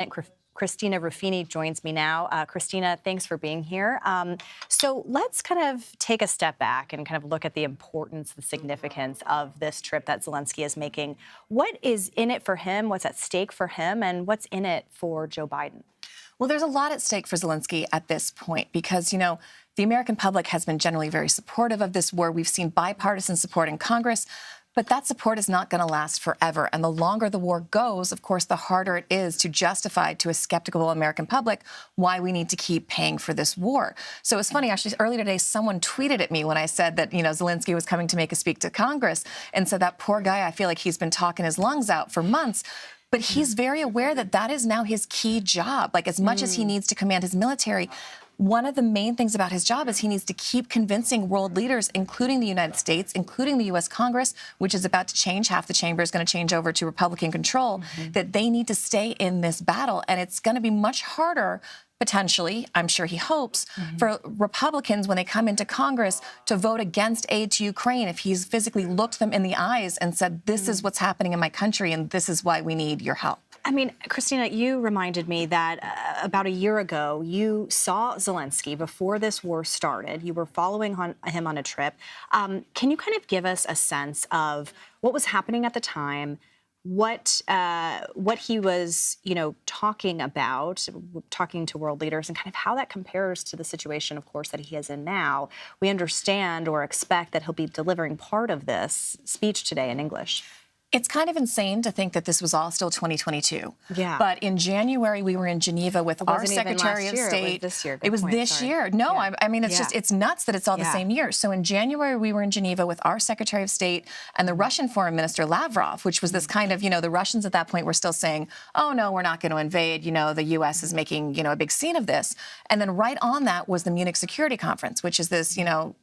And Christina Ruffini joins me now. Christina, thanks for being here. So let's kind of take a step back and kind of look at the importance, the significance of this trip that Zelenskyy is making. What is in it for him? What's at stake for him? And what's in it for Joe Biden? Well, there's a lot at stake for Zelenskyy at this point because, the American public has been generally very supportive of this war. We've seen bipartisan support in Congress, but that support is not going to last forever. And the longer the war goes, of course, the harder it is to justify to a skeptical American public why we need to keep paying for this war. So it's funny, actually, earlier today, someone tweeted at me when I said that, Zelenskyy was coming to make a speech to Congress. And so that poor guy, I feel like he's been talking his lungs out for months. But he's very aware that that is now his key job. Like, as much as he needs to command his military, one of the main things about his job is he needs to keep convincing world leaders, including the United States, including the U.S. Congress, which is about to change. Half the chamber is going to change over to Republican control, that they need to stay in this battle. And it's going to be much harder, potentially, I'm sure he hopes, for Republicans when they come into Congress to vote against aid to Ukraine if he's physically looked them in the eyes and said, this is what's happening in my country and this is why we need your help. I mean, Christina, you reminded me that about a year ago, you saw Zelenskyy before this war started. You were following him on a trip. Can you kind of give us a sense of what was happening at the time, what he was, talking about, talking to world leaders, and kind of how that compares to the situation, of course, that he is in now? We understand or expect that he'll be delivering part of this speech today in English. It's kind of insane to think that this was all still 2022. Yeah. But in January, we were in Geneva with our Secretary of State. It was this year. No, yeah. I mean, it's nuts that it's all the same year. So in January, we were in Geneva with our Secretary of State and the Russian Foreign Minister Lavrov, which was this kind of, the Russians at that point were still saying, oh, no, we're not going to invade. The U.S. is making, a big scene of this. And then right on that was the Munich Security Conference, which is this,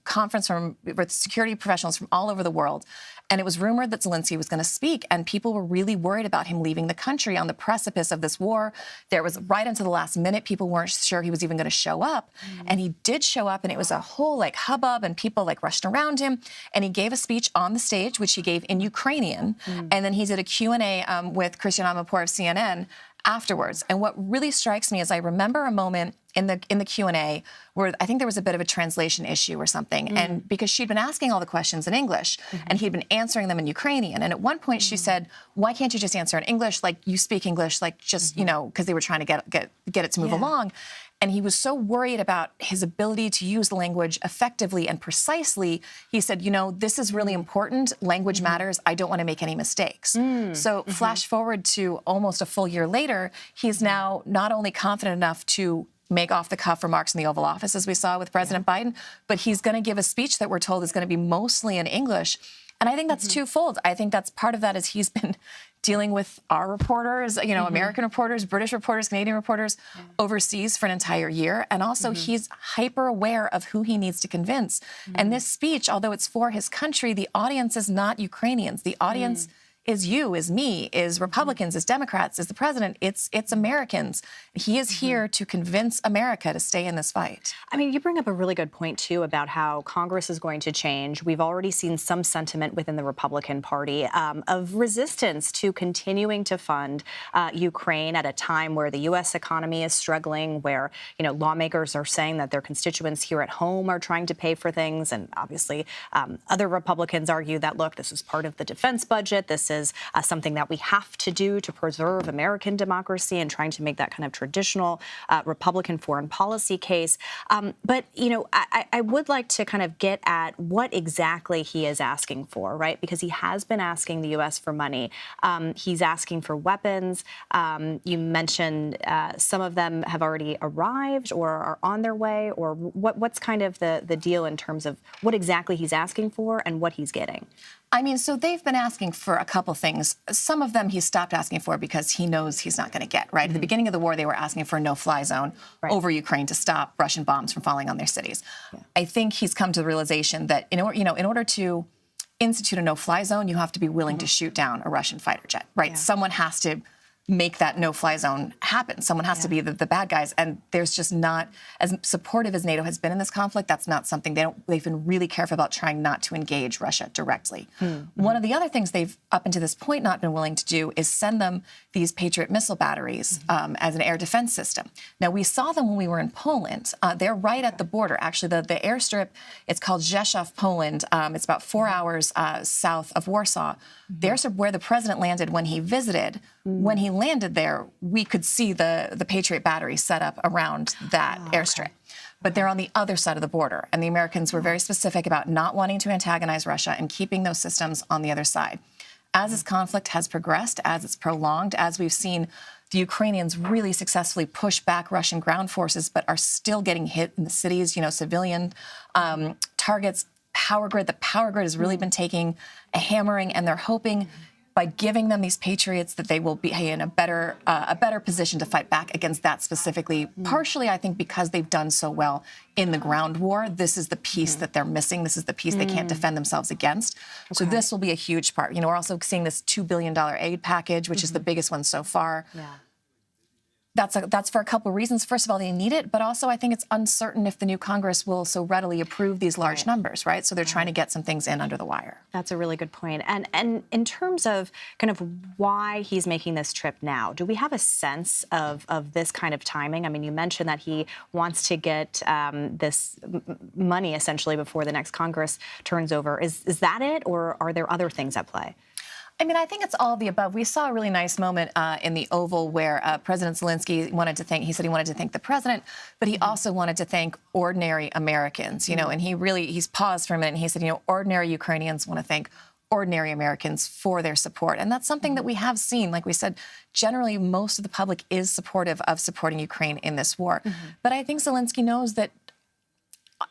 conference with security professionals from all over the world. And it was rumored that Zelenskyy was going to speak, and people were really worried about him leaving the country on the precipice of this war. There was right into the last minute, people weren't sure he was even going to show up. And he did show up, and it was a whole hubbub, and people rushed around him. And he gave a speech on the stage, which he gave in Ukrainian. And then he did a Q&A with Christian Amanpour of CNN afterwards. And what really strikes me is I remember a moment in the Q&A where I think there was a bit of a translation issue or something. And because she'd been asking all the questions in English and he'd been answering them in Ukrainian. And at one point she said, why can't you just answer in English? Like, you speak English, because they were trying to get it to move along. And he was so worried about his ability to use the language effectively and precisely. He said, this is really important. Language matters. I don't want to make any mistakes. So flash forward to almost a full year later, he's now not only confident enough to make off-the-cuff remarks in the Oval Office, as we saw with President Biden, but he's going to give a speech that we're told is going to be mostly in English. And I think that's twofold. I think that's part of that is he's been dealing with our reporters, American reporters, British reporters, Canadian reporters overseas for an entire year. And also he's hyper aware of who he needs to convince. And this speech, although it's for his country, the audience is not Ukrainians. The audience is you, is me, is Republicans, is Democrats, is the president. It's Americans. He is here to convince America to stay in this fight. I mean, you bring up a really good point, too, about how Congress is going to change. We've already seen some sentiment within the Republican Party of resistance to continuing to fund Ukraine at a time where the U.S. economy is struggling, where, lawmakers are saying that their constituents here at home are trying to pay for things. And obviously, other Republicans argue that, look, this is part of the defense budget. This is something that we have to do to preserve American democracy and trying to make that kind of traditional Republican foreign policy case. But, I would like to kind of get at what exactly he is asking for, right? Because he has been asking the U.S. for money. He's asking for weapons. You mentioned some of them have already arrived or are on their way, or what's kind of the deal in terms of what exactly he's asking for and what he's getting? I mean, so they've been asking for a couple things. Some of them he stopped asking for because he knows he's not going to get, right? At the beginning of the war, they were asking for a no-fly zone over Ukraine to stop Russian bombs from falling on their cities. I think he's come to the realization that, in order to institute a no-fly zone, you have to be willing to shoot down a Russian fighter jet, right? Someone has to make that no-fly zone happen. Someone has to be the bad guys, and there's just not, as supportive as NATO has been in this conflict, that's not something they've been really careful about trying not to engage Russia directly. One of the other things they've up until this point not been willing to do is send them these Patriot missile batteries as an air defense system. Now, we saw them when we were in Poland. They're right at the border. Actually, the airstrip, it's called Rzeszów, Poland. It's about 4 hours south of Warsaw. The airstrip where the president landed when he visited. When he landed there, we could see the Patriot battery set up around that airstrip. But they're on the other side of the border. And the Americans were very specific about not wanting to antagonize Russia and keeping those systems on the other side. As this conflict has progressed, as it's prolonged, as we've seen the Ukrainians really successfully push back Russian ground forces, but are still getting hit in the cities, civilian targets, the power grid has really been taking a hammering, and they're hoping by giving them these Patriots that they will be in a better position to fight back against that specifically. Partially, I think, because they've done so well in the ground war. This is the piece that they're missing. This is the piece they can't defend themselves against. So this will be a huge part. We're also seeing this $2 billion aid package, which is the biggest one so far. That's for a couple of reasons. First of all, they need it, but also I think it's uncertain if the new Congress will so readily approve these large numbers, right? So they're trying to get some things in under the wire. That's a really good point. And in terms of kind of why he's making this trip now, do we have a sense of this kind of timing? I mean, you mentioned that he wants to get this money essentially before the next Congress turns over. Is that it, or are there other things at play? I mean, I think it's all of the above. We saw a really nice moment in the Oval where President Zelenskyy he said he wanted to thank the president, but he also wanted to thank ordinary Americans, and he's paused for a minute and he said, ordinary Ukrainians want to thank ordinary Americans for their support. And that's something that we have seen. Like we said, generally, most of the public is supportive of supporting Ukraine in this war. But I think Zelenskyy knows that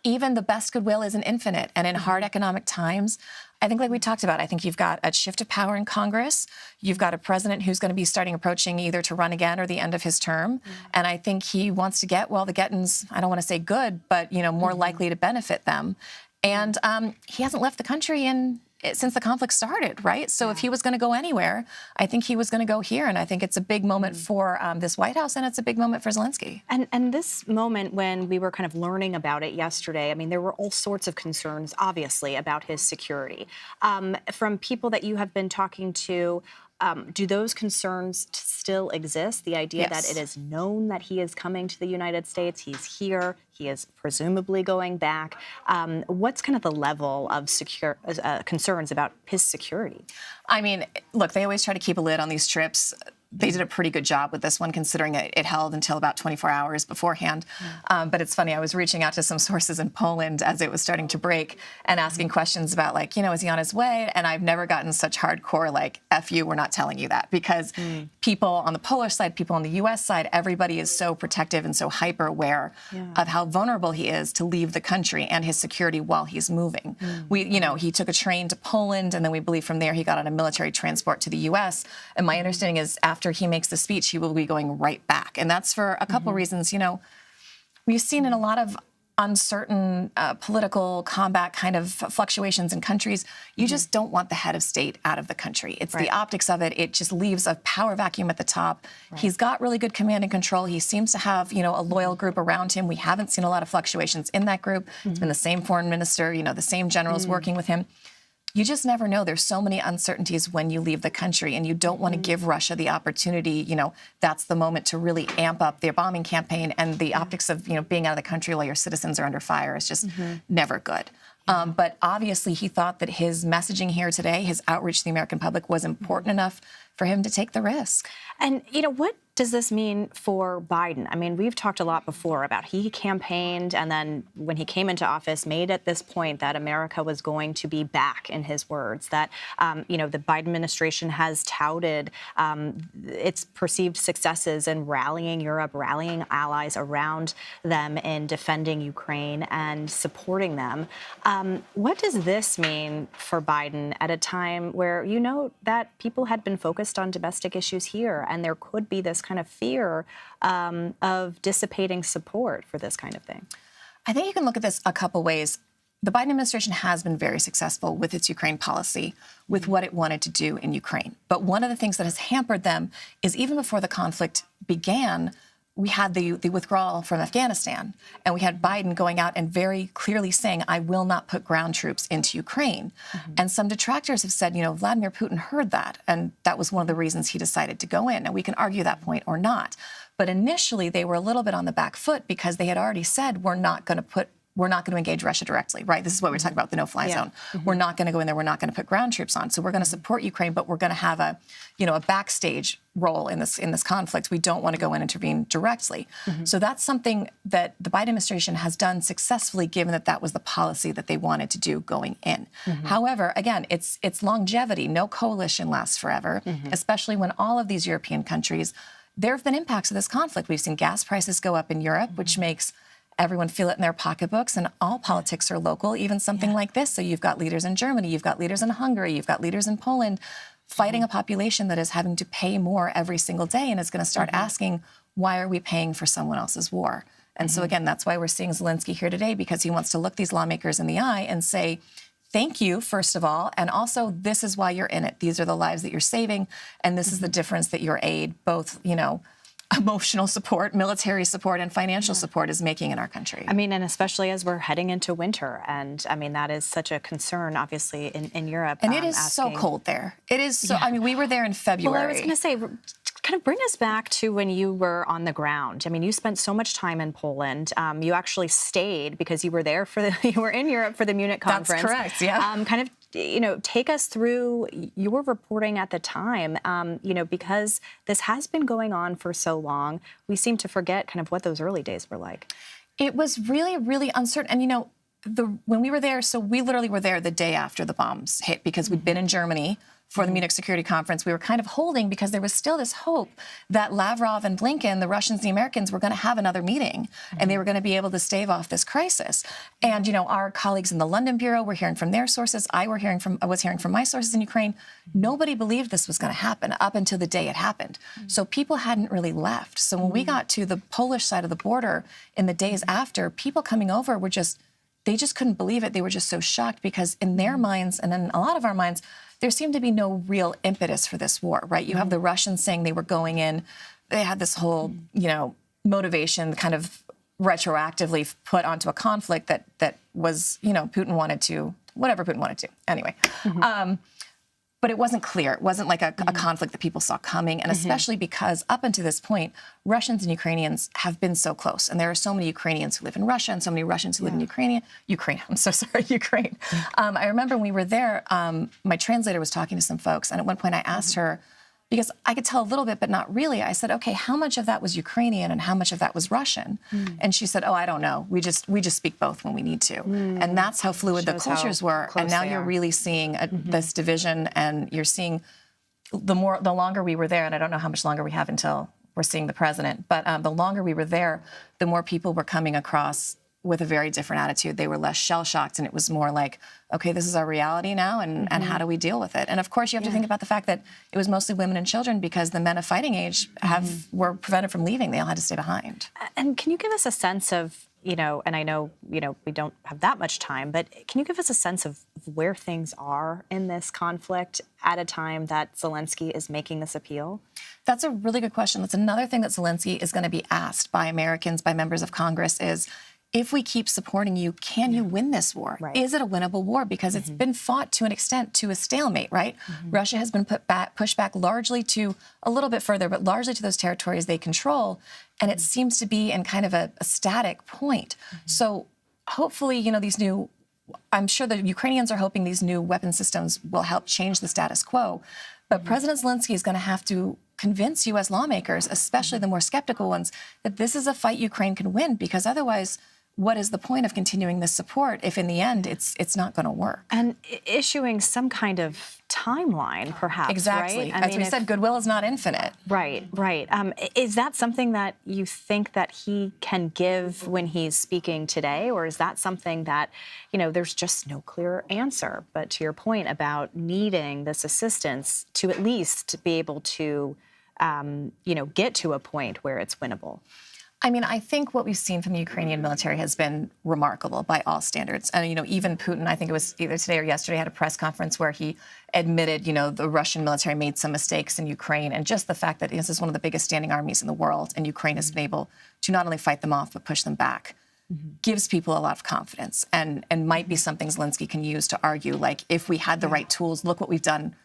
even the best goodwill isn't infinite. And in hard economic times, I think, like we talked about, I think you've got a shift of power in Congress. You've got a president who's going to be approaching either to run again or the end of his term. And I think he wants to get, the getting's, I don't want to say good, but, more likely to benefit them. And he hasn't left the country since the conflict started, right? So if he was going to go anywhere, I think he was going to go here. And I think it's a big moment for this White House, and it's a big moment for Zelenskyy. And this moment, when we were kind of learning about it yesterday, I mean, there were all sorts of concerns, obviously, about his security. From people that you have been talking to, do those concerns still exist? The idea that it is known that he is coming to the United States, he's here, he is presumably going back. What's kind of the level of concerns about his security? I mean, look, they always try to keep a lid on these trips. They did a pretty good job with this one, considering it held until about 24 hours beforehand. But it's funny, I was reaching out to some sources in Poland as it was starting to break and asking questions about, is he on his way? And I've never gotten such hardcore, F you, we're not telling you that. Because people on the Polish side, people on the U.S. side, everybody is so protective and so hyper aware of how vulnerable he is to leave the country and his security while he's moving. He took a train to Poland, and then we believe from there he got on a military transport to the U.S. And my understanding is after he makes the speech, he will be going right back. And that's for a couple reasons. We've seen in a lot of uncertain political combat kind of fluctuations in countries, you just don't want the head of state out of the country. It's the optics of it. It just leaves a power vacuum at the top. He's got really good command and control. He seems to have, a loyal group around him. We haven't seen a lot of fluctuations in that group. It's been the same foreign minister, the same generals working with him. You just never know. There's so many uncertainties when you leave the country, and you don't want to give Russia the opportunity. That's the moment to really amp up their bombing campaign, and the optics of, being out of the country while your citizens are under fire is just never good. But obviously he thought that his messaging here today, his outreach to the American public, was important enough for him to take the risk. And, what does this mean for Biden? I mean, we've talked a lot before about he campaigned, and then when he came into office, made at this point that America was going to be back, in his words, that, the Biden administration has touted its perceived successes in rallying Europe, rallying allies around them in defending Ukraine and supporting them. What does this mean for Biden at a time where that people had been focused on domestic issues here, and there could be this kind of fear of dissipating support for this kind of thing? I think you can look at this a couple ways. the Biden administration has been very successful with its Ukraine policy, with what it wanted to do in Ukraine. But one of the things that has hampered them is even before the conflict began, we had the withdrawal from Afghanistan, and we had Biden going out and very clearly saying, I will not put ground troops into Ukraine. And some detractors have said, Vladimir Putin heard that, and that was one of the reasons he decided to go in. And we can argue that point or not. But initially, they were a little bit on the back foot because they had already said, we're not going to engage Russia directly, right? This is what we're talking about, the no-fly zone. We're not going to go in there. We're not going to put ground troops on. So we're going to support Ukraine, but we're going to have a backstage role in this conflict. We don't want to go in and intervene directly. So that's something that the Biden administration has done successfully, given that that was the policy that they wanted to do going in. However, again, it's longevity. No coalition lasts forever, especially when all of these European countries, there have been impacts of this conflict. We've seen gas prices go up in Europe, which makes everyone feel it in their pocketbooks, and all politics are local, even something like this. So you've got leaders in Germany, you've got leaders in Hungary, you've got leaders in Poland fighting a population that is having to pay more every single day and is going to start asking, why are we paying for someone else's war? And so again, that's why we're seeing Zelenskyy here today, because he wants to look these lawmakers in the eye and say, thank you, first of all, and also this is why you're in it. These are the lives that you're saving, and this is the difference that your aid, both, emotional support, military support, and financial support is making in our country. I mean, and especially as we're heading into winter. And I mean, that is such a concern, obviously, in Europe. And it is so cold there. It is so, I mean, we were there in February. Well, I was going to say, kind of bring us back to when you were on the ground. I mean, you spent so much time in Poland. You actually stayed because you were there you were in Europe for the Munich conference. That's correct, yeah. Kind of, take us through your reporting at the time, because this has been going on for so long. We seem to forget kind of what those early days were like. It was really, really uncertain. And, when we were there, so we literally were there the day after the bombs hit because we'd been in Germany for the Munich Security Conference. We were kind of holding because there was still this hope that Lavrov and Blinken, the Russians and the Americans, were going to have another meeting and they were going to be able to stave off this crisis. And, our colleagues in the London Bureau were hearing from their sources. I was hearing from my sources in Ukraine. Nobody believed this was going to happen up until the day it happened. So people hadn't really left. So when we got to the Polish side of the border in the days after, people coming over they just couldn't believe it. They were just so shocked because in their minds and in a lot of our minds, there seemed to be no real impetus for this war, right? You have the Russians saying they were going in. They had this whole, motivation kind of retroactively put onto a conflict that was, Putin wanted to, whatever Putin wanted to. Anyway, but it wasn't clear. It wasn't like a conflict that people saw coming. And especially because up until this point, Russians and Ukrainians have been so close. And there are so many Ukrainians who live in Russia and so many Russians who live in Ukraine. I'm so sorry, Ukraine. I remember when we were there, my translator was talking to some folks. And at one point I asked her, because I could tell a little bit, but not really. I said, okay, how much of that was Ukrainian and how much of that was Russian? And she said, oh, I don't know. We just speak both when we need to. And that's how fluid the cultures were. And now you're really seeing this division, and you're seeing the longer we were there, and I don't know how much longer we have until we're seeing the president, but the longer we were there, the more people were coming across with a very different attitude. They were less shell-shocked, and it was more like, okay, this is our reality now, and how do we deal with it? And of course, you have to think about the fact that it was mostly women and children because the men of fighting age were prevented from leaving. They all had to stay behind. And can you give us a sense of, and I know, we don't have that much time, but can you give us a sense of where things are in this conflict at a time that Zelenskyy is making this appeal? That's a really good question. That's another thing that Zelenskyy is going to be asked by Americans, by members of Congress is, if we keep supporting you, can you win this war? Right. Is it a winnable war? Because it's been fought to an extent to a stalemate, right? Russia has been pushed back largely to a little bit further, but largely to those territories they control. And it seems to be in kind of a static point. So hopefully, I'm sure the Ukrainians are hoping these new weapon systems will help change the status quo. But President Zelenskyy is going to have to convince U.S. lawmakers, especially the more skeptical ones, that this is a fight Ukraine can win, because otherwise, what is the point of continuing this support if in the end it's not going to work? And issuing some kind of timeline, perhaps, exactly. Right? As we said, goodwill is not infinite. Right. Is that something that you think that he can give when he's speaking today? Or is that something that, there's just no clear answer? But to your point about needing this assistance to at least be able to, get to a point where it's winnable. I mean, I think what we've seen from the Ukrainian military has been remarkable by all standards. And, even Putin, I think it was either today or yesterday, had a press conference where he admitted, the Russian military made some mistakes in Ukraine. And just the fact that this is one of the biggest standing armies in the world, and Ukraine has been able to not only fight them off, but push them back, gives people a lot of confidence and might be something Zelenskyy can use to argue, like, if we had the right tools, look what we've done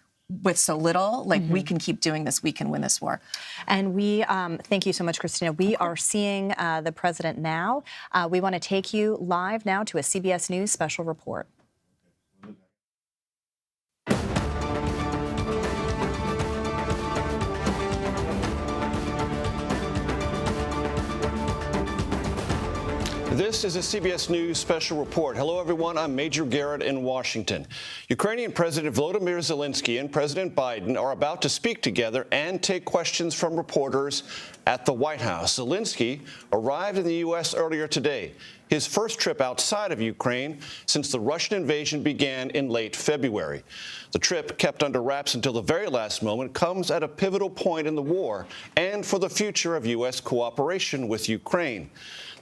with so little, like we can keep doing this, we can win this war. And we, thank you so much, Christina. We are seeing the president now. We want to take you live now to a CBS News special report. This is a CBS News special report. Hello, everyone. I'm Major Garrett in Washington. Ukrainian President Volodymyr Zelenskyy and President Biden are about to speak together and take questions from reporters at the White House. Zelenskyy arrived in the U.S. earlier today, his first trip outside of Ukraine since the Russian invasion began in late February. The trip, kept under wraps until the very last moment, comes at a pivotal point in the war and for the future of U.S. cooperation with Ukraine.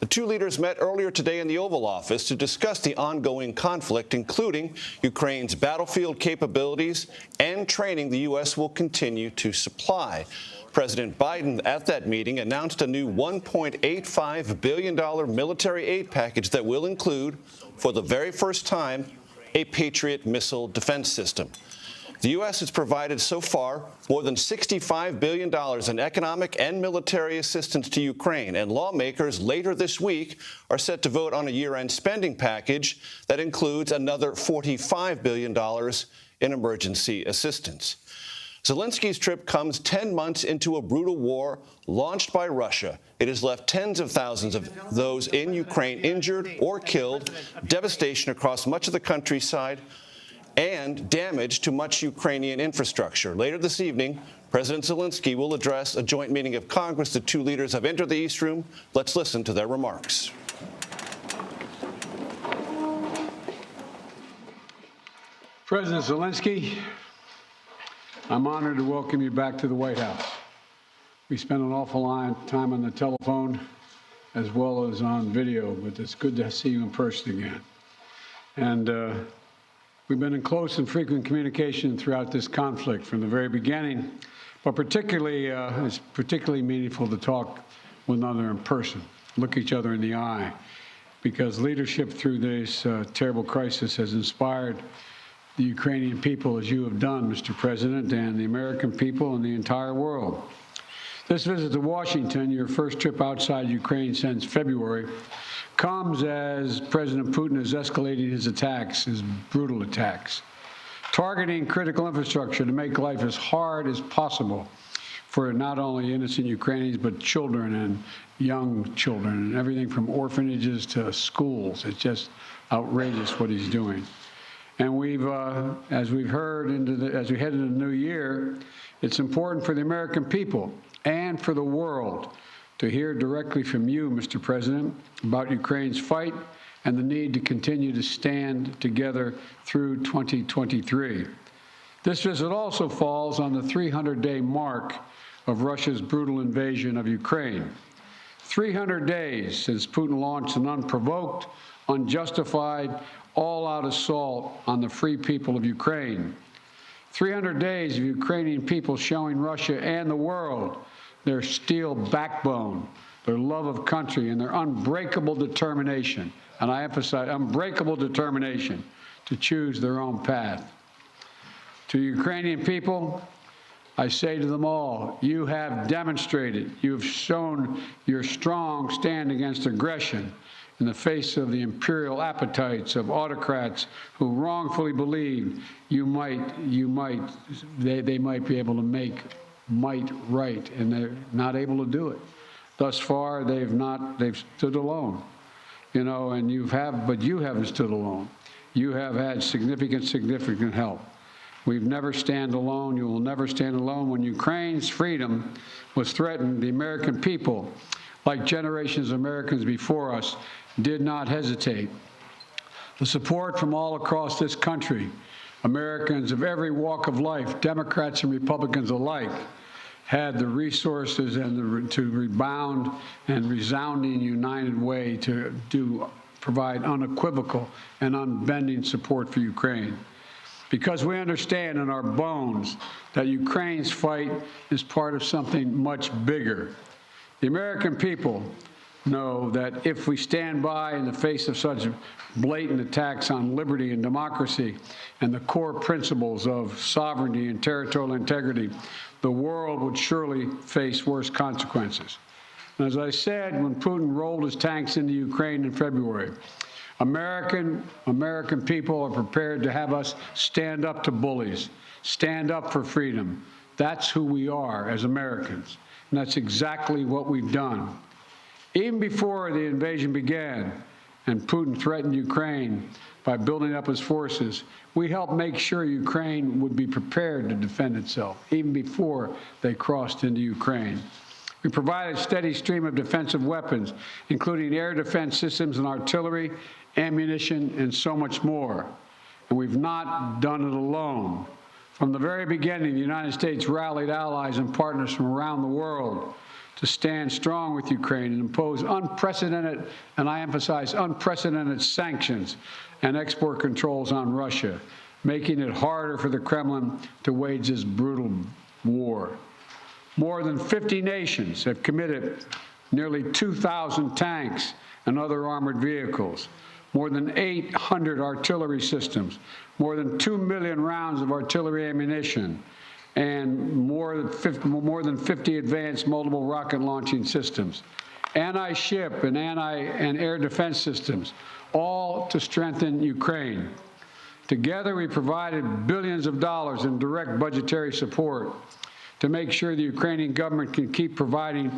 The two leaders met earlier today in the Oval Office to discuss the ongoing conflict, including Ukraine's battlefield capabilities and training the U.S. will continue to supply. President Biden at that meeting announced a new $1.85 billion military aid package that will include, for the very first time, a Patriot missile defense system. The U.S. has provided so far more than $65 billion in economic and military assistance to Ukraine, and lawmakers later this week are set to vote on a year-end spending package that includes another $45 billion in emergency assistance. Zelensky's trip comes 10 months into a brutal war launched by Russia. It has left tens of thousands of those in Ukraine injured or killed, devastation across much of the countryside, and damage to much Ukrainian infrastructure. Later this evening, President Zelenskyy will address a joint meeting of Congress. The two leaders have entered the East Room. Let's listen to their remarks. President Zelenskyy, I'm honored to welcome you back to the White House. We spent an awful lot of time on the telephone as well as on video, but it's good to see you in person again. And we've been in close and frequent communication throughout this conflict from the very beginning, but it's particularly meaningful to talk with one another in person, look each other in the eye, because leadership through this terrible crisis has inspired the Ukrainian people, as you have done, Mr. President, and the American people and the entire world. This visit to Washington, your first trip outside Ukraine since February, comes as President Putin is escalating his attacks, his brutal attacks, targeting critical infrastructure to make life as hard as possible for not only innocent Ukrainians, but children and young children, and everything from orphanages to schools. It's just outrageous what he's doing. And as we've heard, as we head into the new year, it's important for the American people and for the world to hear directly from you, Mr. President, about Ukraine's fight and the need to continue to stand together through 2023. This visit also falls on the 300-day mark of Russia's brutal invasion of Ukraine. 300 days since Putin launched an unprovoked, unjustified, all-out assault on the free people of Ukraine. 300 days of Ukrainian people showing Russia and the world their steel backbone, their love of country, and their unbreakable determination, and I emphasize unbreakable determination, to choose their own path. To Ukrainian people, I say to them all, you have demonstrated, you have shown your strong stand against aggression in the face of the imperial appetites of autocrats who wrongfully believe they might be able to make might right, and they're not able to do it. Thus far, they've stood alone, and but you haven't stood alone. You have had significant help. We've never stand alone. You will never stand alone. When Ukraine's freedom was threatened, the American people, like generations of Americans before us, did not hesitate. The support from all across this country, Americans of every walk of life, Democrats and Republicans alike, had the resources and to rebound and resounding united way to provide unequivocal and unbending support for Ukraine. Because we understand in our bones that Ukraine's fight is part of something much bigger. The American people know that if we stand by in the face of such blatant attacks on liberty and democracy and the core principles of sovereignty and territorial integrity, the world would surely face worse consequences. And as I said, when Putin rolled his tanks into Ukraine in February, American people are prepared to have us stand up to bullies, stand up for freedom. That's who we are as Americans, and that's exactly what we've done. Even before the invasion began and Putin threatened Ukraine by building up his forces, we helped make sure Ukraine would be prepared to defend itself, even before they crossed into Ukraine. We provided a steady stream of defensive weapons, including air defense systems and artillery, ammunition, and so much more. And we've not done it alone. From the very beginning, the United States rallied allies and partners from around the world to stand strong with Ukraine and impose unprecedented, and I emphasize unprecedented, sanctions and export controls on Russia, making it harder for the Kremlin to wage this brutal war. More than 50 nations have committed nearly 2,000 tanks and other armored vehicles, more than 800 artillery systems, more than 2 million rounds of artillery ammunition, and more than 50 advanced multiple rocket launching systems, anti-ship and air defense systems, all to strengthen Ukraine. Together, we provided billions of dollars in direct budgetary support to make sure the Ukrainian government can keep providing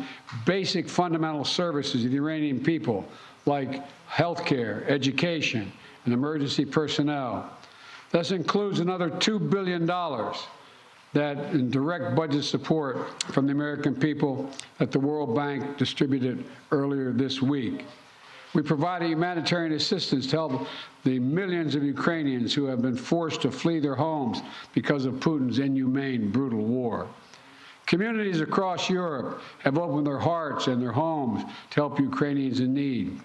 basic fundamental services to the Iranian people, like health care, education, and emergency personnel. This includes another $2 billion that in direct budget support from the American people that the World Bank distributed earlier this week. We provided humanitarian assistance to help the millions of Ukrainians who have been forced to flee their homes because of Putin's inhumane, brutal war. Communities across Europe have opened their hearts and their homes to help Ukrainians in need.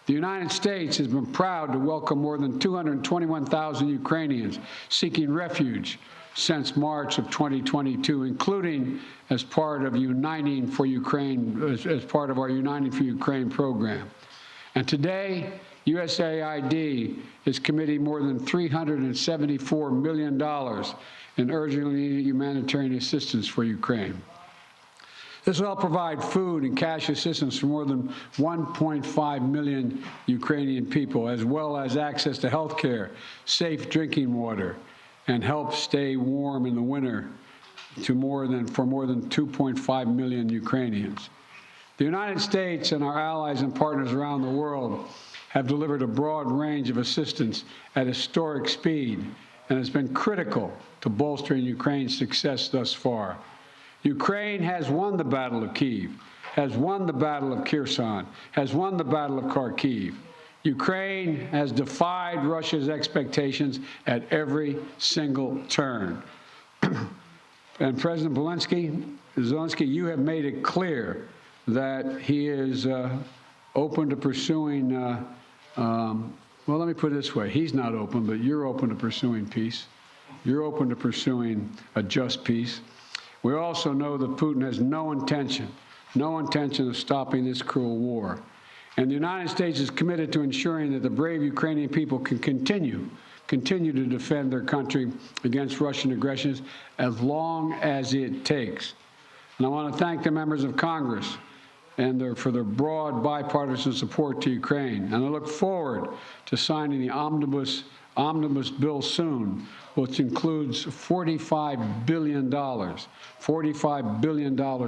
The United States has been proud to welcome more than 221,000 Ukrainians seeking refuge since March of 2022, including as part of Uniting for Ukraine, as part of our Uniting for Ukraine program. And today, USAID is committing more than $374 million in urgently needed humanitarian assistance for Ukraine. This will help provide food and cash assistance for more than 1.5 million Ukrainian people, as well as access to health care, safe drinking water, and help stay warm in the winter for more than 2.5 million Ukrainians. The United States and our allies and partners around the world have delivered a broad range of assistance at historic speed, and has been critical to bolstering Ukraine's success thus far. Ukraine has won the Battle of Kyiv, has won the Battle of Kherson, has won the Battle of Kharkiv. Ukraine has defied Russia's expectations at every single turn. And President Zelenskyy, you have made it clear that he is open to pursuing, well, let me put it this way. He's not open, but you're open to pursuing peace. You're open to pursuing a just peace. We also know that Putin has no intention of stopping this cruel war. And the United States is committed to ensuring that the brave Ukrainian people can continue to defend their country against Russian aggressions as long as it takes. And I want to thank the members of Congress for their broad bipartisan support to Ukraine. And I look forward to signing the omnibus bill soon, which includes $45 billion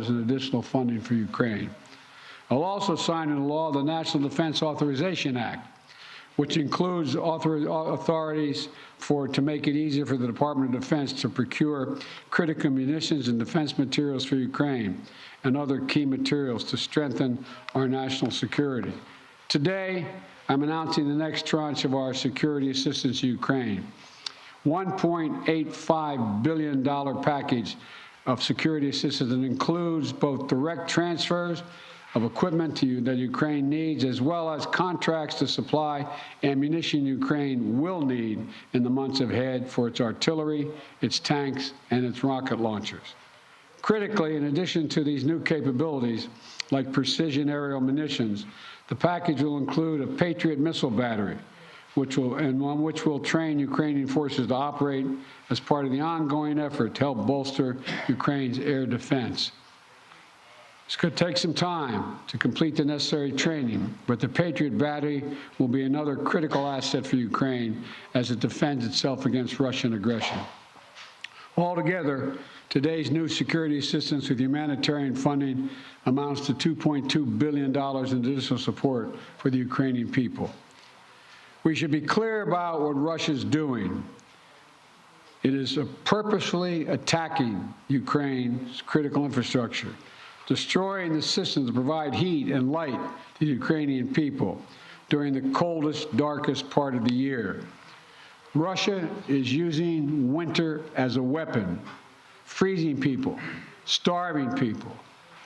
in additional funding for Ukraine. I'll also sign into law the National Defense Authorization Act, which includes authorities to make it easier for the Department of Defense to procure critical munitions and defense materials for Ukraine and other key materials to strengthen our national security. Today, I'm announcing the next tranche of our security assistance to Ukraine. $1.85 billion package of security assistance that includes both direct transfers of equipment that Ukraine needs, as well as contracts to supply ammunition Ukraine will need in the months ahead for its artillery, its tanks, and its rocket launchers. Critically, in addition to these new capabilities, like precision aerial munitions, the package will include a Patriot missile battery, which will train Ukrainian forces to operate as part of the ongoing effort to help bolster Ukraine's air defense. This could take some time to complete the necessary training, but the Patriot battery will be another critical asset for Ukraine as it defends itself against Russian aggression. Altogether, today's new security assistance with humanitarian funding amounts to $2.2 billion in additional support for the Ukrainian people. We should be clear about what Russia's doing. It is purposefully attacking Ukraine's critical infrastructure, destroying the systems that provide heat and light to the Ukrainian people during the coldest, darkest part of the year. Russia is using winter as a weapon, freezing people, starving people,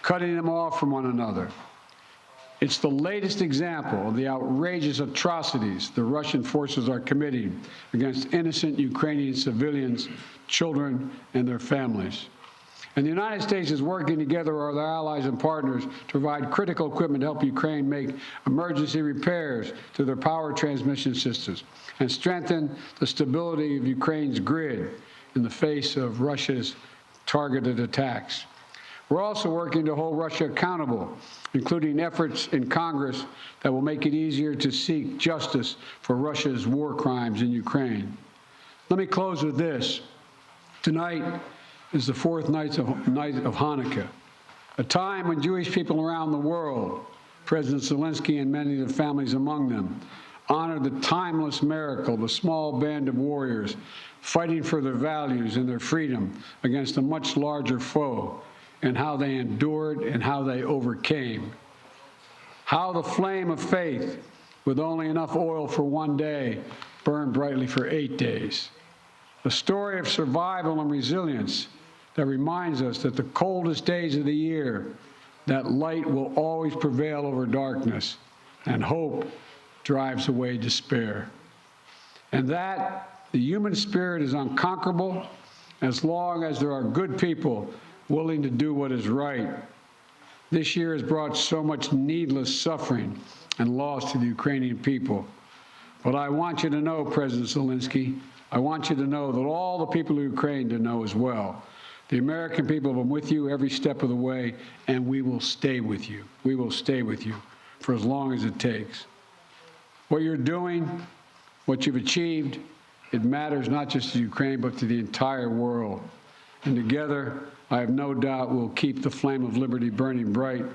cutting them off from one another. It's the latest example of the outrageous atrocities the Russian forces are committing against innocent Ukrainian civilians, children, and their families. And the United States is working together with our allies and partners to provide critical equipment to help Ukraine make emergency repairs to their power transmission systems and strengthen the stability of Ukraine's grid in the face of Russia's targeted attacks. We're also working to hold Russia accountable, including efforts in Congress that will make it easier to seek justice for Russia's war crimes in Ukraine. Let me close with this. Tonight is the fourth night of Hanukkah, a time when Jewish people around the world, President Zelenskyy and many of the families among them, honor the timeless miracle of a small band of warriors fighting for their values and their freedom against a much larger foe, and how they endured and how they overcame. How the flame of faith, with only enough oil for one day, burned brightly for 8 days. A story of survival and resilience that reminds us that the coldest days of the year, that light will always prevail over darkness, and hope drives away despair. And that the human spirit is unconquerable as long as there are good people willing to do what is right. This year has brought so much needless suffering and loss to the Ukrainian people. But I want you to know, President Zelenskyy, I want you to know that all the people of Ukraine to know as well. The American people have been with you every step of the way, and we will stay with you. We will stay with you for as long as it takes. What you're doing, what you've achieved, it matters not just to Ukraine, but to the entire world. And together, I have no doubt we'll keep the flame of liberty burning bright,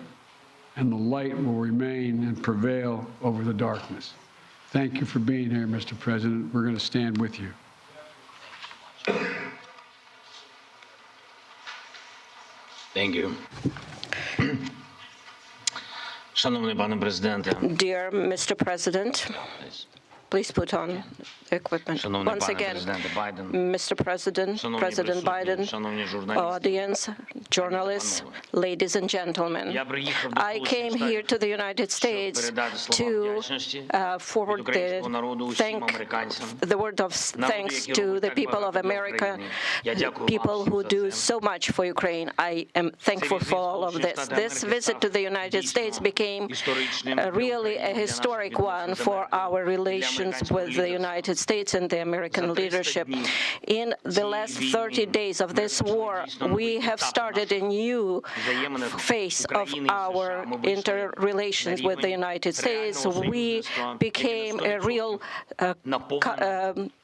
and the light will remain and prevail over the darkness. Thank you for being here, Mr. President. We're going to stand with you. Thank you. Шановний пане президенте. Dear Mr. President, please put on the equipment. Once again, Mr. President, President Biden, audience, journalists, ladies and gentlemen, I came here to the United States to forward the word of thanks to the people of America, people who do so much for Ukraine. I am thankful for all of this. This visit to the United States became really a historic one for our relations with the United States and the American leadership. In the last 30 days of this war, we have started a new phase of our interrelations with the United States. We became a real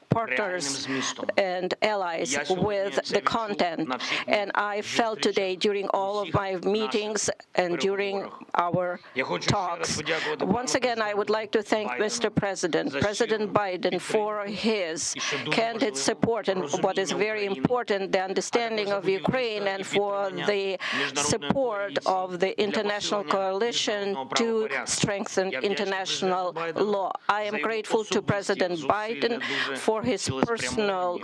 partners and allies with the content. And I felt today during all of my meetings and during our talks. Once again, I would like to thank Mr. President, President Biden, for his candid support and what is very important, the understanding of Ukraine, and for the support of the international coalition to strengthen international law. I am grateful to President Biden for his personal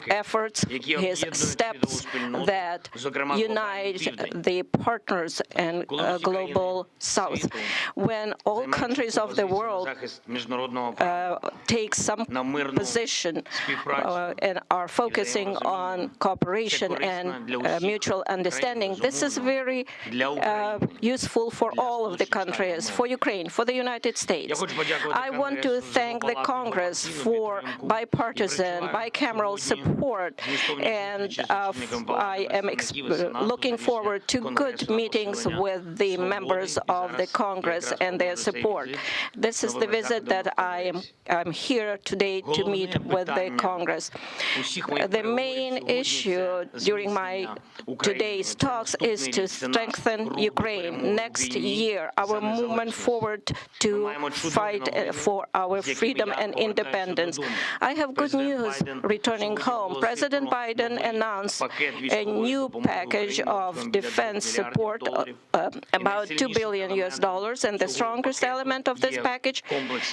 efforts, his steps that unite the partners and global South. When all countries of the world take some position and are focusing on cooperation and mutual understanding, this is very useful for all of the countries, for Ukraine, for the United States. I want to thank the Congress for bipartisan, bicameral support, and I am looking forward to good meetings with the members of the Congress and their support. This is the visit that I'm here today to meet with the Congress. The main issue during my today's talks is to strengthen Ukraine. Next year, our movement forward to fight for our freedom and independence. I have good news returning home. President Biden announced a new package of defense support, about $2 billion, and the strongest element of this package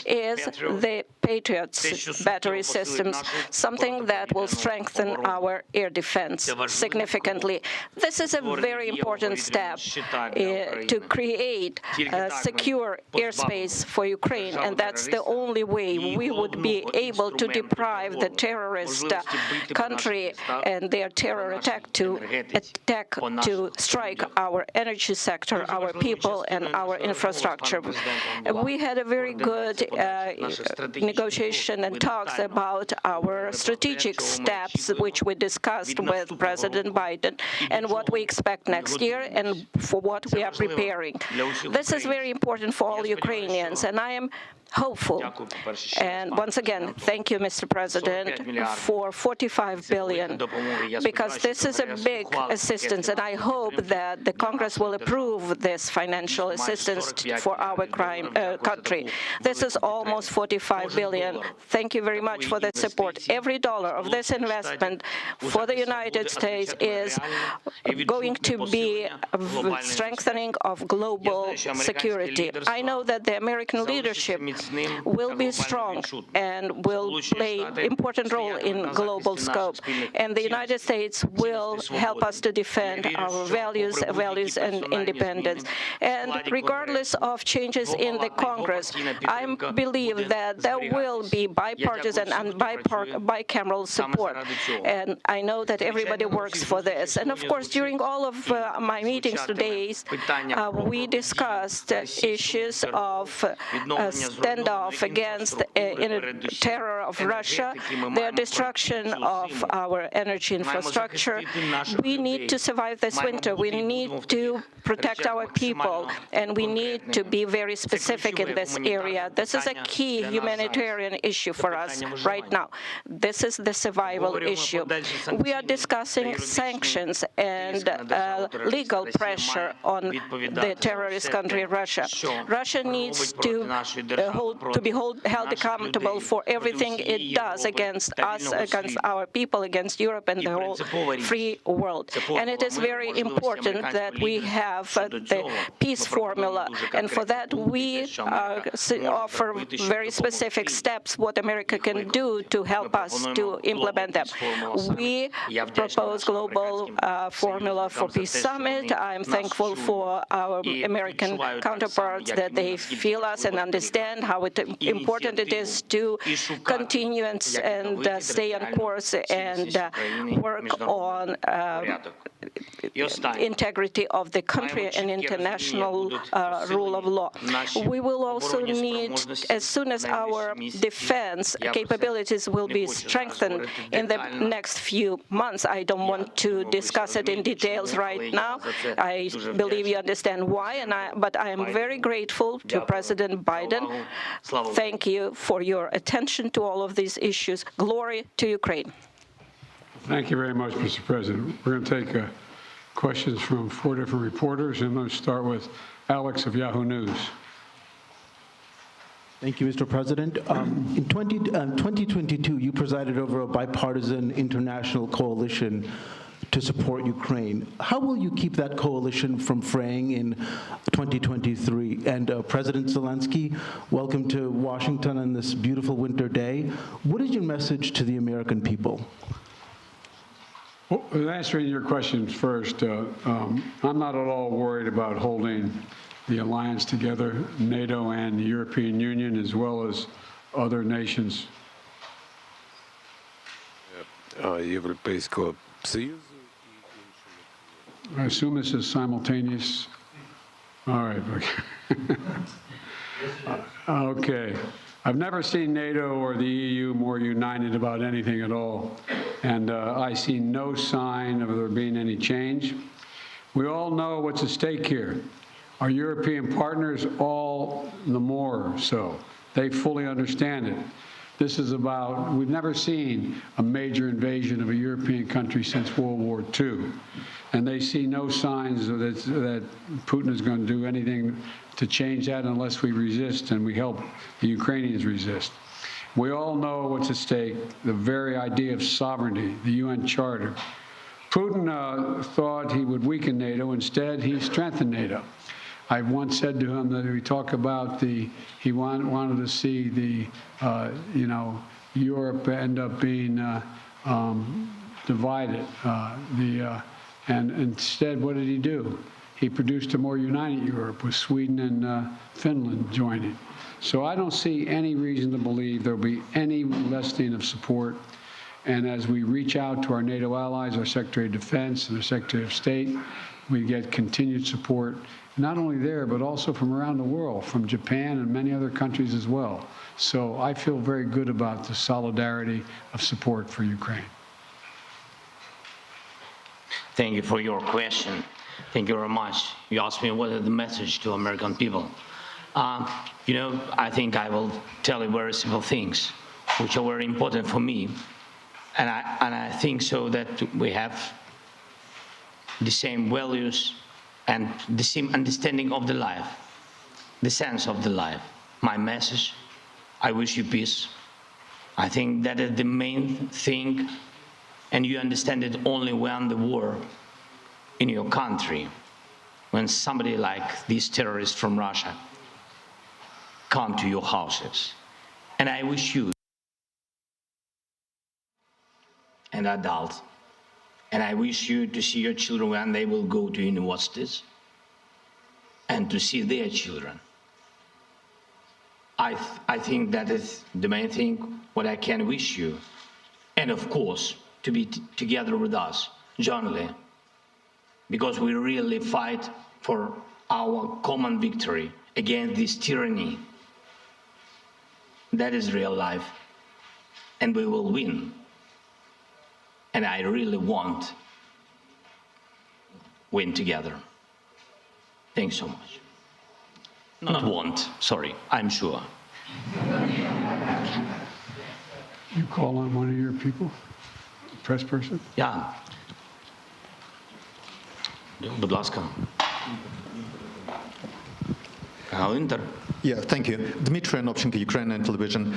is the Patriots battery systems, something that will strengthen our air defense significantly. This is a very important step to create a secure airspace for Ukraine, and that's the only way we would be able to deprive the terrorist country and their terror attack to strike our energy sector, our people, and our infrastructure. We had a very good negotiation and talks about our strategic steps, which we discussed with President Biden, and what we expect next year and for what we are preparing. This is very important for all Ukrainians, and I am hopeful. And once again, thank you, Mr. President, for $45 billion, because this is a big assistance, and I hope that the Congress will approve this financial assistance for our country. This is almost $45 billion. Thank you very much for the support. Every dollar of this investment for the United States is going to be a strengthening of global security. I know that the American leadership will be strong and will play an important role in global scope. And the United States will help us to defend our values and independence. And regardless of changes in the Congress, I believe that there will be bipartisan and bicameral support. And I know that everybody works for this. And of course, during all of my meetings today, we discussed issues of standoff against terror of Russia, their destruction of our energy infrastructure. We need to survive this winter. We need to protect our people, and we need to be very specific in this area. This is a key humanitarian issue for us right now. This is the survival issue. We are discussing sanctions and legal pressure on the terrorist country, Russia. Russia needs to be held accountable for everything it does against us, against our people, against Europe and the whole free world. And it is very important that we have the peace formula, and for that we offer very specific steps what America can do to help us to implement them. We propose global formula for peace summit. I'm thankful for our American counterparts that they feel us and understand how important it is to continue and stay on course and work on integrity of the country and international rule of law. We will also need, as soon as our defense capabilities will be strengthened in the next few months, I don't want to discuss it in details right now. I believe you understand why, but I am very grateful to President Biden. Thank you for your attention to all of these issues. Glory to Ukraine. Thank you very much, Mr. President. We're going to take questions from 4 different reporters, and let's start with Alex of Yahoo News. Thank you, Mr. President. In 2022, you presided over a bipartisan international coalition to support Ukraine. How will you keep that coalition from fraying in 2023? And President Zelenskyy, welcome to Washington on this beautiful winter day. What is your message to the American people? Well, answering your questions first, I'm not at all worried about holding the alliance together, NATO and the European Union, as well as other nations. Європейського Союзу. I assume this is simultaneous. All right. Okay. I've never seen NATO or the EU more united about anything at all, and I see no sign of there being any change. We all know what's at stake here. Our European partners, all the more so. They fully understand it. This is about, we've never seen a major invasion of a European country since World War II. And they see no signs that Putin is going to do anything to change that unless we resist and we help the Ukrainians resist. We all know what's at stake, the very idea of sovereignty, the UN Charter. Putin thought he would weaken NATO. Instead, he strengthened NATO. I once said to him that we talk about he wanted to see the, Europe end up being divided. And instead, what did he do? He produced a more united Europe with Sweden and Finland joining. So I don't see any reason to believe there'll be any lessening of support. And as we reach out to our NATO allies, our Secretary of Defense and our Secretary of State, we get continued support, not only there, but also from around the world, from Japan and many other countries as well. So I feel very good about the solidarity of support for Ukraine. Thank you for your question. Thank you very much. You asked me what is the message to American people. I think I will tell you very simple things, which are very important for me. And I think so that we have the same values and the same understanding of the life, the sense of the life. My message, I wish you peace. I think that is the main thing, and you understand it only when the war in your country, when somebody like these terrorists from Russia come to your houses. And I wish you an adult, and I wish you to see your children when they will go to universities and to see their children. I think that is the main thing what I can wish you. And of course, to be together with us, jointly, because we really fight for our common victory against this tyranny. That is real life, and we will win. And I really want win together. Thanks so much. Not want, sorry, I'm sure. You call on one of your people, press person? Yeah. Будь ласка. Галинтер. Yeah, thank you. Dmitry Anopchenko, Ukrainian television.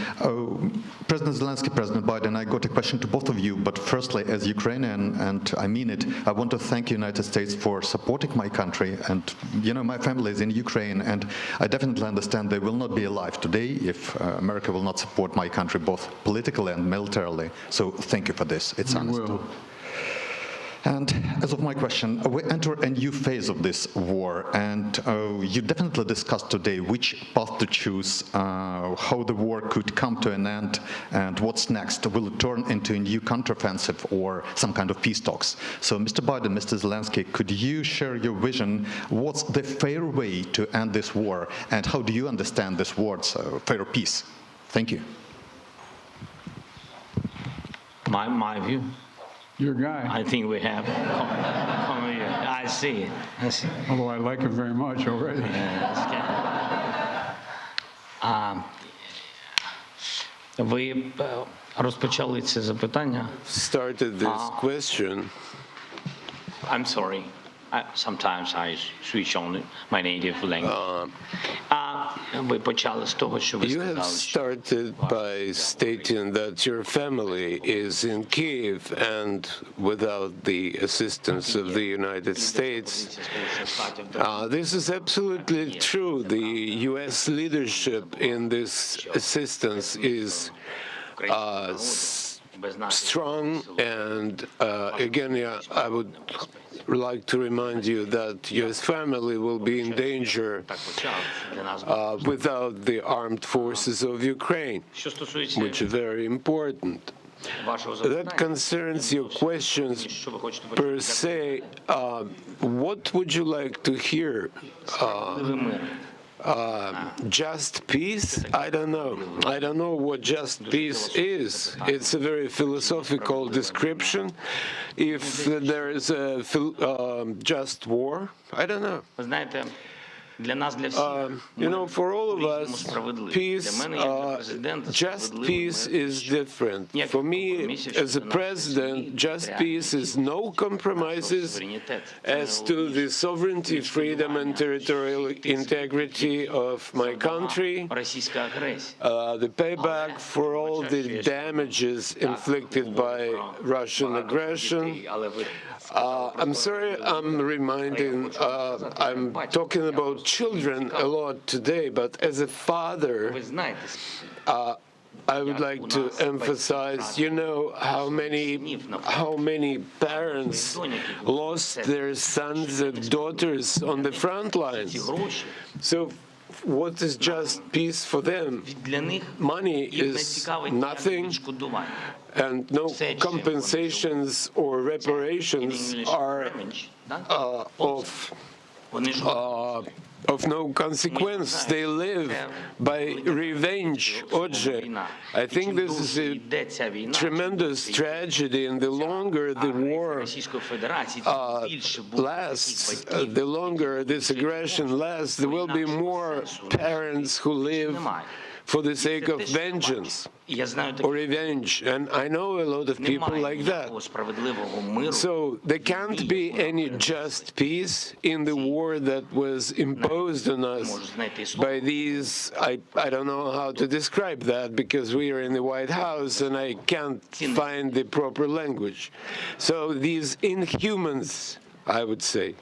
President Zelenskyy, President Biden, I got a question to both of you, but firstly, as Ukrainian, and I mean it, I want to thank the United States for supporting my country. And, my family is in Ukraine, and I definitely understand they will not be alive today if America will not support my country, both politically and militarily. So thank you for this. It's honest. And as of my question, we enter a new phase of this war, and you definitely discussed today which path to choose, how the war could come to an end, and what's next. Will it turn into a new counteroffensive or some kind of peace talks? So, Mr. Biden, Mr. Zelenskyy, could you share your vision? What's the fair way to end this war, and how do you understand this word's fair peace? Thank you. My view. Your guy. I think we have. I see. Although I like him very much already. Ви розпочали це запитання. Started this question. I'm sorry. Sometimes I switch on my native language. ви почали з того, що ви You have сказали. started by stating that your family is in Kyiv and without the assistance of the United States. This is absolutely true. The U.S. leadership in this assistance is strong, and again, I would like to remind you that U.S. family will be in danger without the armed forces of Ukraine, which is very important. That concerns your questions per se. What would you like to hear? Just peace? I don't know. I don't know what just peace is. It's a very philosophical description. If there is a just war, I don't know. For all of us, peace, just peace is different. For me, as a president, just peace is no compromises as to the sovereignty, freedom, and territorial integrity of my country, the payback for all the damages inflicted by Russian aggression. I'm sorry I'm talking about children a lot today, but as a father, I would like to emphasize, how many parents lost their sons and daughters on the front lines. So what is just peace for them? Money is nothing, and no compensations or reparations are of no consequence. They live by revenge. I think this is a tremendous tragedy, and the longer the war lasts, the longer this aggression lasts, there will be more parents who live for the sake of vengeance or revenge. And I know a lot of people like that. So there can't be any just peace in the war that was imposed on us by these, I don't know how to describe that because we are in the White House and I can't find the proper language. So these inhumans, I would say.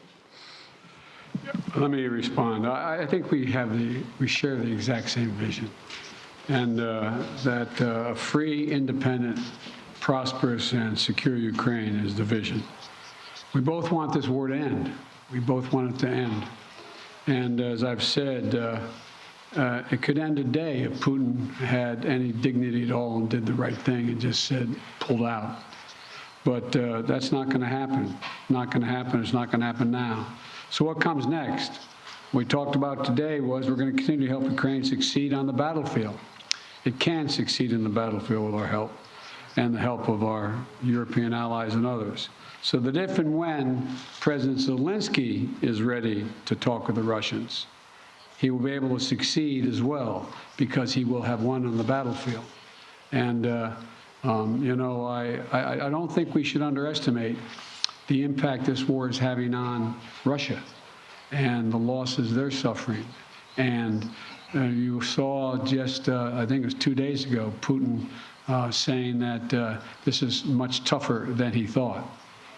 Let me respond. I think we share the exact same vision, and that a free, independent, prosperous, and secure Ukraine is the vision. We both want this war to end. We both want it to end. And as I've said, it could end today if Putin had any dignity at all and did the right thing and just pulled out. But that's not going to happen. Not going to happen. It's not going to happen now. So what comes next? What we talked about today was we're going to continue to help Ukraine succeed on the battlefield. It can succeed in the battlefield with our help and the help of our European allies and others. So that if and when President Zelenskyy is ready to talk with the Russians, he will be able to succeed as well because he will have won on the battlefield. And, I don't think we should underestimate the impact this war is having on Russia and the losses they're suffering. And you saw just, I think it was 2 days ago, Putin saying that this is much tougher than he thought.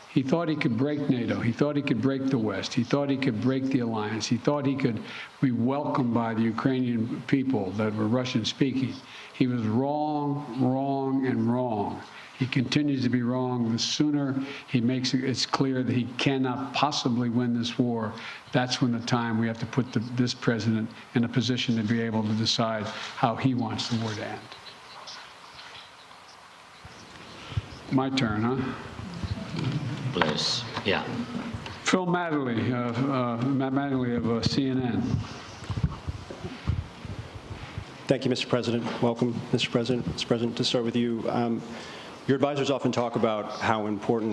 He thought he could break NATO. He thought he could break the West. He thought he could break the alliance. He thought he could be welcomed by the Ukrainian people that were Russian-speaking. He was wrong, and wrong. He continues to be wrong. The sooner he makes it's clear that he cannot possibly win this war, that's when the time we have to put this president in a position to be able to decide how he wants the war to end. My turn, huh? Please, yeah. Phil Mattingly, Matt Mattingly of CNN. Thank you, Mr. President. Welcome, Mr. President. Mr. President, to start with you, your advisors often talk about how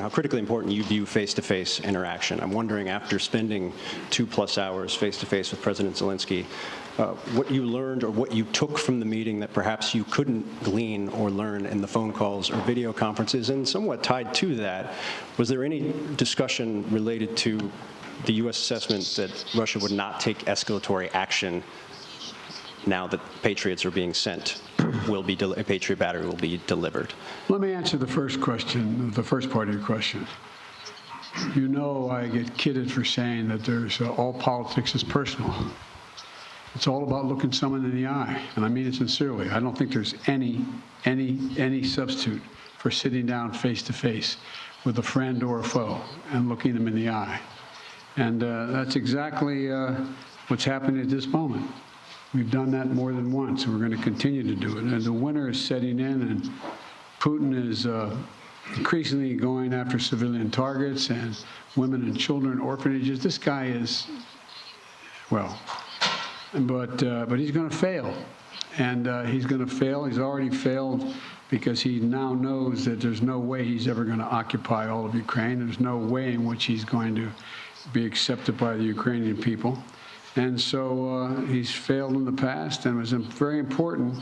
critically important you view face-to-face interaction. I'm wondering, after spending 2+ hours face-to-face with President Zelenskyy, what you learned or what you took from the meeting that perhaps you couldn't glean or learn in the phone calls or video conferences, and somewhat tied to that, was there any discussion related to the U.S. assessment that Russia would not take escalatory action now that Patriots are being sent, a Patriot battery will be delivered? Let me answer the first question, the first part of your question. You know I get kidded for saying that there's all politics is personal. It's all about looking someone in the eye, and I mean it sincerely. I don't think there's any substitute for sitting down face to face with a friend or a foe and looking them in the eye. And that's exactly what's happening at this moment. We've done that more than once, and we're going to continue to do it. And the winter is setting in, and Putin is increasingly going after civilian targets and women and children, orphanages. This guy is, well, but he's going to fail. And he's going to fail. He's already failed because he now knows that there's no way he's ever going to occupy all of Ukraine. There's no way in which he's going to be accepted by the Ukrainian people. And so he's failed in the past, and it was very important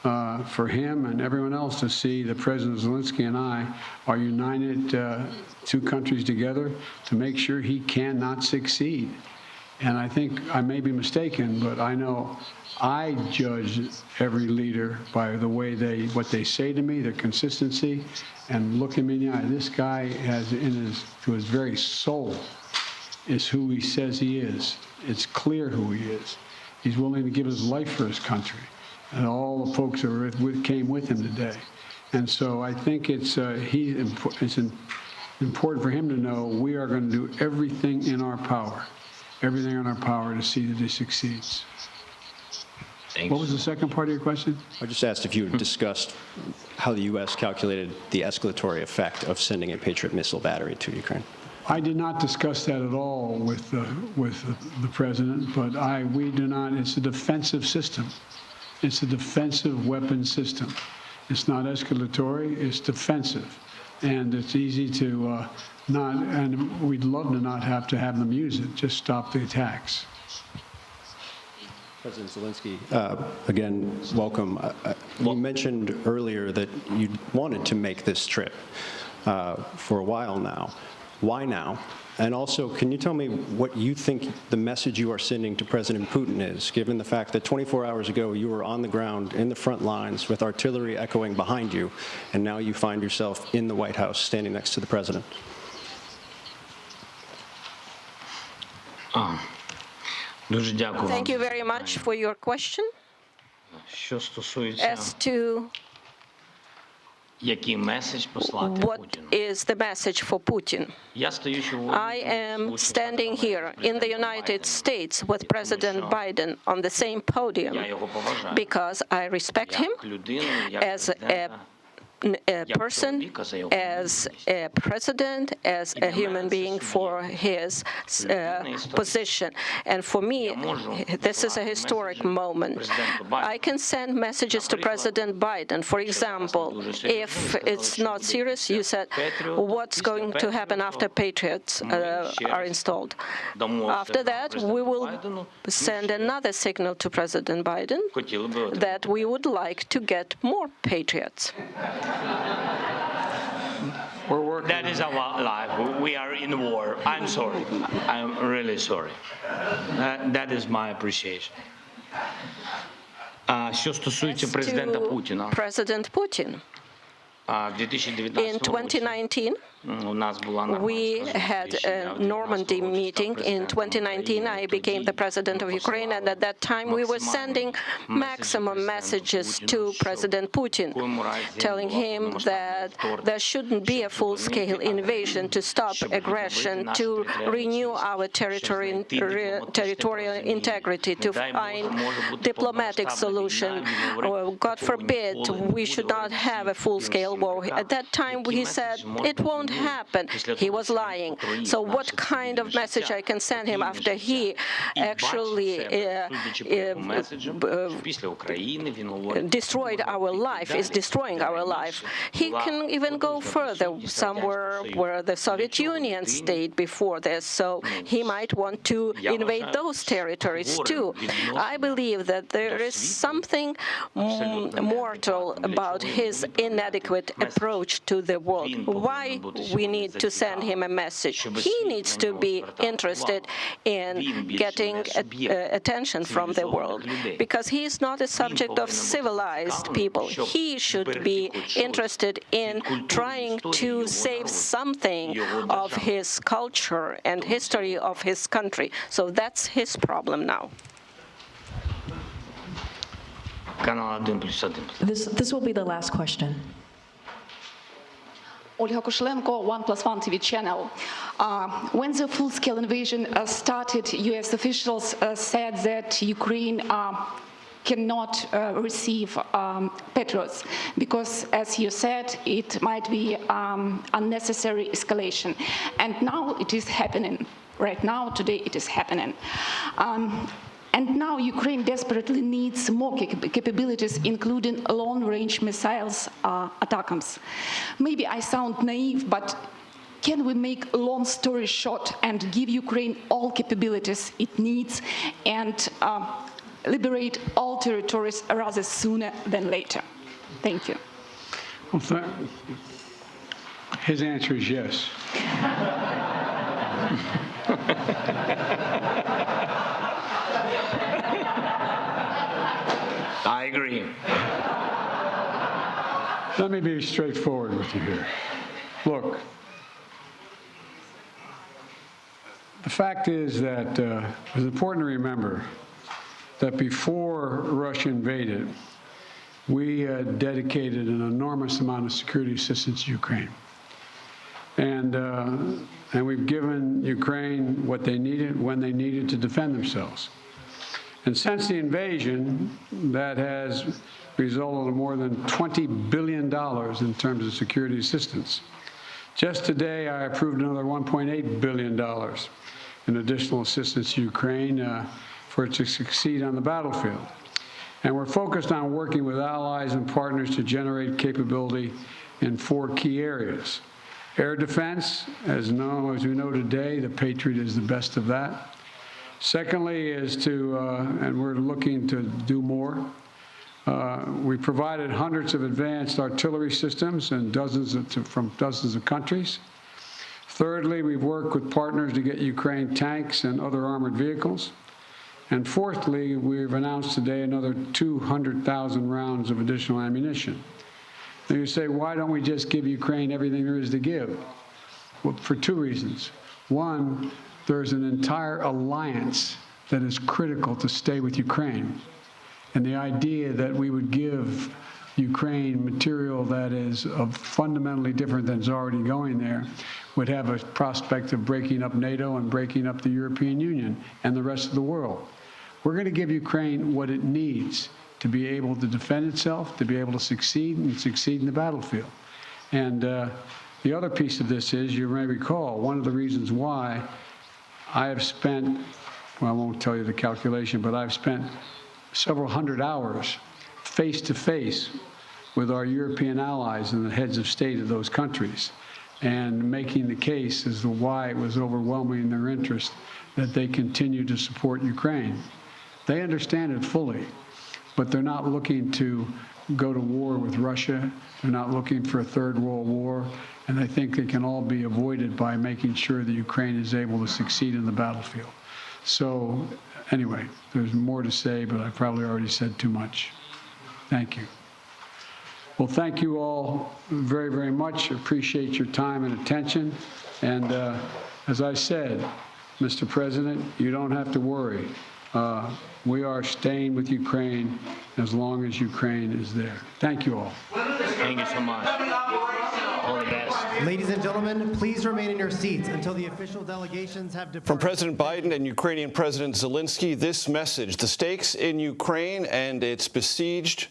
for him and everyone else to see that President Zelenskyy and I are united, two countries together, to make sure he cannot succeed. And I think I may be mistaken, but I know I judge every leader by the way what they say to me, their consistency, and look him in the eye. This guy has to his very soul is who he says he is. It's clear who he is. He's willing to give his life for his country, and all the folks that came with him today. And so I think it's important for him to know we are going to do everything in our power to see that he succeeds. Thanks. What was the second part of your question? I just asked if you had discussed how the U.S. calculated the escalatory effect of sending a Patriot missile battery to Ukraine. I did not discuss that at all with the president, but we do not. It's a defensive system. It's a defensive weapon system. It's not escalatory. It's defensive, and it's easy to not. And we'd love to not have to have them use it. Just stop the attacks. President Zelenskyy, again, welcome. You mentioned earlier that you wanted to make this trip for a while now. Why now? And also, can you tell me what you think the message you are sending to President Putin is, given the fact that 24 hours ago you were on the ground in the front lines with artillery echoing behind you, and now you find yourself in the White House standing next to the president? Thank you very much for your question. As to what is the message for Putin? I am standing here in the United States with President Biden on the same podium because I respect him as a person, as a president, as a human being for his position. And for me, this is a historic moment. I can send messages to President Biden. For example, if it's not serious, you said, what's going to happen after Patriots are installed? After that, we will send another signal to President Biden that we would like to get more Patriots. That is our life. We are in war. I'm sorry. I'm really sorry. That is my appreciation. Що стосується президента Путіна. President Putin. In 2019, we had a Normandy meeting. In 2019, I became the president of Ukraine, and at that time, we were sending maximum messages to President Putin, telling him that there shouldn't be a full-scale invasion, to stop aggression, to renew our territorial integrity, to find diplomatic solution. God forbid, we should not have a full-scale war. At that time, he said it won't happen. He was lying. So what kind of message I can send him after he actually destroyed our life, is destroying our life? He can even go further, somewhere where the Soviet Union stayed before this, so he might want to invade those territories too. I believe that there is something mortal about his inadequate approach to the world. Why we need to send him a message. He needs to be interested in getting attention from the world, because he is not a subject of civilized people. He should be interested in trying to save something of his culture and history of his country. So that's his problem now. This will be the last question. Olga Koshelenko, 1+1 TV channel. When the full-scale invasion started, U.S. officials said that Ukraine cannot receive Patriots because, as you said, it might be unnecessary escalation. And now it is happening. Right now, today, it is happening. And now Ukraine desperately needs more capabilities, including long-range missiles, ATACMS. Maybe I sound naive, but can we make a long story short and give Ukraine all capabilities it needs and liberate all territories rather sooner than later? Thank you. Well, his answer is yes. I agree. Let me be straightforward with you here. Look, the fact is that it's important to remember that before Russia invaded, we dedicated an enormous amount of security assistance to Ukraine. And we've given Ukraine what they needed when they needed to defend themselves. And since the invasion, that has resulted in more than $20 billion in terms of security assistance. Just today, I approved another $1.8 billion in additional assistance to Ukraine for it to succeed on the battlefield. And we're focused on working with allies and partners to generate capability in 4 key areas. Air defense, as we know today, the Patriot is the best of that. Secondly is to, and we're looking to do more, we provided hundreds of advanced artillery systems and from dozens of countries. Thirdly, we've worked with partners to get Ukraine tanks and other armored vehicles. And fourthly, we've announced today another 200,000 rounds of additional ammunition. Now you say, why don't we just give Ukraine everything there is to give? Well, for 2 reasons. One, there's an entire alliance that is critical to stay with Ukraine. And the idea that we would give Ukraine material that is fundamentally different than is already going there would have a prospect of breaking up NATO and breaking up the European Union and the rest of the world. We're going to give Ukraine what it needs to be able to defend itself, to be able to succeed and succeed in the battlefield. And the other piece of this is, you may recall, one of the reasons why I have spent, well, I won't tell you the calculation, but I've spent several hundred hours face-to-face with our European allies and the heads of state of those countries, and making the case as to why it was overwhelming in their interest that they continue to support Ukraine. They understand it fully, but they're not looking to go to war with Russia. They're not looking for a third world war, and I think it can all be avoided by making sure that Ukraine is able to succeed in the battlefield. So anyway, there's more to say, but I probably already said too much. Thank you. Well, thank you all very, very much. Appreciate your time and attention. And as I said, Mr. President, you don't have to worry. We are staying with Ukraine as long as Ukraine is there. Thank you all. Thank you so much. All the best. Ladies and gentlemen, please remain in your seats until the official delegations have departed. From President Biden and Ukrainian President Zelenskyy, this message: the stakes in Ukraine and its besieged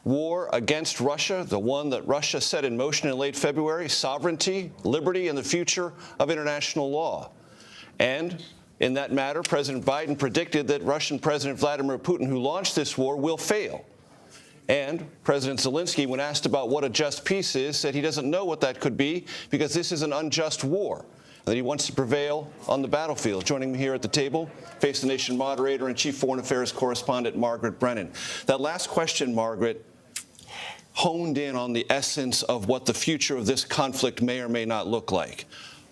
war against Russia, the one that Russia set in motion in late February, sovereignty, liberty, and the future of international law. And in that matter, President Biden predicted that Russian President Vladimir Putin, who launched this war, will fail. And President Zelenskyy, when asked about what a just peace is, said he doesn't know what that could be because this is an unjust war, and that he wants to prevail on the battlefield. Joining me here at the table, Face the Nation moderator and Chief Foreign Affairs correspondent Margaret Brennan. That last question, Margaret, honed in on the essence of what the future of this conflict may or may not look like.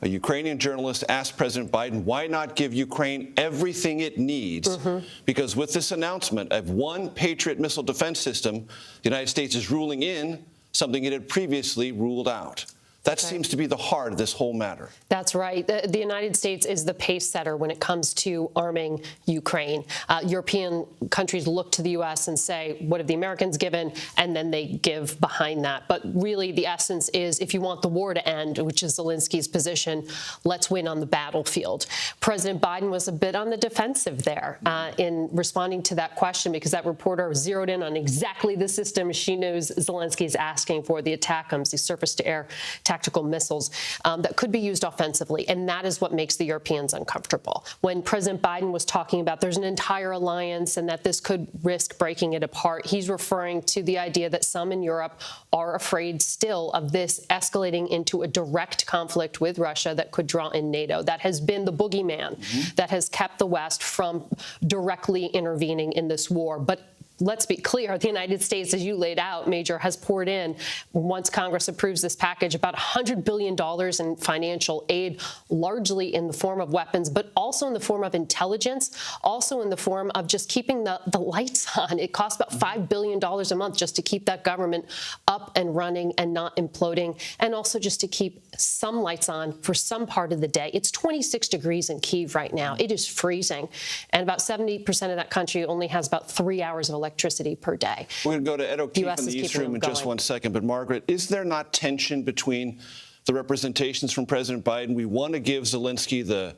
A Ukrainian journalist asked President Biden, why not give Ukraine everything it needs? Because with this announcement of one Patriot missile defense system, the United States is ruling in something it had previously ruled out. That seems to be the heart of this whole matter. That's right. The United States is the pace setter when it comes to arming Ukraine. European countries look to the U.S. and say, what have the Americans given? And then they give behind that. But really, the essence is, if you want the war to end, which is Zelensky's position, let's win on the battlefield. President Biden was a bit on the defensive there in responding to that question, because that reporter zeroed in on exactly the system she knows Zelensky is asking for, the ATACMS, the surface-to-air tactical missiles that could be used offensively. And that is what makes the Europeans uncomfortable. When President Biden was talking about there's an entire alliance and that this could risk breaking it apart, he's referring to the idea that some in Europe are afraid still of this escalating into a direct conflict with Russia that could draw in NATO. That has been the boogeyman that has kept the West from directly intervening in this war. But let's be clear, the United States, as you laid out, Major, has poured in, once Congress approves this package, about $100 billion in financial aid, largely in the form of weapons, but also in the form of intelligence, also in the form of just keeping the lights on. It costs about $5 billion a month just to keep that government up and running and not imploding, and also just to keep some lights on for some part of the day. It's 26 degrees in Kyiv right now. It is freezing. And about 70% of that country only has about 3 hours of electricity per day. We're going to go to Ed O'Keefe in the East Room in just 1 second. But, Margaret, is there not tension between the representations from President Biden? We want to give Zelensky the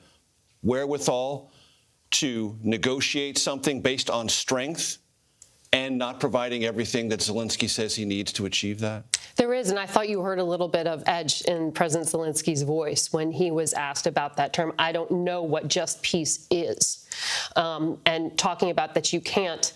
wherewithal to negotiate something based on strength and not providing everything that Zelensky says he needs to achieve that? There is, and I thought you heard a little bit of edge in President Zelensky's voice when he was asked about that term. I don't know what just peace is. And talking about that you can't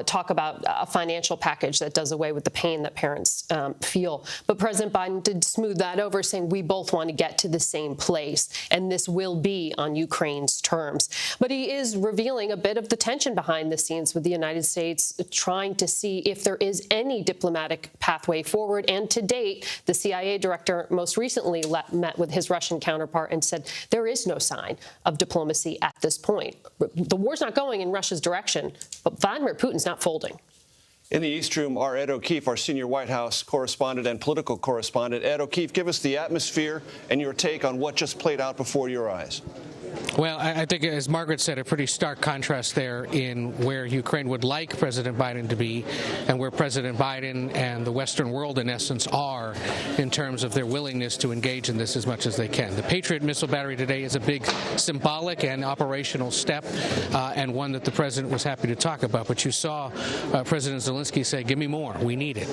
talk about a financial package that does away with the pain that parents feel. But President Biden did smooth that over, saying we both want to get to the same place, and this will be on Ukraine's terms. But he is revealing a bit of the tension behind the scenes with the United States trying to see if there is any diplomatic pathway forward. And to date, the CIA director most recently met with his Russian counterpart and said there is no sign of diplomacy at this point. The war's not going in Russia's direction, but Vladimir Putin's not folding. In the East Room, our Ed O'Keefe, our senior White House correspondent and political correspondent. Ed O'Keefe, give us the atmosphere and your take on what just played out before your eyes. Well, I think, as Margaret said, a pretty stark contrast there in where Ukraine would like President Biden to be and where President Biden and the Western world, in essence, are in terms of their willingness to engage in this as much as they can. The Patriot missile battery today is a big symbolic and operational step, and one that the president was happy to talk about. But you saw President Zelensky say, give me more. We need it.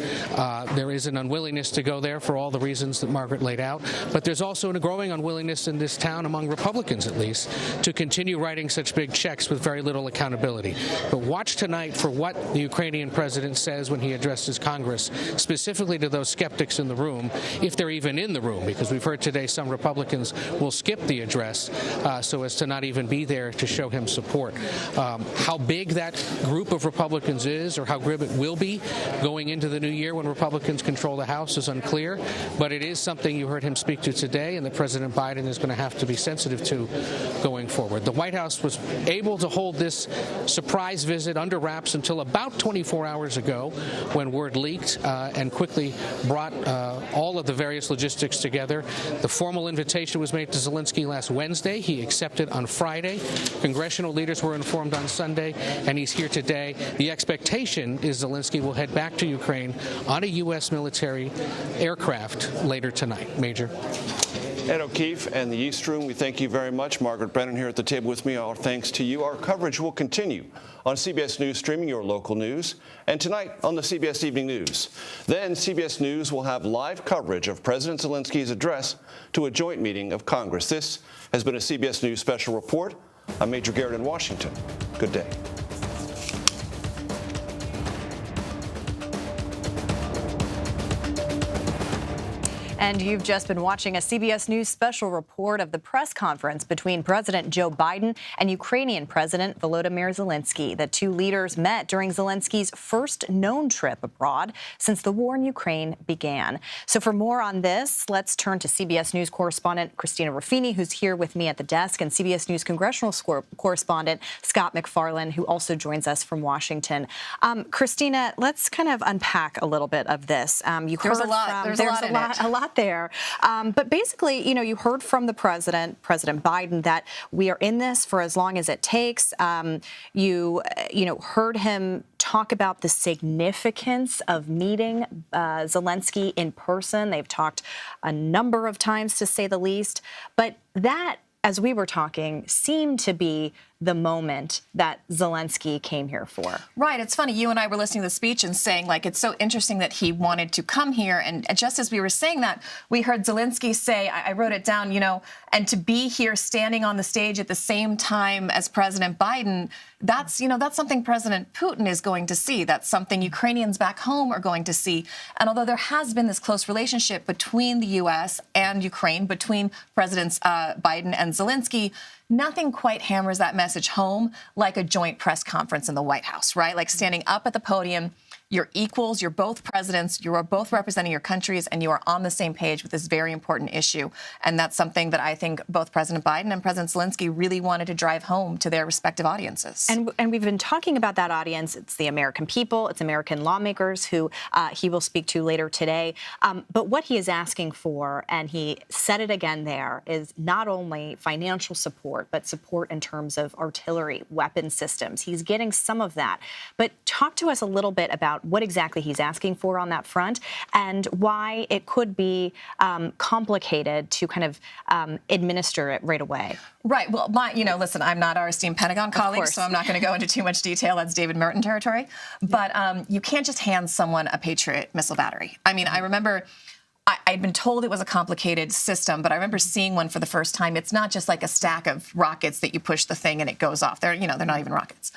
There is an unwillingness to go there for all the reasons that Margaret laid out. But there's also a growing unwillingness in this town, among Republicans at least, to continue writing such big checks with very little accountability. But watch tonight for what the Ukrainian president says when he addresses Congress, specifically to those skeptics in the room, if they're even in the room, because we've heard today some Republicans will skip the address so as to not even be there to show him support. How big that group of Republicans is, or how grim it will be going into the new year when Republicans control the House, is unclear, but it is something you heard him speak to today and that President Biden is going to have to be sensitive to going forward. The White House was able to hold this surprise visit under wraps until about 24 hours ago, when word leaked and quickly brought all of the various logistics together. The formal invitation was made to Zelensky last Wednesday. He accepted on Friday. Congressional leaders were informed on Sunday, and he's here today. The expectation is Zelensky will head back to Ukraine on a U.S. military aircraft later tonight. Major. Ed O'Keefe and the East Room, we thank you very much. Margaret Brennan here at the table with me. Our thanks to you. Our coverage will continue on CBS News Streaming, your local news, and tonight on the CBS Evening News. Then CBS News will have live coverage of President Zelensky's address to a joint meeting of Congress. This has been a CBS News special report. I'm Major Garrett in Washington. Good day. And you've just been watching a CBS News special report of the press conference between President Joe Biden and Ukrainian President Volodymyr Zelenskyy. The two leaders met during Zelensky's first known trip abroad since the war in Ukraine began. So for more on this, let's turn to CBS News correspondent Christina Ruffini, who's here with me at the desk, and CBS News Congressional correspondent Scott MacFarlane, who also joins us from Washington. Christina, let's kind of unpack a little bit of this. There's a lot there. But basically, you heard from the President Biden, that we are in this for as long as it takes. You heard him talk about the significance of meeting Zelenskyy in person. They've talked a number of times, to say the least. But that, as we were talking, seemed to be the moment that Zelenskyy came here for. Right. It's funny. You and I were listening to the speech and saying, like, it's so interesting that he wanted to come here. And just as we were saying that, we heard Zelenskyy say, I wrote it down, and to be here standing on the stage at the same time as President Biden, that's something President Putin is going to see. That's something Ukrainians back home are going to see. And although there has been this close relationship between the U.S. and Ukraine, between Presidents Biden and Zelenskyy, nothing quite hammers that message home like a joint press conference in the White House, right? Like standing up at the podium, you're equals, you're both presidents, you are both representing your countries, and you are on the same page with this very important issue. And that's something that I think both President Biden and President Zelenskyy really wanted to drive home to their respective audiences. And we've been talking about that audience. It's the American people, it's American lawmakers who he will speak to later today. But what he is asking for, and he said it again there, is not only financial support, but support in terms of artillery, weapon systems. He's getting some of that. But talk to us a little bit about what exactly he's asking for on that front, and why it could be complicated to kind of administer it right away. Right. Well, listen, I'm not our esteemed Pentagon colleague, so I'm not going to go into too much detail. That's David Merton territory. But you can't just hand someone a Patriot missile battery. I mean, I remember I'd been told it was a complicated system, but I remember seeing one for the first time. It's not just like a stack of rockets that you push the thing and it goes off. They're not even rockets.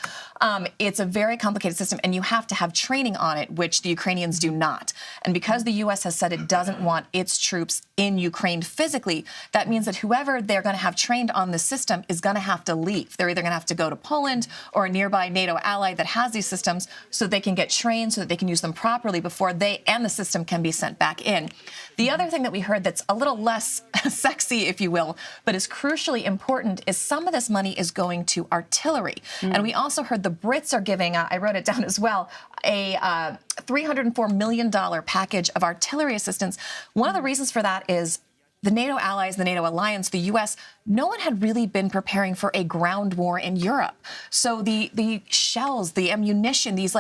It's a very complicated system, and you have to have training on it, which the Ukrainians do not. And because the U.S. has said it doesn't want its troops in Ukraine physically, that means that whoever they're going to have trained on the system is going to have to leave. They're either going to have to go to Poland or a nearby NATO ally that has these systems so they can get trained, so that they can use them properly before they and the system can be sent back in. The other thing that we heard that's a little less sexy, if you will, but is crucially important, is some of this money is going to artillery. And we also heard the Brits are giving, I wrote it down as well, a $304 million package of artillery assistance. One of the reasons for that is the NATO allies, the NATO alliance, the U.S., no one had really been preparing for a ground war in Europe. So the shells, the ammunition, these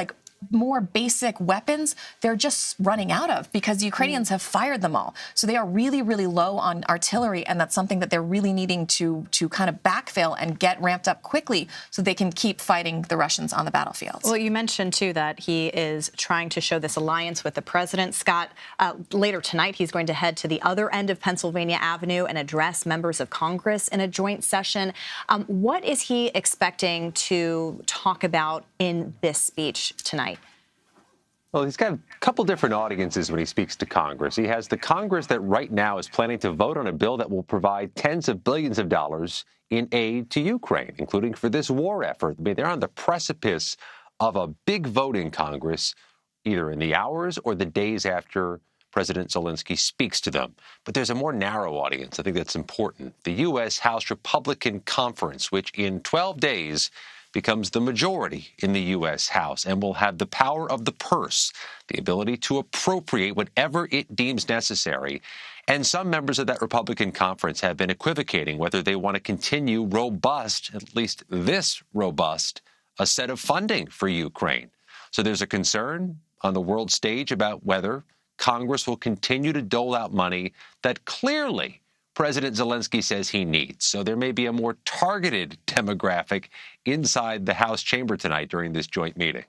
more basic weapons, they're just running out of because the Ukrainians have fired them all. So they are really, really low on artillery, and that's something that they're really needing to kind of backfill and get ramped up quickly so they can keep fighting the Russians on the battlefield. Well, you mentioned, too, that he is trying to show this alliance with the president. Scott, later tonight, he's going to head to the other end of Pennsylvania Avenue and address members of Congress in a joint session. What is he expecting to talk about in this speech tonight? Well, he's got a couple different audiences when he speaks to Congress. He has the Congress that right now is planning to vote on a bill that will provide tens of billions of dollars in aid to Ukraine, including for this war effort. I mean, they're on the precipice of a big vote in Congress, either in the hours or the days after President Zelenskyy speaks to them. But there's a more narrow audience. I think that's important. The U.S. House Republican Conference, which in 12 days becomes the majority in the U.S. House and will have the power of the purse, the ability to appropriate whatever it deems necessary. And some members of that Republican conference have been equivocating whether they want to continue robust, at least this robust, a set of funding for Ukraine. So there's a concern on the world stage about whether Congress will continue to dole out money that clearly President Zelenskyy says he needs. So there may be a more targeted demographic inside the House chamber tonight during this joint meeting.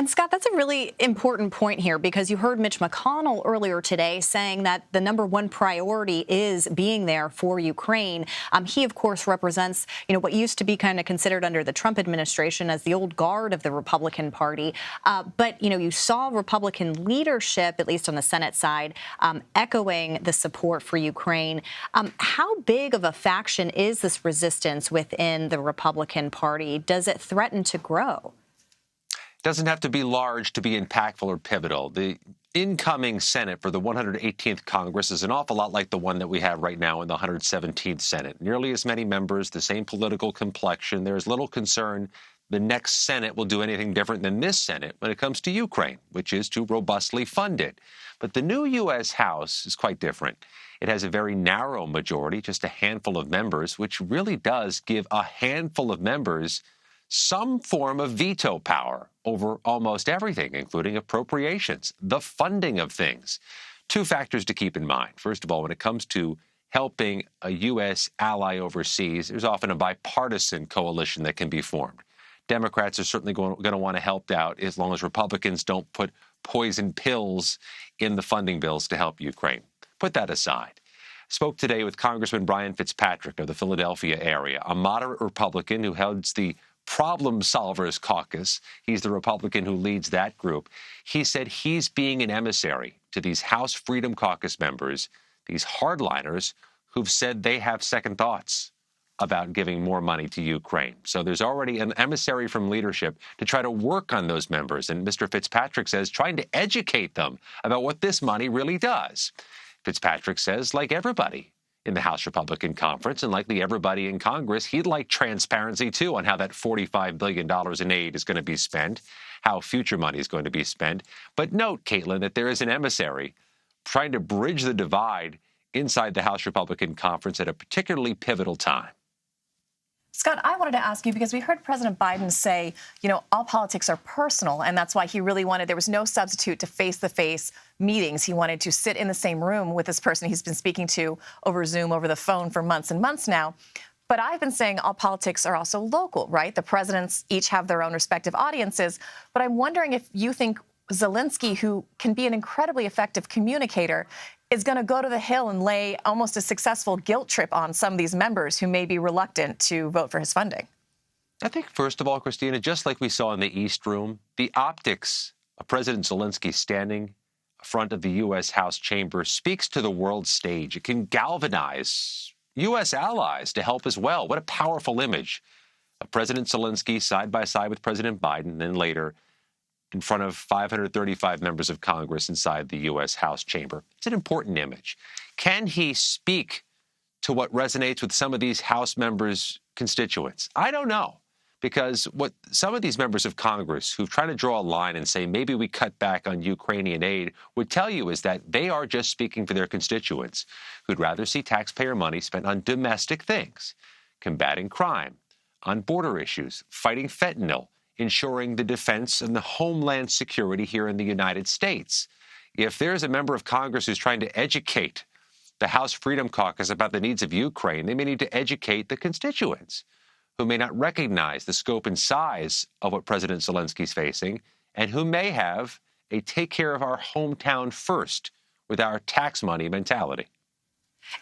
And Scott, that's a really important point here, because you heard Mitch McConnell earlier today saying that the #1 priority is being there for Ukraine. He, of course, represents, what used to be kind of considered under the Trump administration as the old guard of the Republican Party. But, you saw Republican leadership, at least on the Senate side, echoing the support for Ukraine. How big of a faction is this resistance within the Republican Party? Does it threaten to grow? Doesn't have to be large to be impactful or pivotal. The incoming Senate for the 118th Congress is an awful lot like the one that we have right now in the 117th Senate. Nearly as many members, the same political complexion. There's little concern the next Senate will do anything different than this Senate when it comes to Ukraine, which is to robustly fund it. But the new U.S. House is quite different. It has a very narrow majority, just a handful of members, which really does give a handful of members some form of veto power over almost everything, including appropriations, the funding of things. Two factors to keep in mind. First of all, when it comes to helping a U.S. ally overseas, there's often a bipartisan coalition that can be formed. Democrats are certainly going to want to help out as long as Republicans don't put poison pills in the funding bills to help Ukraine. Put that aside. Spoke today with Congressman Brian Fitzpatrick of the Philadelphia area, a moderate Republican who heads the Problem Solvers Caucus. He's the Republican who leads that group. He said he's being an emissary to these House Freedom Caucus members, these hardliners who've said they have second thoughts about giving more money to Ukraine. So there's already an emissary from leadership to try to work on those members. And Mr. Fitzpatrick says trying to educate them about what this money really does. Fitzpatrick says, like everybody in the House Republican Conference and likely everybody in Congress, he'd like transparency, too, on how that $45 billion in aid is going to be spent, how future money is going to be spent. But note, Caitlin, that there is an emissary trying to bridge the divide inside the House Republican Conference at a particularly pivotal time. Scott, I wanted to ask you, because we heard President Biden say, all politics are personal, and that's why he really wanted, there was no substitute to face-to-face meetings. He wanted to sit in the same room with this person he's been speaking to over Zoom, over the phone for months and months now. But I've been saying all politics are also local, right? The presidents each have their own respective audiences. But I'm wondering if you think Zelenskyy, who can be an incredibly effective communicator, is going to go to the Hill and lay almost a successful guilt trip on some of these members who may be reluctant to vote for his funding. I think, first of all, Christina, just like we saw in the East Room, the optics of President Zelenskyy standing in front of the U.S. House chamber speaks to the world stage. It can galvanize U.S. allies to help as well. What a powerful image of President Zelenskyy side by side with President Biden, and then later in front of 535 members of Congress inside the U.S. House chamber. It's an important image. Can he speak to what resonates with some of these House members' constituents? I don't know, because what some of these members of Congress who've tried to draw a line and say maybe we cut back on Ukrainian aid would tell you is that they are just speaking for their constituents who'd rather see taxpayer money spent on domestic things, combating crime, on border issues, fighting fentanyl, ensuring the defense and the homeland security here in the United States. If there's a member of Congress who's trying to educate the House Freedom Caucus about the needs of Ukraine, they may need to educate the constituents who may not recognize the scope and size of what President Zelensky's facing and who may have a take care of our hometown first with our tax money mentality.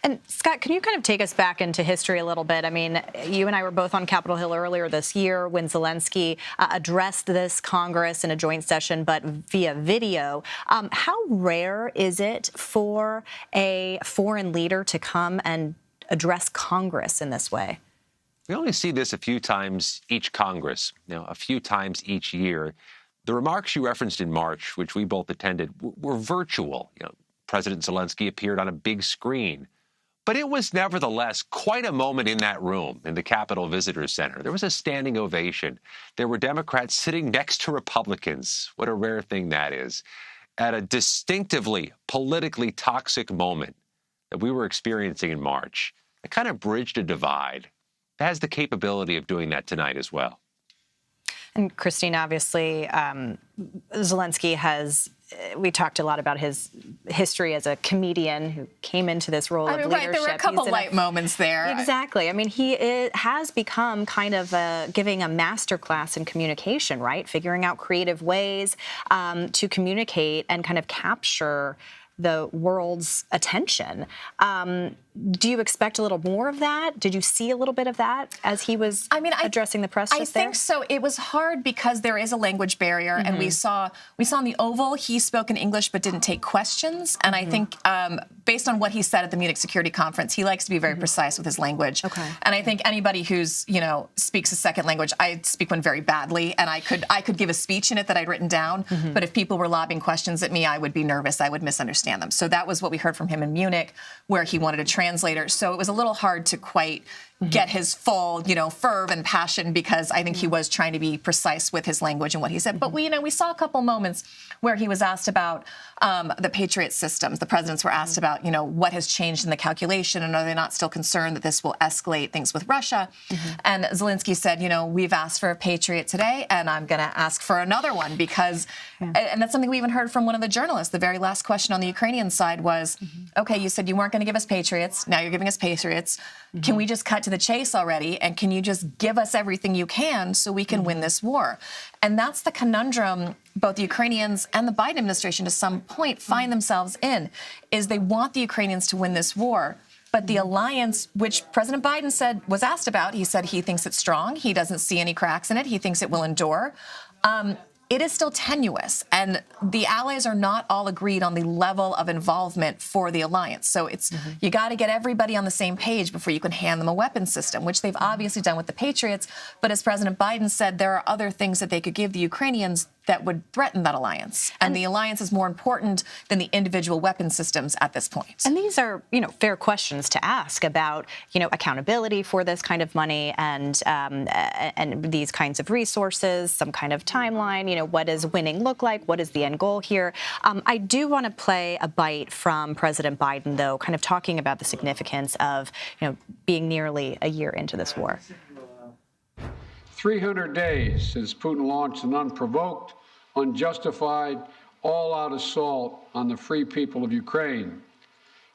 And Scott, can you kind of take us back into history a little bit? I mean, you and I were both on Capitol Hill earlier this year when Zelenskyy addressed this Congress in a joint session, but via video. How rare is it for a foreign leader to come and address Congress in this way? We only see this a few times each Congress, a few times each year. The remarks you referenced in March, which we both attended, were virtual. President Zelenskyy appeared on a big screen. But it was nevertheless quite a moment in that room, in the Capitol Visitors Center. There was a standing ovation. There were Democrats sitting next to Republicans. What a rare thing that is. At a distinctively politically toxic moment that we were experiencing in March, it kind of bridged a divide. It has the capability of doing that tonight as well. And Christine, obviously, Zelenskyy has we talked a lot about his history as a comedian who came into this role of leadership. Right, there were a couple light moments there. Exactly. I mean, he has become kind of giving a masterclass in communication, right? Figuring out creative ways to communicate and kind of capture the world's attention. Do you expect a little more of that? Did you see a little bit of that as he was addressing the press just there? I think so. It was hard because there is a language barrier, and we saw in the Oval, he spoke in English but didn't take questions. And I think based on what he said at the Munich Security Conference, he likes to be very precise with his language. Okay. And I think anybody who's, speaks a second language, I speak one very badly, and I could give a speech in it that I'd written down, but if people were lobbing questions at me, I would be nervous. I would misunderstand them. So that was what we heard from him in Munich, where he wanted a translator. So it was a little hard to quite get his full, fervor and passion, because I think he was trying to be precise with his language and what he said. But we saw a couple moments where he was asked about the Patriot systems. The presidents were asked about, what has changed in the calculation, and are they not still concerned that this will escalate things with Russia? And Zelenskyy said, we've asked for a Patriot today, and I'm going to ask for another one, because, and that's something we even heard from one of the journalists. The very last question on the Ukrainian side was, okay, you said you weren't going to give us Patriots. Now you're giving us Patriots. Can we just cut to the chase already? And can you just give us everything you can so we can win this war? And that's the conundrum both the Ukrainians and the Biden administration to some point find themselves in, is they want the Ukrainians to win this war. But the alliance, which President Biden said was asked about, he said he thinks it's strong. He doesn't see any cracks in it. He thinks it will endure. It is still tenuous, and the allies are not all agreed on the level of involvement for the alliance. So it's you got to get everybody on the same page before you can hand them a weapons system, which they've obviously done with the Patriots. But as President Biden said, there are other things that they could give the Ukrainians that would threaten that alliance. And the alliance is more important than the individual weapon systems at this point. And these are, fair questions to ask about, accountability for this kind of money and these kinds of resources, some kind of timeline, what does winning look like? What is the end goal here? I do want to play a bite from President Biden, though, kind of talking about the significance of, being nearly a year into this war. 300 days since Putin launched an unprovoked, unjustified, all-out assault on the free people of Ukraine.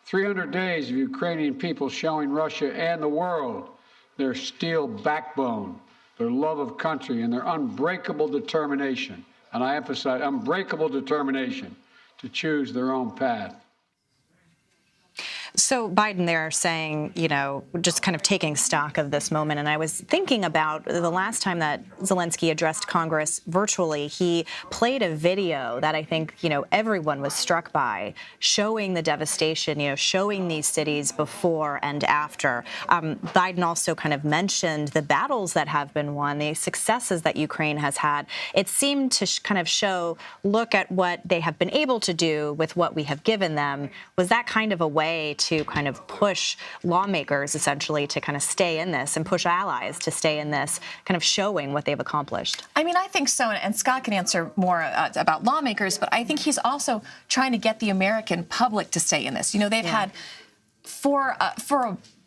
300 days of Ukrainian people showing Russia and the world their steel backbone, their love of country, and their unbreakable determination, and I emphasize unbreakable determination, to choose their own path. So Biden there saying, just kind of taking stock of this moment. And I was thinking about the last time that Zelenskyy addressed Congress virtually, he played a video that I think, everyone was struck by, showing the devastation, showing these cities before and after. Biden also kind of mentioned the battles that have been won, the successes that Ukraine has had. It seemed to kind of show, look at what they have been able to do with what we have given them. Was that kind of a way to kind of push lawmakers essentially to kind of stay in this and push allies to stay in this, kind of showing what they've accomplished? I think so. And Scott can answer more about lawmakers, but I think he's also trying to get the American public to stay in this. They've had for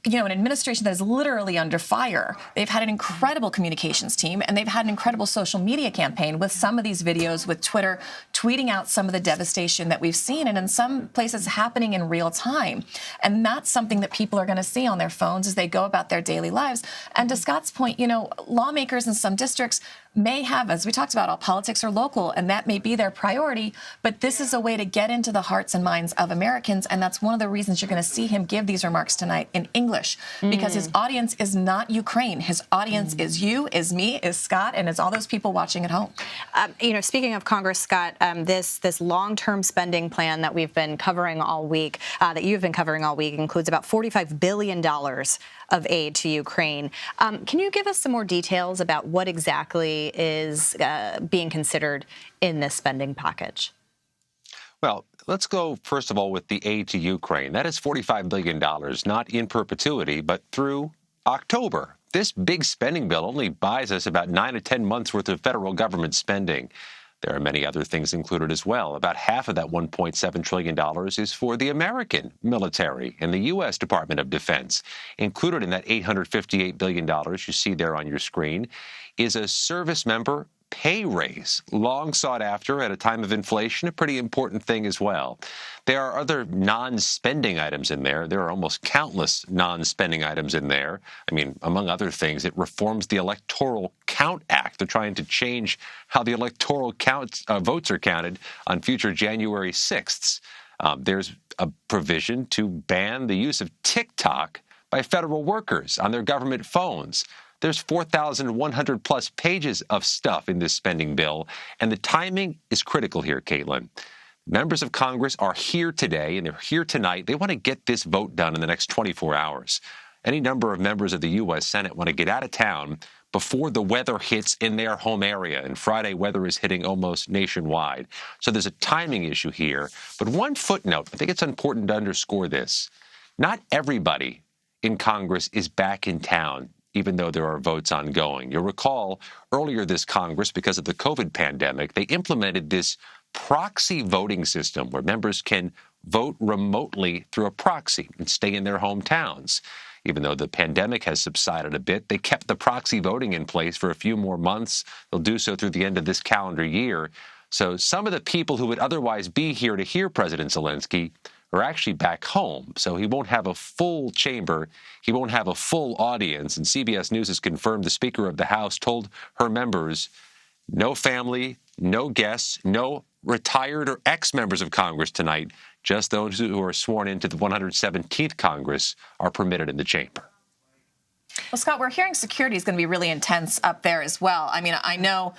an administration that is literally under fire. They've had an incredible communications team, and they've had an incredible social media campaign with some of these videos, with Twitter tweeting out some of the devastation that we've seen, and in some places happening in real time. And that's something that people are going to see on their phones as they go about their daily lives. And to Scott's point, lawmakers in some districts may have, as we talked about, all politics are local, and that may be their priority, but this is a way to get into the hearts and minds of Americans, and that's one of the reasons you're going to see him give these remarks tonight in English, because his audience is not Ukraine. His audience is you, is me, is Scott, and is all those people watching at home. Speaking of Congress, Scott, this long-term spending plan that we've been covering all week, that you've been covering all week, includes about $45 billion of aid to Ukraine. Can you give us some more details about what exactly is being considered in this spending package? Well, let's go, first of all, with the aid to Ukraine. That is $45 billion, not in perpetuity, but through October. This big spending bill only buys us about 9 to 10 months' worth of federal government spending. There are many other things included as well. About half of that $1.7 trillion is for the American military and the U.S. Department of Defense. Included in that $858 billion you see there on your screen is a service member pay raise, long sought after at a time of inflation, a pretty important thing as well. There are other non-spending items in there. There are almost countless non-spending items in there. I mean, among other things, it reforms the Electoral Count Act. They're trying to change how the electoral votes are counted on future January 6ths. There's a provision to ban the use of TikTok by federal workers on their government phones. There's 4,100 plus pages of stuff in this spending bill, and the timing is critical here, Caitlin. Members of Congress are here today, and they're here tonight. They want to get this vote done in the next 24 hours. Any number of members of the U.S. Senate want to get out of town before the weather hits in their home area, and Friday weather is hitting almost nationwide. So there's a timing issue here. But one footnote, I think it's important to underscore this. Not everybody in Congress is back in town, even though there are votes ongoing. You'll recall earlier this Congress, because of the COVID pandemic, they implemented this proxy voting system where members can vote remotely through a proxy and stay in their hometowns. Even though the pandemic has subsided a bit, they kept the proxy voting in place for a few more months. They'll do so through the end of this calendar year. So some of the people who would otherwise be here to hear President Zelenskyy are actually back home. So he won't have a full chamber. He won't have a full audience. And CBS News has confirmed the Speaker of the House told her members, no family, no guests, no retired or ex-members of Congress tonight. Just those who are sworn into the 117th Congress are permitted in the chamber. Well, Scott, we're hearing security is going to be really intense up there as well. I mean, I know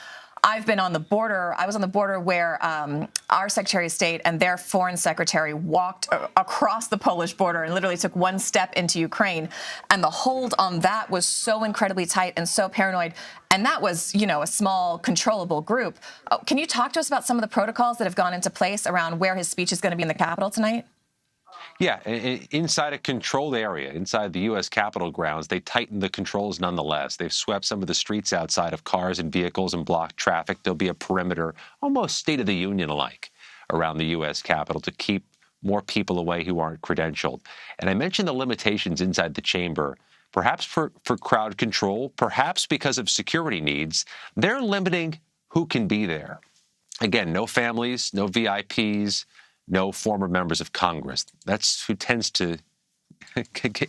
I've been on the border. I was on the border where our Secretary of State and their Foreign Secretary walked across the Polish border and literally took one step into Ukraine. And the hold on that was so incredibly tight and so paranoid. And that was, you know, a small, controllable group. Can you talk to us about some of the protocols that have gone into place around where his speech is going to be in the Capitol tonight? Yeah, inside a controlled area, inside the U.S. Capitol grounds, they tightened the controls nonetheless. They've swept some of the streets outside of cars and vehicles and blocked traffic. There'll be a perimeter, almost State of the Union-like, around the U.S. Capitol to keep more people away who aren't credentialed. And I mentioned the limitations inside the chamber, perhaps for crowd control, perhaps because of security needs. They're limiting who can be there. Again, no families, no VIPs, no former members of Congress. That's who tends to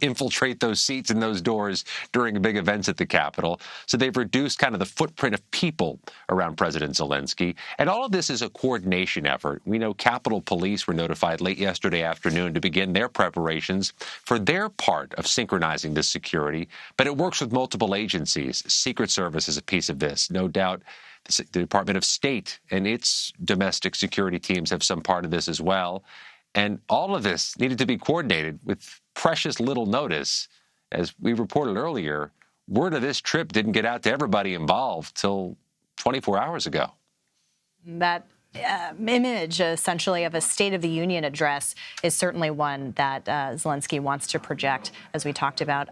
infiltrate those seats and those doors during big events at the Capitol. So they've reduced kind of the footprint of people around President Zelenskyy. And all of this is a coordination effort. We know Capitol Police were notified late yesterday afternoon to begin their preparations for their part of synchronizing this security. But it works with multiple agencies. Secret Service is a piece of this, no doubt. The Department of State and its domestic security teams have some part of this as well. And all of this needed to be coordinated with precious little notice. As we reported earlier, word of this trip didn't get out to everybody involved till 24 hours ago. That image, essentially, of a State of the Union address is certainly one that Zelenskyy wants to project, as we talked about.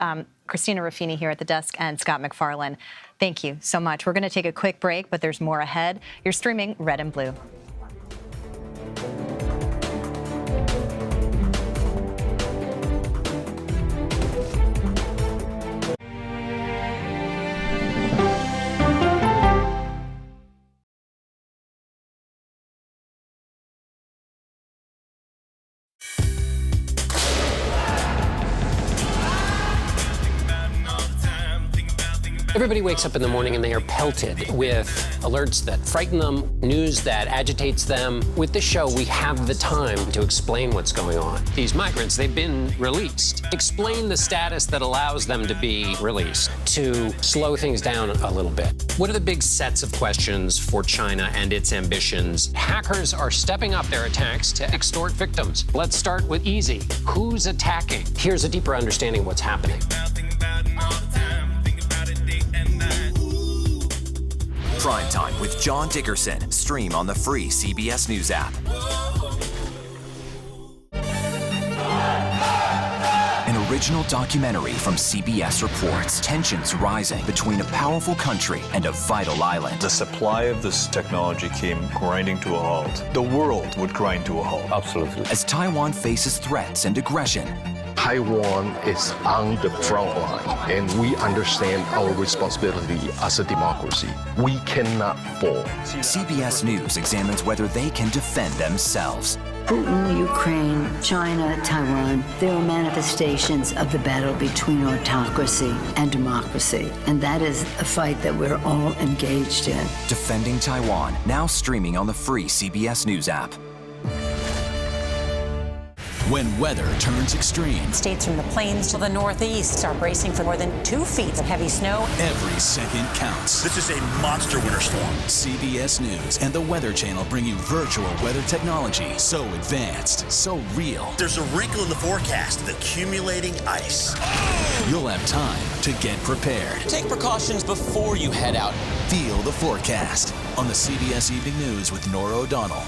Christina Ruffini here at the desk and Scott McFarlane, thank you so much. We're going to take a quick break, but there's more ahead. You're streaming Red and Blue. Everybody wakes up in the morning and they are pelted with alerts that frighten them, news that agitates them. With this show, we have the time to explain what's going on. These migrants, they've been released. Explain the status that allows them to be released, to slow things down a little bit. What are the big sets of questions for China and its ambitions? Hackers are stepping up their attacks to extort victims. Let's start with easy. Who's attacking? Here's a deeper understanding of what's happening. Prime Time with John Dickerson. Stream on the free CBS News app. An original documentary from CBS reports tensions rising between a powerful country and a vital island. The supply of this technology came grinding to a halt. The world would grind to a halt. Absolutely. As Taiwan faces threats and aggression, Taiwan is on the front line, and we understand our responsibility as a democracy. We cannot fall. CBS News examines whether they can defend themselves. Putin, Ukraine, China, Taiwan, there are manifestations of the battle between autocracy and democracy. And that is a fight that we're all engaged in. Defending Taiwan, now streaming on the free CBS News app. When weather turns extreme. States from the plains to the northeast are bracing for more than 2 feet of heavy snow. Every second counts. This is a monster winter storm. CBS News and the Weather Channel bring you virtual weather technology so advanced, so real. There's a wrinkle in the forecast, the accumulating ice. Oh! You'll have time to get prepared. Take precautions before you head out. Feel the forecast on the CBS Evening News with Nora O'Donnell.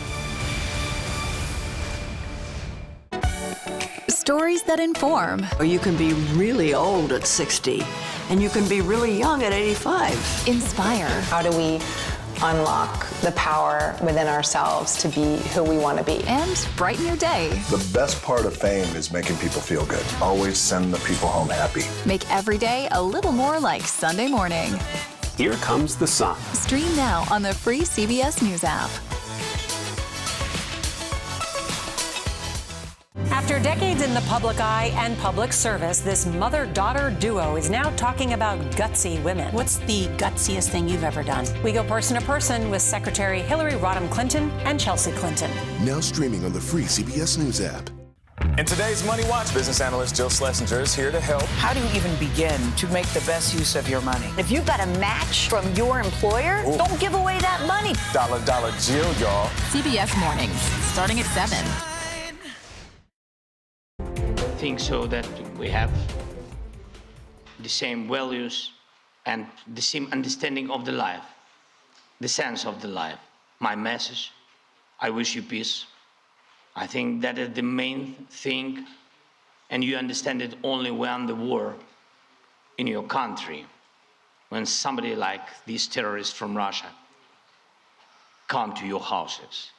Stories that inform. You can be really old at 60, and you can be really young at 85. Inspire. How do we unlock the power within ourselves to be who we want to be? And brighten your day. The best part of fame is making people feel good. Always send the people home happy. Make every day a little more like Sunday morning. Here comes the sun. Stream now on the free CBS News app. After decades in the public eye and public service, this mother-daughter duo is now talking about gutsy women. What's the gutsiest thing you've ever done? We go person to person with Secretary Hillary Rodham Clinton and Chelsea Clinton. Now streaming on the free CBS News app. In today's Money Watch, business analyst Jill Schlesinger is here to help. How do you even begin to make the best use of your money? If you've got a match from your employer, don't give away that money. Dollar Jill, y'all. CBS Mornings, starting at 7. I think so that we have the same values and the same understanding of the life, the sense of the life. My message, I wish you peace. I think that is the main thing, and you understand it only when the war in your country, when somebody like these terrorists from Russia come to your houses.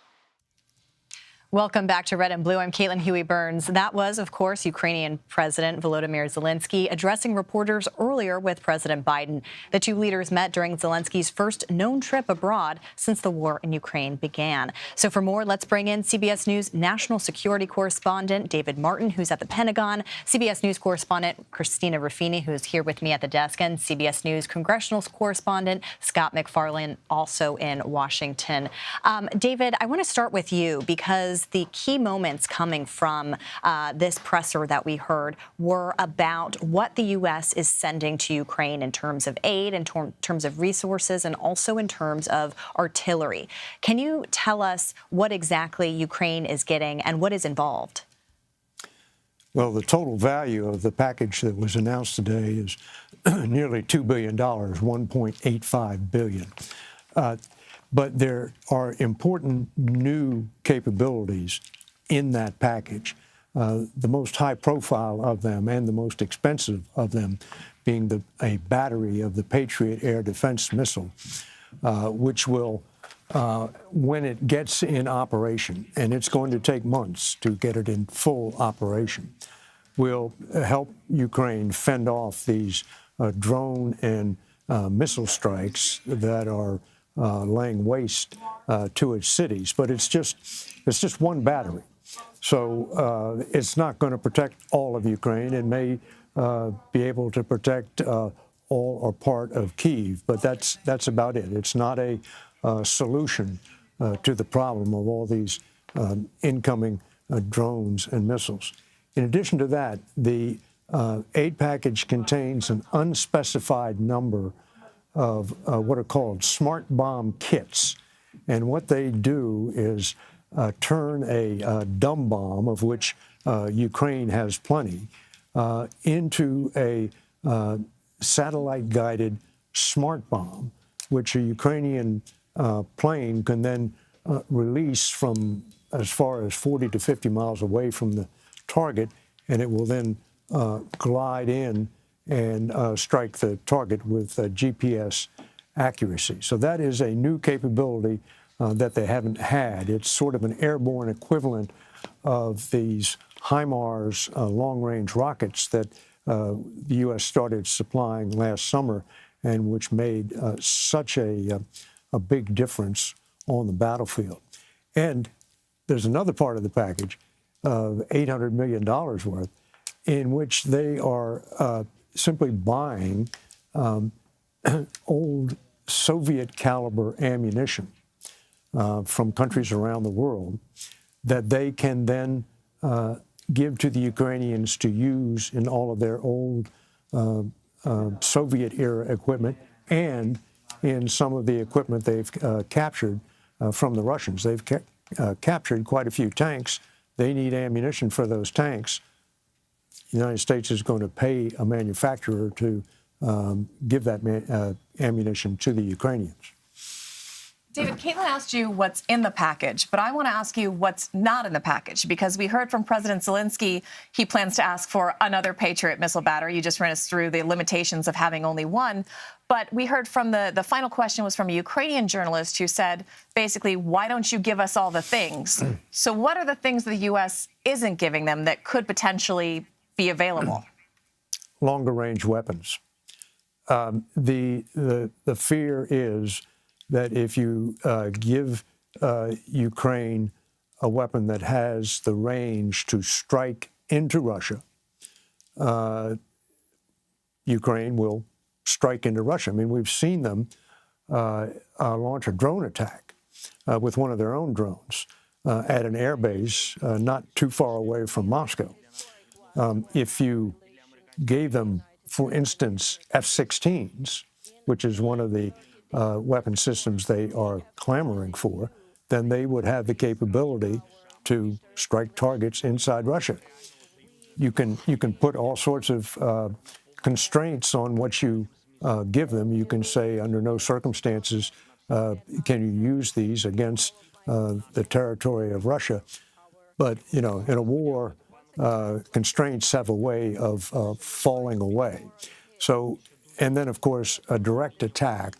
Welcome back to Red and Blue. I'm Caitlin Huey-Burns. That was, of course, Ukrainian President Volodymyr Zelenskyy addressing reporters earlier with President Biden. The two leaders met during Zelensky's first known trip abroad since the war in Ukraine began. So for more, let's bring in CBS News national security correspondent David Martin, who's at the Pentagon, CBS News correspondent Christina Ruffini, who's here with me at the desk, and CBS News Congressional correspondent Scott McFarlane, also in Washington. David, I want to start with you because the key moments coming from this presser that we heard were about what the U.S. is sending to Ukraine in terms of aid, in terms of resources, and also in terms of artillery. Can you tell us what exactly Ukraine is getting and what is involved? Well, the total value of the package that was announced today is nearly $2 billion, $1.85 billion. But there are important new capabilities in that package. The most high profile of them and the most expensive of them being a battery of the Patriot air defense missile, which will, when it gets in operation, and it's going to take months to get it in full operation, will help Ukraine fend off these drone and missile strikes that are laying waste to its cities. But it's just one battery. So it's not going to protect all of Ukraine. It may be able to protect all or part of Kyiv, but that's about it. It's not a solution to the problem of all these incoming drones and missiles. In addition to that, the aid package contains an unspecified number of what are called smart bomb kits. And what they do is turn a dumb bomb, of which Ukraine has plenty, into a satellite-guided smart bomb, which a Ukrainian plane can then release from as far as 40 to 50 miles away from the target, and it will then glide in and strike the target with GPS accuracy. So that is a new capability that they haven't had. It's sort of an airborne equivalent of these HIMARS long-range rockets that the U.S. started supplying last summer, and which made such a big difference on the battlefield. And there's another part of the package of $800 million worth, in which they are simply buying old Soviet-caliber ammunition from countries around the world that they can then give to the Ukrainians to use in all of their old Soviet-era equipment and in some of the equipment they've captured from the Russians. They've captured quite a few tanks. They need ammunition for those tanks. The United States is going to pay a manufacturer to give that ammunition to the Ukrainians. David, Caitlin asked you what's in the package, but I want to ask you what's not in the package, because we heard from President Zelenskyy he plans to ask for another Patriot missile battery. You just ran us through the limitations of having only one. But we heard from the final question was from a Ukrainian journalist who said, basically, why don't you give us all the things? So what are the things the U.S. isn't giving them that could potentially be available? Longer range weapons. The fear is that if you give Ukraine a weapon that has the range to strike into Russia, Ukraine will strike into Russia. I mean, we've seen them launch a drone attack with one of their own drones at an air base not too far away from Moscow. If you gave them, for instance, F-16s, which is one of the weapon systems they are clamoring for, then they would have the capability to strike targets inside Russia. You can put all sorts of constraints on what you give them. You can say, under no circumstances can you use these against the territory of Russia. But, you know, in a war, constraints have a way of falling away. So, and then, of course, a direct attack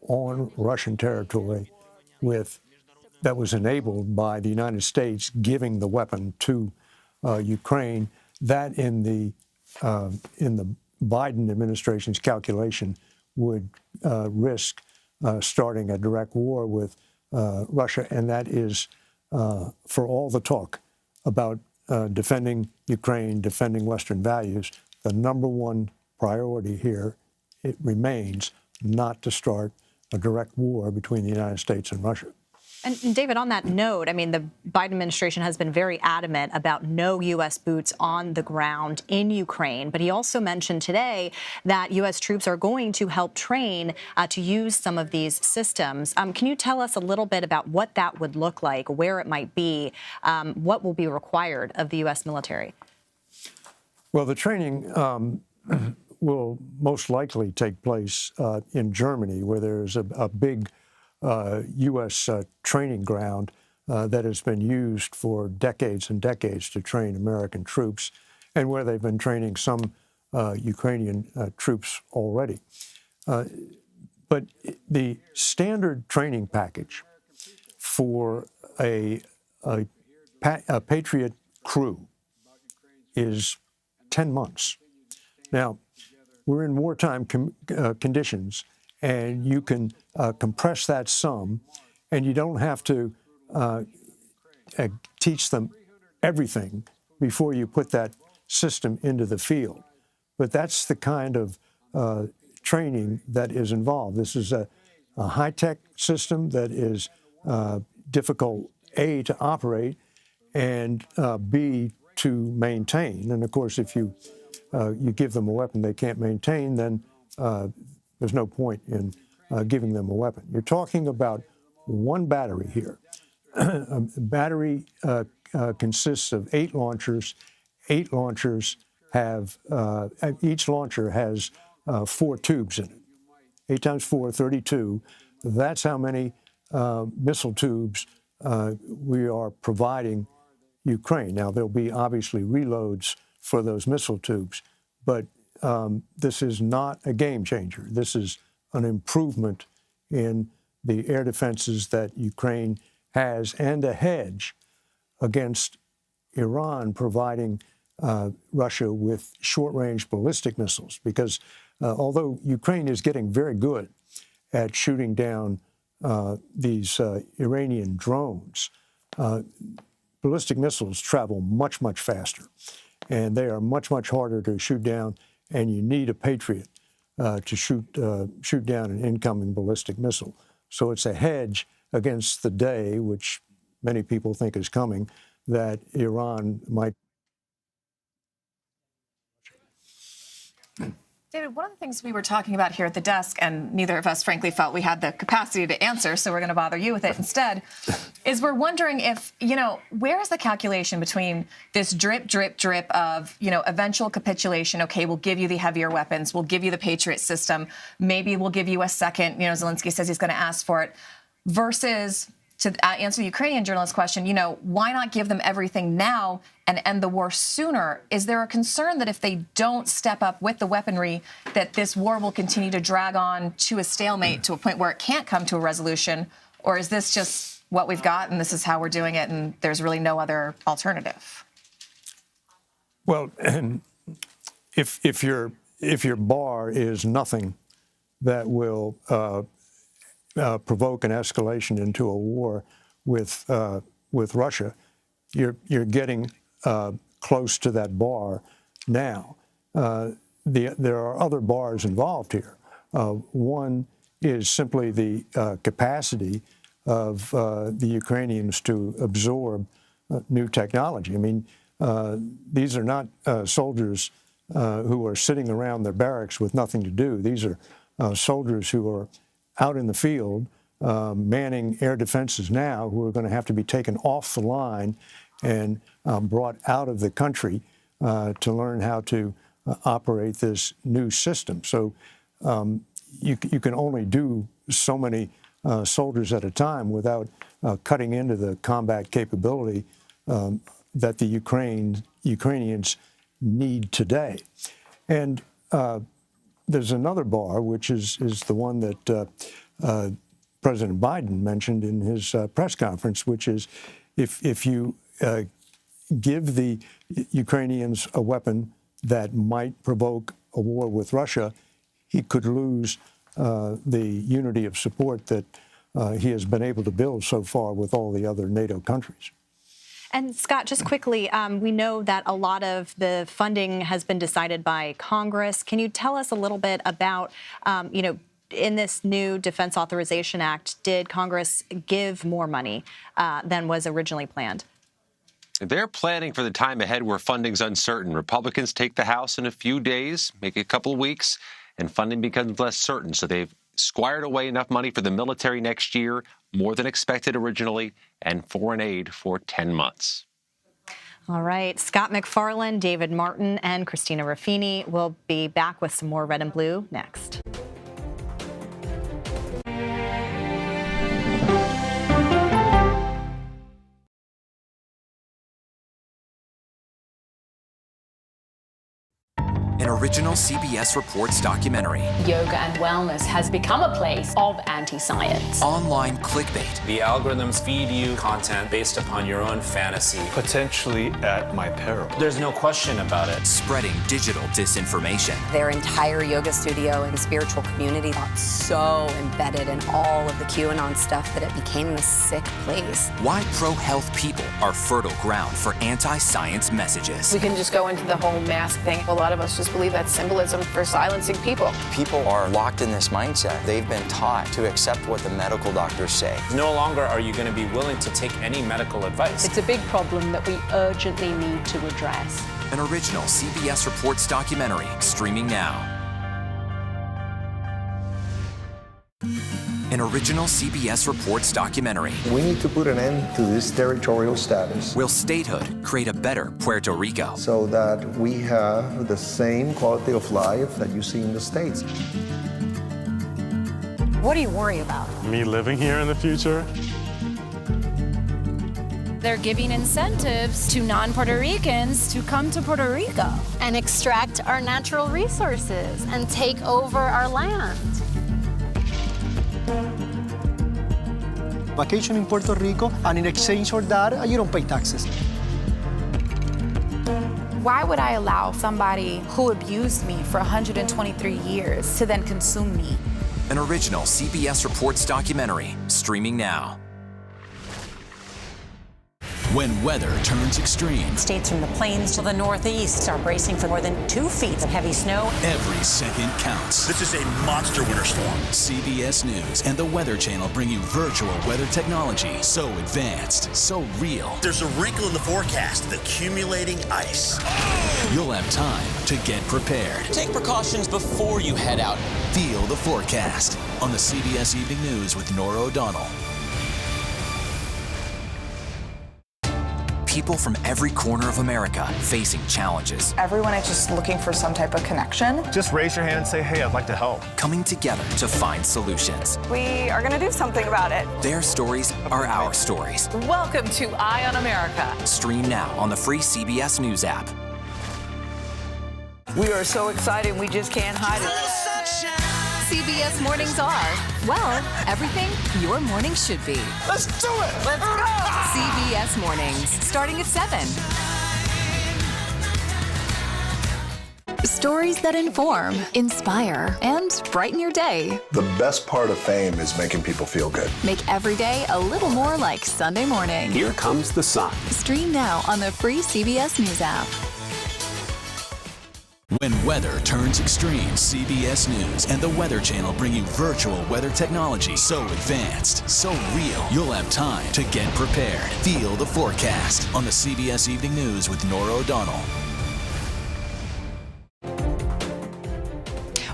on Russian territory that was enabled by the United States giving the weapon to Ukraine. That in the Biden administration's calculation would risk starting a direct war with Russia, and that is for all the talk about defending Ukraine, defending Western values, the number one priority here, it remains not to start a direct war between the United States and Russia. And David, on that note, I mean, the Biden administration has been very adamant about no U.S. boots on the ground in Ukraine. But he also mentioned today that U.S. troops are going to help train to use some of these systems. Can you tell us a little bit about what that would look like, where it might be, what will be required of the U.S. military? Well, the training will most likely take place in Germany, where there's a big U.S. training ground that has been used for decades and decades to train American troops, and where they've been training some Ukrainian troops already. But the standard training package for a Patriot crew is 10 months. Now, we're in wartime conditions, and you can compress that some, and you don't have to teach them everything before you put that system into the field. But that's the kind of training that is involved. This is a high-tech system that is difficult, A, to operate, and B, to maintain. And of course, if you give them a weapon they can't maintain, then there's no point in giving them a weapon. You're talking about one battery here. A battery consists of 8 launchers. 8 launchers have, each launcher has 4 tubes in it. 8 times 4, 32. That's how many missile tubes we are providing Ukraine. Now, there'll be obviously reloads for those missile tubes, but this is not a game changer. This is an improvement in the air defenses that Ukraine has, and a hedge against Iran providing Russia with short-range ballistic missiles, because although Ukraine is getting very good at shooting down these Iranian drones, ballistic missiles travel much, much faster, and they are much, much harder to shoot down, and you need a Patriot to shoot down an incoming ballistic missile. So it's a hedge against the day, which many people think is coming, that Iran might. David, one of the things we were talking about here at the desk, and neither of us, frankly, felt we had the capacity to answer, so we're going to bother you with it instead, is we're wondering if, where is the calculation between this drip, drip, drip of, eventual capitulation? Okay, we'll give you the heavier weapons. We'll give you the Patriot system. Maybe we'll give you a second. Zelensky says he's going to ask for it. Versus, to answer the Ukrainian journalist's question, why not give them everything now and end the war sooner? Is there a concern that if they don't step up with the weaponry, that this war will continue to drag on to a stalemate, to a point where it can't come to a resolution? Or is this just what we've got and this is how we're doing it and there's really no other alternative? Well, if your bar is nothing that will provoke an escalation into a war with Russia, you're getting close to that bar now. There are other bars involved here. One is simply the capacity of the Ukrainians to absorb new technology. I mean, these are not soldiers who are sitting around their barracks with nothing to do. These are soldiers who are out in the field, manning air defenses now, who are going to have to be taken off the line and brought out of the country to learn how to operate this new system. So you can only do so many soldiers at a time without cutting into the combat capability that the Ukrainians need today. And there's another bar, which is the one that President Biden mentioned in his press conference, which is if you give the Ukrainians a weapon that might provoke a war with Russia, he could lose the unity of support that he has been able to build so far with all the other NATO countries. And Scott, just quickly, we know that a lot of the funding has been decided by Congress. Can you tell us a little bit about, in this new Defense Authorization Act, did Congress give more money than was originally planned? They're planning for the time ahead where funding's uncertain. Republicans take the House in a few days, maybe a couple of weeks, and funding becomes less certain. So they've squired away enough money for the military next year, more than expected originally, and foreign aid for 10 months. All right. Scott McFarland, David Martin, and Christina Ruffini will be back with some more Red and Blue next. An original CBS Reports documentary. Yoga and wellness has become a place of anti-science. Online clickbait. The algorithms feed you content based upon your own fantasy. Potentially at my peril. There's no question about it. Spreading digital disinformation. Their entire yoga studio and spiritual community got so embedded in all of the QAnon stuff that it became a sick place. Why pro-health people are fertile ground for anti-science messages. We can just go into the whole mask thing. A lot of us just believe that's symbolism for silencing people. People are locked in this mindset. They've been taught to accept what the medical doctors say. No longer are you going to be willing to take any medical advice. It's a big problem that we urgently need to address. An original CBS Reports documentary streaming now. An original CBS Reports documentary. We need to put an end to this territorial status. Will statehood create a better Puerto Rico? So that we have the same quality of life that you see in the States. What do you worry about? Me living here in the future. They're giving incentives to non-Puerto Ricans to come to Puerto Rico and extract our natural resources and take over our land. Vacation in Puerto Rico, and in exchange for that, you don't pay taxes. Why would I allow somebody who abused me for 123 years to then consume me? An original CBS Reports documentary, streaming now. When weather turns extreme, States from the plains to the northeast are bracing for more than 2 feet of heavy snow. every second counts. This is a monster winter storm. CBS News and the Weather Channel bring you virtual weather technology so advanced, so real. There's a wrinkle in the forecast, the accumulating ice. You'll have time to get prepared. Take precautions before you head out. Feel the forecast on the CBS Evening News with Nora O'Donnell. People from every corner of America facing challenges. Everyone is just looking for some type of connection. Just raise your hand and say, hey, I'd like to help. Coming together to find solutions. We are going to do something about it. Their stories are our stories. Welcome to Eye on America. Stream now on the free CBS News app. We are so excited, we just can't hide it. CBS mornings are, well, everything your morning should be. Let's do it! Let's go! CBS Mornings, starting at 7. Stories that inform, inspire, and brighten your day. The best part of fame is making people feel good. Make every day a little more like Sunday morning. Here comes the sun. Stream now on the free CBS News app. When weather turns extreme, CBS News and the Weather Channel bring you virtual weather technology so advanced, so real, you'll have time to get prepared. Feel the forecast on the CBS Evening News with Nora O'Donnell.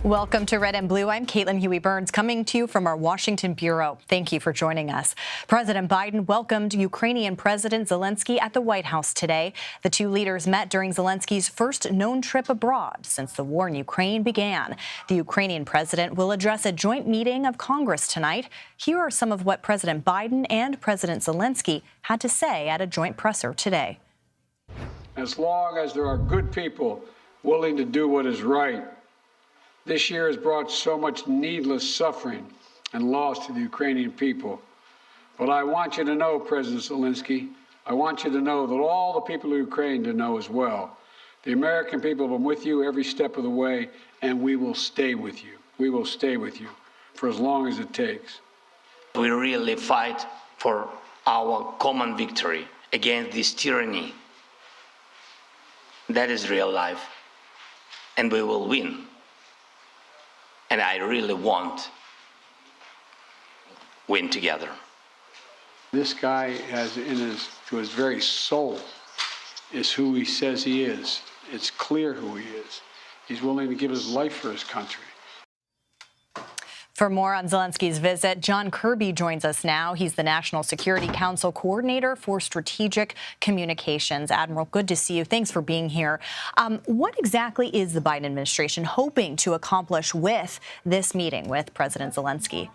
Welcome to Red and Blue. I'm Caitlin Huey-Burns, coming to you from our Washington bureau. Thank you for joining us. President Biden welcomed Ukrainian President Zelenskyy at the White House today. The two leaders met during Zelenskyy's first known trip abroad since the war in Ukraine began. The Ukrainian president will address a joint meeting of Congress tonight. Here are some of what President Biden and President Zelenskyy had to say at a joint presser today. As long as there are good people willing to do what is right, this year has brought so much needless suffering and loss to the Ukrainian people. But I want you to know, President Zelenskyy, I want you to know that all the people of Ukraine to know as well. The American people have been with you every step of the way, and we will stay with you. We will stay with you for as long as it takes. We really fight for our common victory against this tyranny. That is real life, and we will win. And I really want win together. This guy has to his very soul is who he says he is. It's clear who he is. He's willing to give his life for his country. For more on Zelenskyy's visit, John Kirby joins us now. He's the National Security Council Coordinator for Strategic Communications. Admiral, good to see you. Thanks for being here. What exactly is the Biden administration hoping to accomplish with this meeting with President Zelenskyy?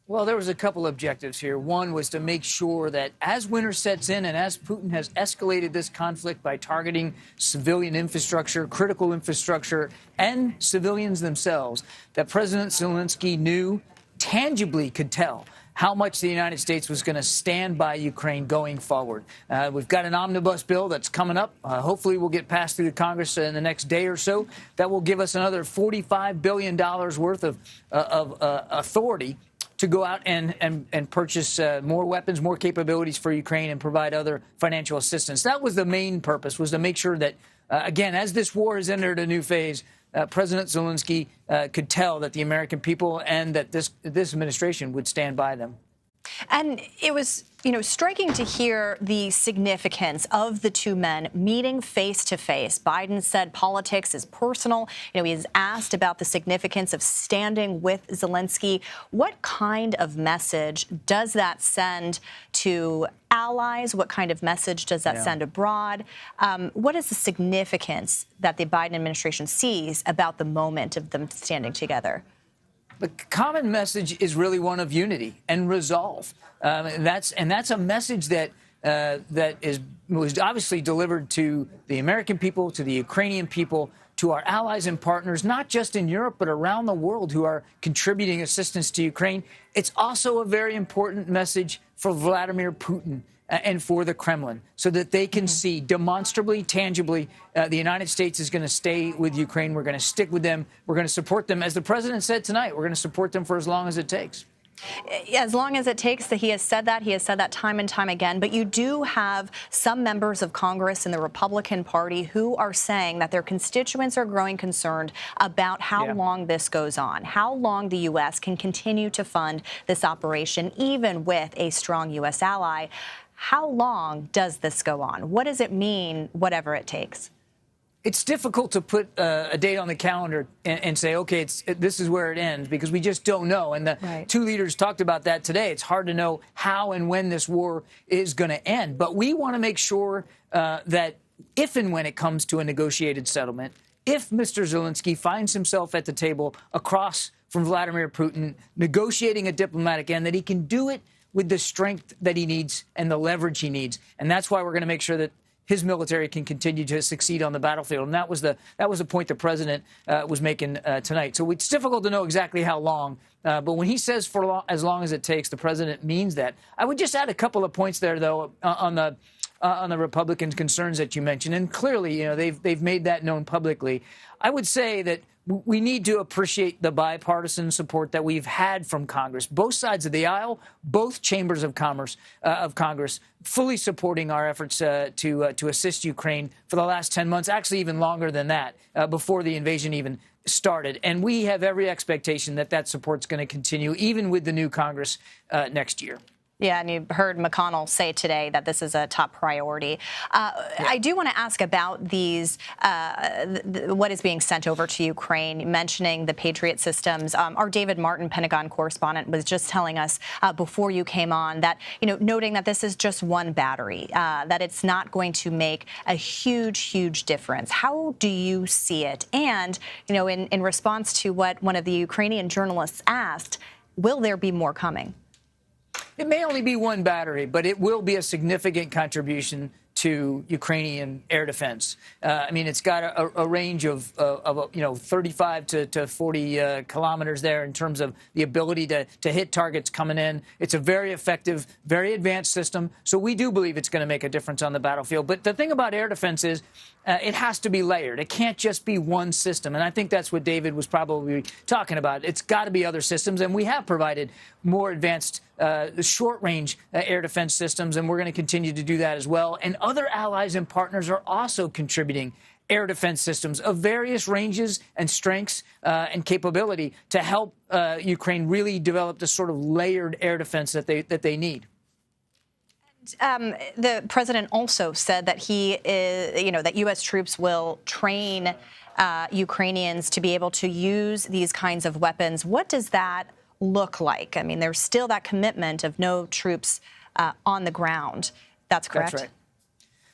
Well, there was a couple objectives here. One was to make sure that as winter sets in and as Putin has escalated this conflict by targeting civilian infrastructure, critical infrastructure, and civilians themselves, that President Zelenskyy knew, tangibly could tell how much the United States was going to stand by Ukraine going forward. We've got an omnibus bill that's coming up. Hopefully we'll get passed through the Congress in the next day or so. That will give us another $45 billion worth of authority to go out and purchase more weapons, more capabilities for Ukraine, and provide other financial assistance. That was the main purpose, was to make sure that, again, as this war has entered a new phase, President Zelenskyy could tell that the American people and that this administration would stand by them. And it was, striking to hear the significance of the two men meeting face to face. Biden said politics is personal. He is asked about the significance of standing with Zelenskyy. What kind of message does that send to allies? What kind of message does that send abroad? What is the significance that the Biden administration sees about the moment of them standing together? The common message is really one of unity and resolve. That's a message that was obviously delivered to the American people, to the Ukrainian people, to our allies and partners, not just in Europe, but around the world who are contributing assistance to Ukraine. It's also a very important message for Vladimir Putin and for the Kremlin, so that they can see demonstrably, tangibly, the United States is going to stay with Ukraine. We're going to stick with them. We're going to support them. As the president said tonight, we're going to support them for as long as it takes. As long as it takes. He has said that time and time again. But you do have some members of Congress in the Republican Party who are saying that their constituents are growing concerned about how long this goes on, how long the U.S. can continue to fund this operation, even with a strong U.S. ally. How long does this go on? What does it mean, whatever it takes? It's difficult to put a date on the calendar and say, okay, this is where it ends, because we just don't know. And the two leaders talked about that today. It's hard to know how and when this war is going to end. But we want to make sure that if and when it comes to a negotiated settlement, if Mr. Zelenskyy finds himself at the table across from Vladimir Putin, negotiating a diplomatic end, that he can do it with the strength that he needs and the leverage he needs. And that's why we're going to make sure that his military can continue to succeed on the battlefield. And that was the point the president was making tonight. So it's difficult to know exactly how long. But when he says as long as it takes, the president means that. I would just add a couple of points there, though, on the Republican concerns that you mentioned. And clearly, they've made that known publicly. I would say that we need to appreciate the bipartisan support that we've had from Congress, both sides of the aisle, both chambers of Congress, fully supporting our efforts to assist Ukraine for the last 10 months, actually even longer than that, before the invasion even started. And we have every expectation that that support's going to continue, even with the new Congress next year. Yeah, and you heard McConnell say today that this is a top priority. I do want to ask about these, what is being sent over to Ukraine, mentioning the Patriot systems. Our David Martin, Pentagon correspondent, was just telling us before you came on that, noting that this is just one battery, that it's not going to make a huge difference. How do you see it? And, in response to what one of the Ukrainian journalists asked, will there be more coming? It may only be one battery, but it will be a significant contribution to Ukrainian air defense. It's got a range of 35 to 40 kilometers there in terms of the ability to hit targets coming in. It's a very effective, very advanced system. So we do believe it's going to make a difference on the battlefield. But the thing about air defense is it has to be layered. It can't just be one system. And I think that's what David was probably talking about. It's got to be other systems. And we have provided more advanced short-range air defense systems, and we're going to continue to do that as well. And other allies and partners are also contributing air defense systems of various ranges and strengths and capability to help Ukraine really develop the sort of layered air defense that they need. The president also said that he is, that U.S. troops will train Ukrainians to be able to use these kinds of weapons. What does that look like? There's still that commitment of no troops on the ground. That's correct? That's right.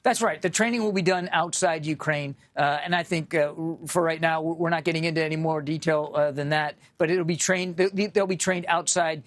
That's right. The training will be done outside Ukraine. And I think for right now, we're not getting into any more detail than that. But it'll be trained. They'll be trained outside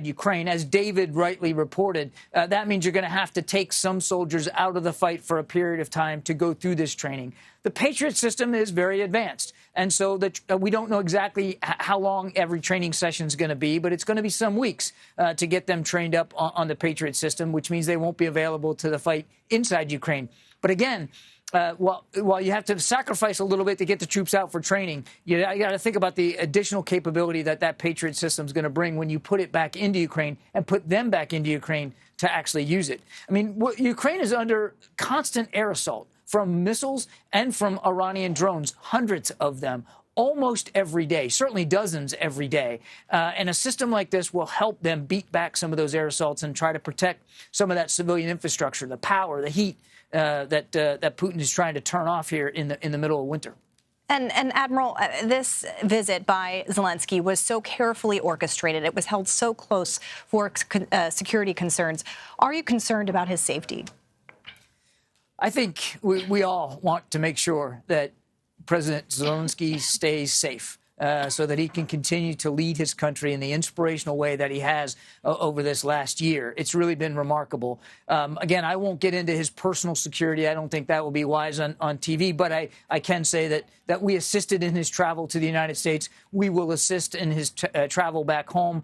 Ukraine. As David rightly reported, that means you're going to have to take some soldiers out of the fight for a period of time to go through this training. The Patriot system is very advanced. And so we don't know exactly how long every training session is going to be, but it's going to be some weeks to get them trained up on the Patriot system, which means they won't be available to the fight inside Ukraine. But again, while you have to sacrifice a little bit to get the troops out for training, you got to think about the additional capability that Patriot system is going to bring when you put it back into Ukraine and put them back into Ukraine to actually use it. Ukraine is under constant air assault from missiles and from Iranian drones, hundreds of them, almost every day, certainly dozens every day. And a system like this will help them beat back some of those air assaults and try to protect some of that civilian infrastructure, the power, the heat that Putin is trying to turn off here in the middle of winter. And Admiral, this visit by Zelenskyy was so carefully orchestrated. It was held so close for security concerns. Are you concerned about his safety? I think we all want to make sure that President Zelenskyy stays safe. so that he can continue to lead his country in the inspirational way that he has over this last year. It's really been remarkable. Again, I won't get into his personal security. I don't think that will be wise on TV, but I can say that we assisted in his travel to the United States. We will assist in his travel back home.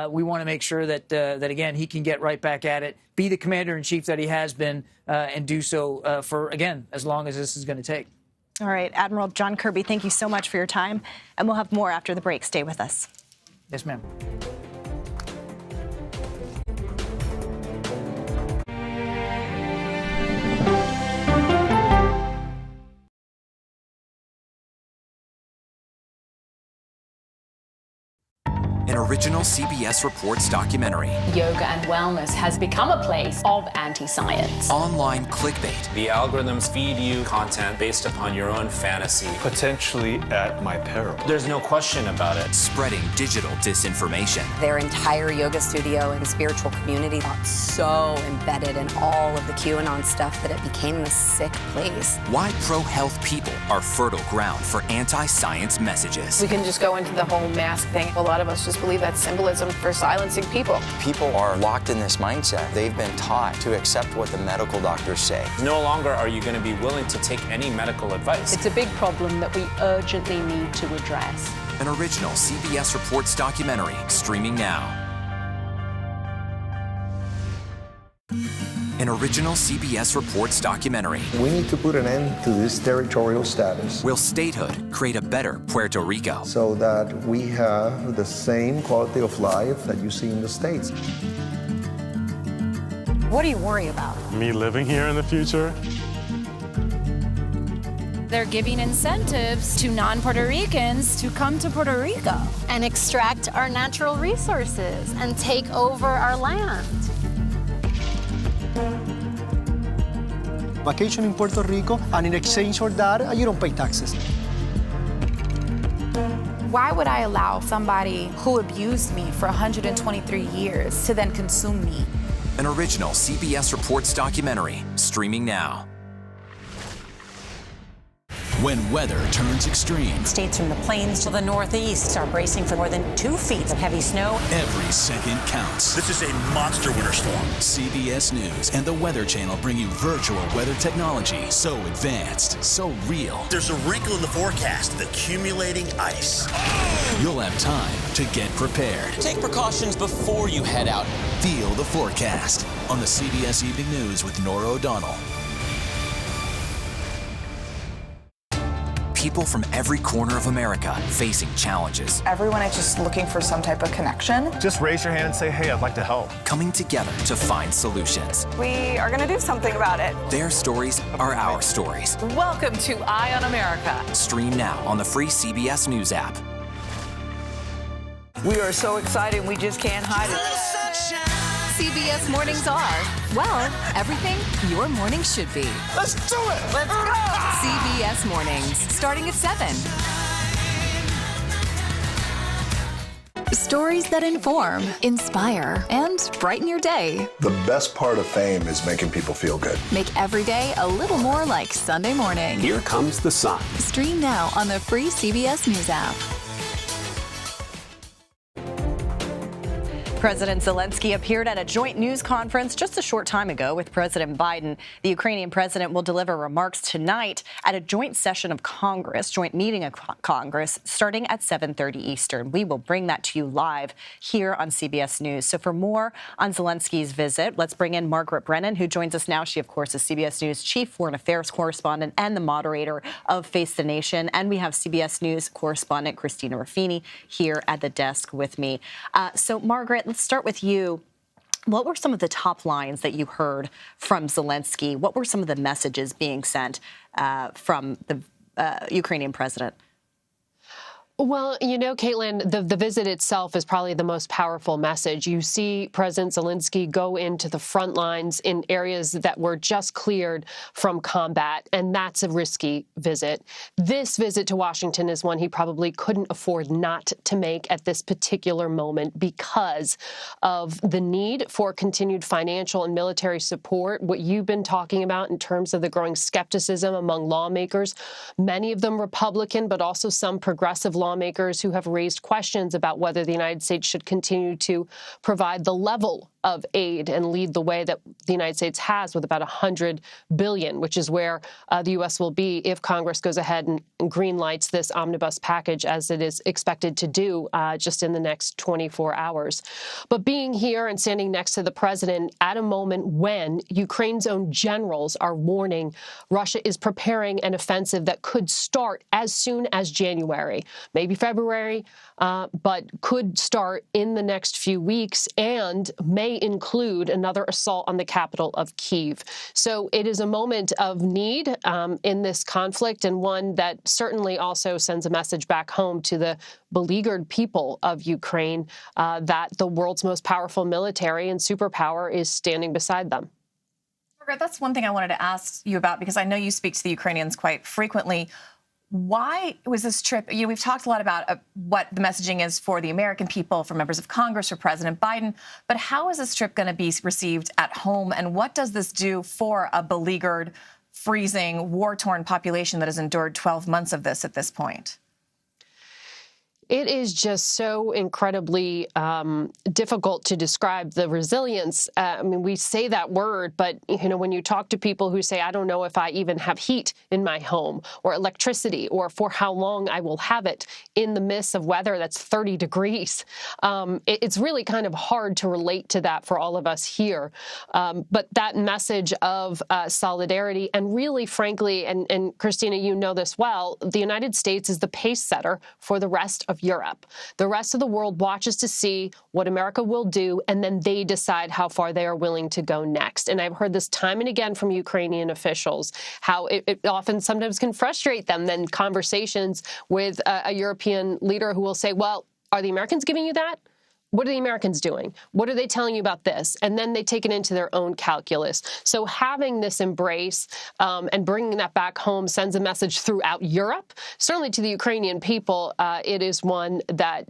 We want to make sure that again, he can get right back at it, be the commander-in-chief that he has been, and do so for, again, as long as this is going to take. All right, Admiral John Kirby, thank you so much for your time, and we'll have more after the break. Stay with us. Yes, ma'am. An original CBS Reports documentary. Yoga and wellness has become a place of anti-science. Online clickbait. The algorithms feed you content based upon your own fantasy. Potentially at my peril. There's no question about it. Spreading digital disinformation. Their entire yoga studio and spiritual community got so embedded in all of the QAnon stuff that it became this sick place. Why pro-health people are fertile ground for anti-science messages. We can just go into the whole mask thing. A lot of us just believe that's symbolism for silencing people. People are locked in this mindset. They've been taught to accept what the medical doctors say. No longer are you going to be willing to take any medical advice. It's a big problem that we urgently need to address. An original CBS Reports documentary streaming now. An original CBS Reports documentary. We need to put an end to this territorial status. Will statehood create a better Puerto Rico? So that we have the same quality of life that you see in the States. What do you worry about? Me living here in the future? They're giving incentives to non-Puerto Ricans to come to Puerto Rico and extract our natural resources and take over our land. Vacation in Puerto Rico, and in exchange for that, you don't pay taxes. Why would I allow somebody who abused me for 123 years to then consume me? An original CBS Reports documentary streaming now. When weather turns extreme, States from the plains to the northeast are bracing for more than 2 feet of heavy snow. every second counts. This is a monster winter storm. CBS News and the Weather Channel bring you virtual weather technology so advanced, so real. There's a wrinkle in the forecast, the accumulating ice. You'll have time to get prepared. Take precautions before you head out. Feel the forecast on the CBS Evening News with Nora O'Donnell. People from every corner of America facing challenges. Everyone is just looking for some type of connection. Just raise your hand and say, hey, I'd like to help. Coming together to find solutions. We are going to do something about it. Their stories are our stories. Welcome to Eye on America. Stream now on the free CBS News app. We are so excited, we just can't hide it. CBS mornings are, well, everything your morning should be. Let's do it! Let's go! CBS mornings, starting at 7. Stories that inform, inspire, and brighten your day. The best part of fame is making people feel good. Make every day a little more like Sunday morning. Here comes the sun. Stream now on the free CBS News app. President Zelenskyy appeared at a joint news conference just a short time ago with President Biden. The Ukrainian president will deliver remarks tonight at a joint session of Congress, joint meeting of Congress, starting at 7:30 Eastern. We will bring that to you live here on CBS News. So for more on Zelensky's visit, let's bring in Margaret Brennan, who joins us now. She, of course, is CBS News chief foreign affairs correspondent and the moderator of Face the Nation. And we have CBS News correspondent Christina Ruffini here at the desk with me. So, Margaret, let's start with you. What were some of the top lines that you heard from Zelenskyy? What were some of the messages being sent from the Ukrainian president? Well, you know, Caitlin, the visit itself is probably the most powerful message. You see President Zelenskyy go into the front lines in areas that were just cleared from combat, and that's a risky visit. This visit to Washington is one he probably couldn't afford not to make at this particular moment because of the need for continued financial and military support, what you've been talking about in terms of the growing skepticism among lawmakers, many of them Republican, but also some progressive lawmakers lawmakers who have raised questions about whether the United States should continue to provide the level of aid and lead the way that the United States has with about $100 billion, which is where the U.S. will be if Congress goes ahead and greenlights this omnibus package, as it is expected to do just in the next 24 hours. But being here and standing next to the president at a moment when Ukraine's own generals are warning Russia is preparing an offensive that could start as soon as January, maybe February, but could start in the next few weeks and may include another assault on the capital of Kyiv. So it is a moment of need in this conflict, and one that certainly also sends a message back home to the beleaguered people of Ukraine that the world's most powerful military and superpower is standing beside them. Margaret, that's one thing I wanted to ask you about, because I know you speak to the Ukrainians quite frequently. Why was this trip? We've talked a lot about what the messaging is for the American people, for members of Congress, for President Biden. But how is this trip going to be received at home? And what does this do for a beleaguered, freezing, war-torn population that has endured 12 months of this at this point? It is just so incredibly difficult to describe the resilience. I mean, we say that word, but when you talk to people who say, I don't know if I even have heat in my home or electricity or for how long I will have it in the midst of weather that's 30 degrees, it's really kind of hard to relate to that for all of us here. But that message of solidarity and really, frankly, and Christina, you know this well, the United States is the pace setter for the rest of Europe. The rest of the world watches to see what America will do, and then they decide how far they are willing to go next. And I've heard this time and again from Ukrainian officials, how it often sometimes can frustrate them, then conversations with a European leader who will say, well, are the Americans giving you that? What are the Americans doing? What are they telling you about this? And then they take it into their own calculus. So having this embrace and bringing that back home sends a message throughout Europe. Certainly to the Ukrainian people, it is one that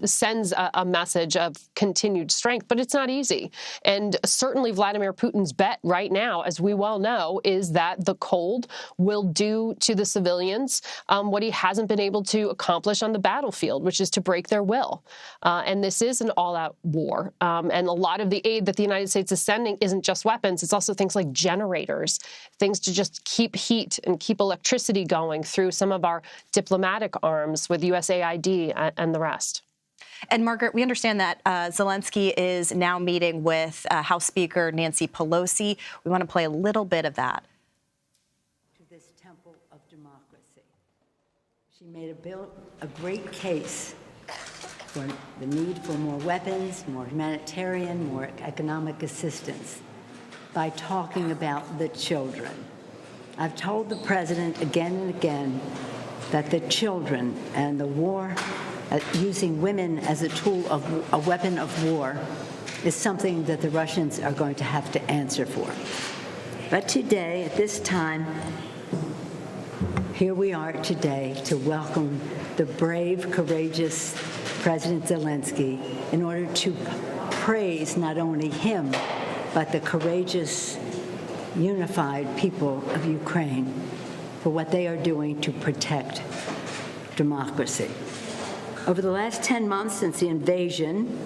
sends a message of continued strength, but it's not easy. And certainly Vladimir Putin's bet right now, as we well know, is that the cold will do to the civilians what he hasn't been able to accomplish on the battlefield, which is to break their will. And this is an all-out war. And a lot of the aid that the United States is sending isn't just weapons. It's also things like generators, things to just keep heat and keep electricity going through some of our diplomatic arms with USAID and the rest. And Margaret, we understand that Zelenskyy is now meeting with House Speaker Nancy Pelosi. We want to play a little bit of that. To this temple of democracy. She made a great case for the need for more weapons, more humanitarian, more economic assistance by talking about the children. I've told the president again and again that the children and the war, using women as a weapon of war, is something that the Russians are going to have to answer for. But today, at this time, here we are today to welcome the brave, courageous President Zelenskyy in order to praise not only him, but the courageous, unified people of Ukraine for what they are doing to protect democracy. Over the last 10 months since the invasion,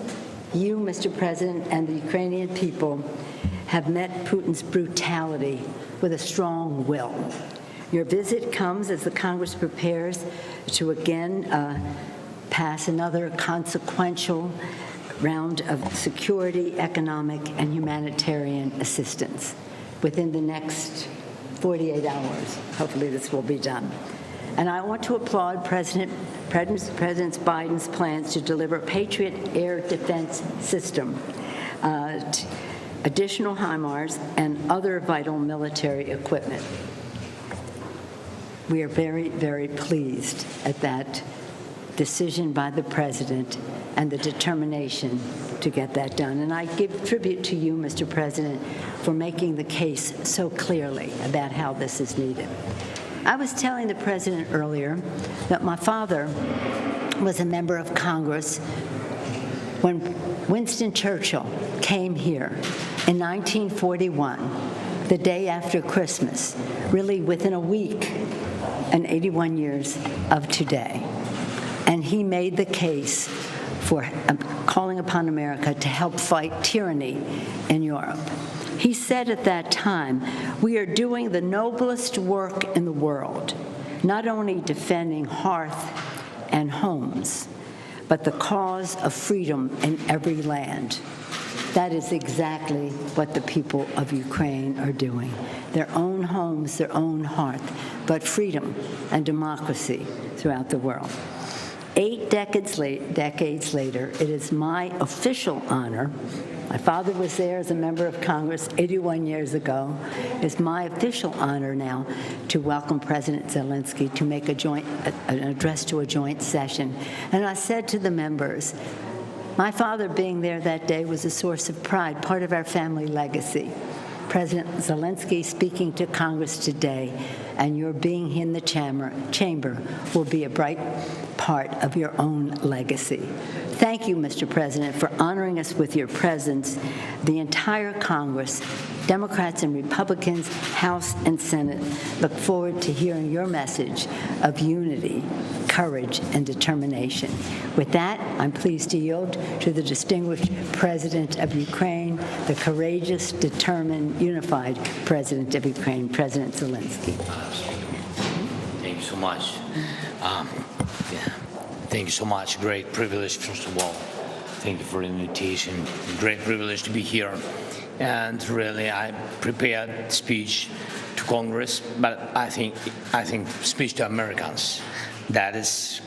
you, Mr. President, and the Ukrainian people have met Putin's brutality with a strong will. Your visit comes as the Congress prepares to again pass another consequential round of security, economic, and humanitarian assistance. Within the next 48 hours, hopefully this will be done. And I want to applaud President Biden's plans to deliver Patriot air defense system, additional HIMARS, and other vital military equipment. We are very, very pleased at that decision by the president and the determination to get that done. And I give tribute to you, Mr. President, for making the case so clearly about how this is needed. I was telling the president earlier that my father was a member of Congress when Winston Churchill came here in 1941, the day after Christmas, really within a week and 81 years of today. And he made the case for calling upon America to help fight tyranny in Europe. He said at that time, "We are doing the noblest work in the world, not only defending hearth and homes, but the cause of freedom in every land." That is exactly what the people of Ukraine are doing. Their own homes, their own hearth, but freedom and democracy throughout the world. 8 decades later, it is my official honor. My father was there as a member of Congress 81 years ago. It's my official honor now to welcome President Zelenskyy to make an address to a joint session. And I said to the members, my father being there that day was a source of pride, part of our family legacy. President Zelenskyy speaking to Congress today, and your being in the chamber will be a bright part of your own legacy. Thank you, Mr. President, for honoring us with your presence. The entire Congress, Democrats and Republicans, House and Senate, look forward to hearing your message of unity, courage, and determination. With that, I'm pleased to yield to the distinguished President of Ukraine, the courageous, determined, unified President of Ukraine, President Zelenskyy. Thank you so much. Thank you so much. Great privilege, first of all. Thank you for the invitation. Great privilege to be here. And really, I prepared speech to Congress, but I think speech to Americans. That is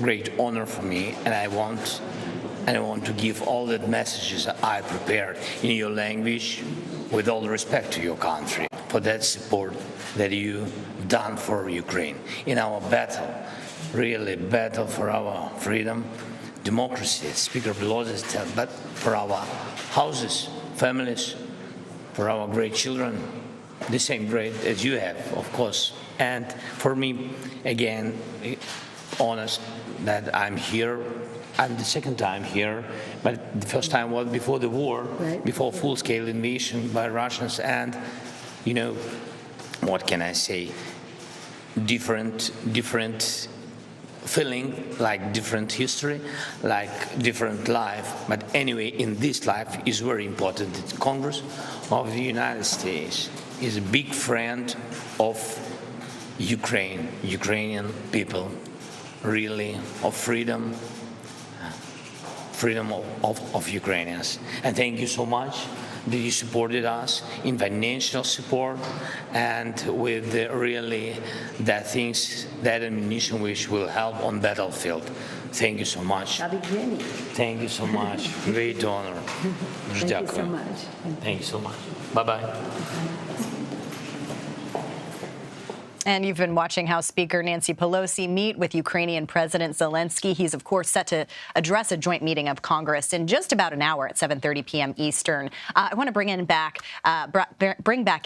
great honor for me, and I want to give all the messages that I prepared in your language, with all respect to your country, for that support that you've done for Ukraine in our battle. Really battle for our freedom, democracy, Speaker Pelosi said, but for our houses, families, for our great children, the same great as you have, of course. And for me, again, honest that I'm here. I'm the second time here, but the first time was before the war, right, before full-scale invasion by Russians. And, you know, what can I say? Different feeling, like different history, like different life. But anyway, in this life is very important. The Congress of the United States is a big friend of Ukraine, Ukrainian people, really, of freedom of Ukrainians. And thank you so much that you supported us in financial support and with really that things, that ammunition which will help on battlefield. Thank you so much. Thank you so much. Great honor. Thank you so much. Thank you so much. Bye-bye. And you've been watching House Speaker Nancy Pelosi meet with Ukrainian President Zelenskyy. He's, of course, set to address a joint meeting of Congress in just about an hour at 7:30 p.m. Eastern. I want to bring back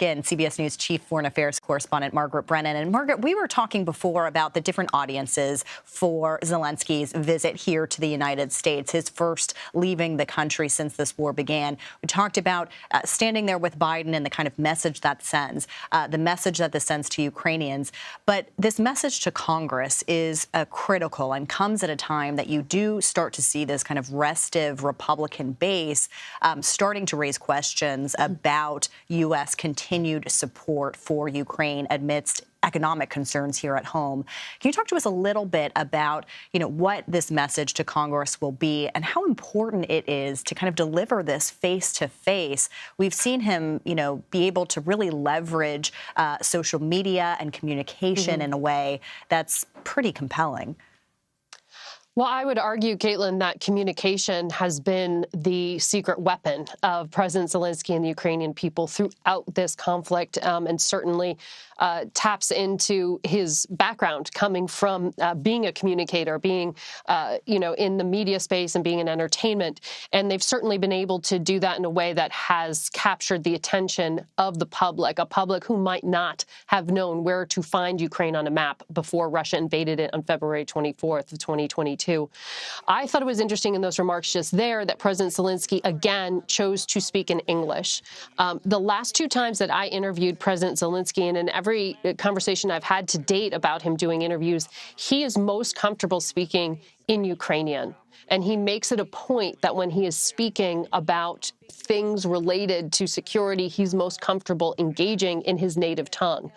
in CBS News Chief Foreign Affairs Correspondent Margaret Brennan. And Margaret, we were talking before about the different audiences for Zelenskyy's visit here to the United States, his first leaving the country since this war began. We talked about standing there with Biden and the kind of message that sends, the message that this sends to Ukrainians. But this message to Congress is critical and comes at a time that you do start to see this kind of restive Republican base starting to raise questions about U.S. continued support for Ukraine amidst economic concerns here at home. Can you talk to us a little bit about, what this message to Congress will be and how important it is to kind of deliver this face to face? We've seen him, be able to really leverage social media and communication in a way that's pretty compelling. Well, I would argue, Caitlin, that communication has been the secret weapon of President Zelenskyy and the Ukrainian people throughout this conflict, and certainly taps into his background coming from being a communicator, being, in the media space and being in entertainment. And they've certainly been able to do that in a way that has captured the attention of the public, a public who might not have known where to find Ukraine on a map before Russia invaded it on February 24th of 2022. I thought it was interesting in those remarks just there that President Zelenskyy, again, chose to speak in English. The last 2 times that I interviewed President Zelenskyy, and in every conversation I've had to date about him doing interviews, he is most comfortable speaking in Ukrainian. And he makes it a point that when he is speaking about things related to security, he's most comfortable engaging in his native tongue.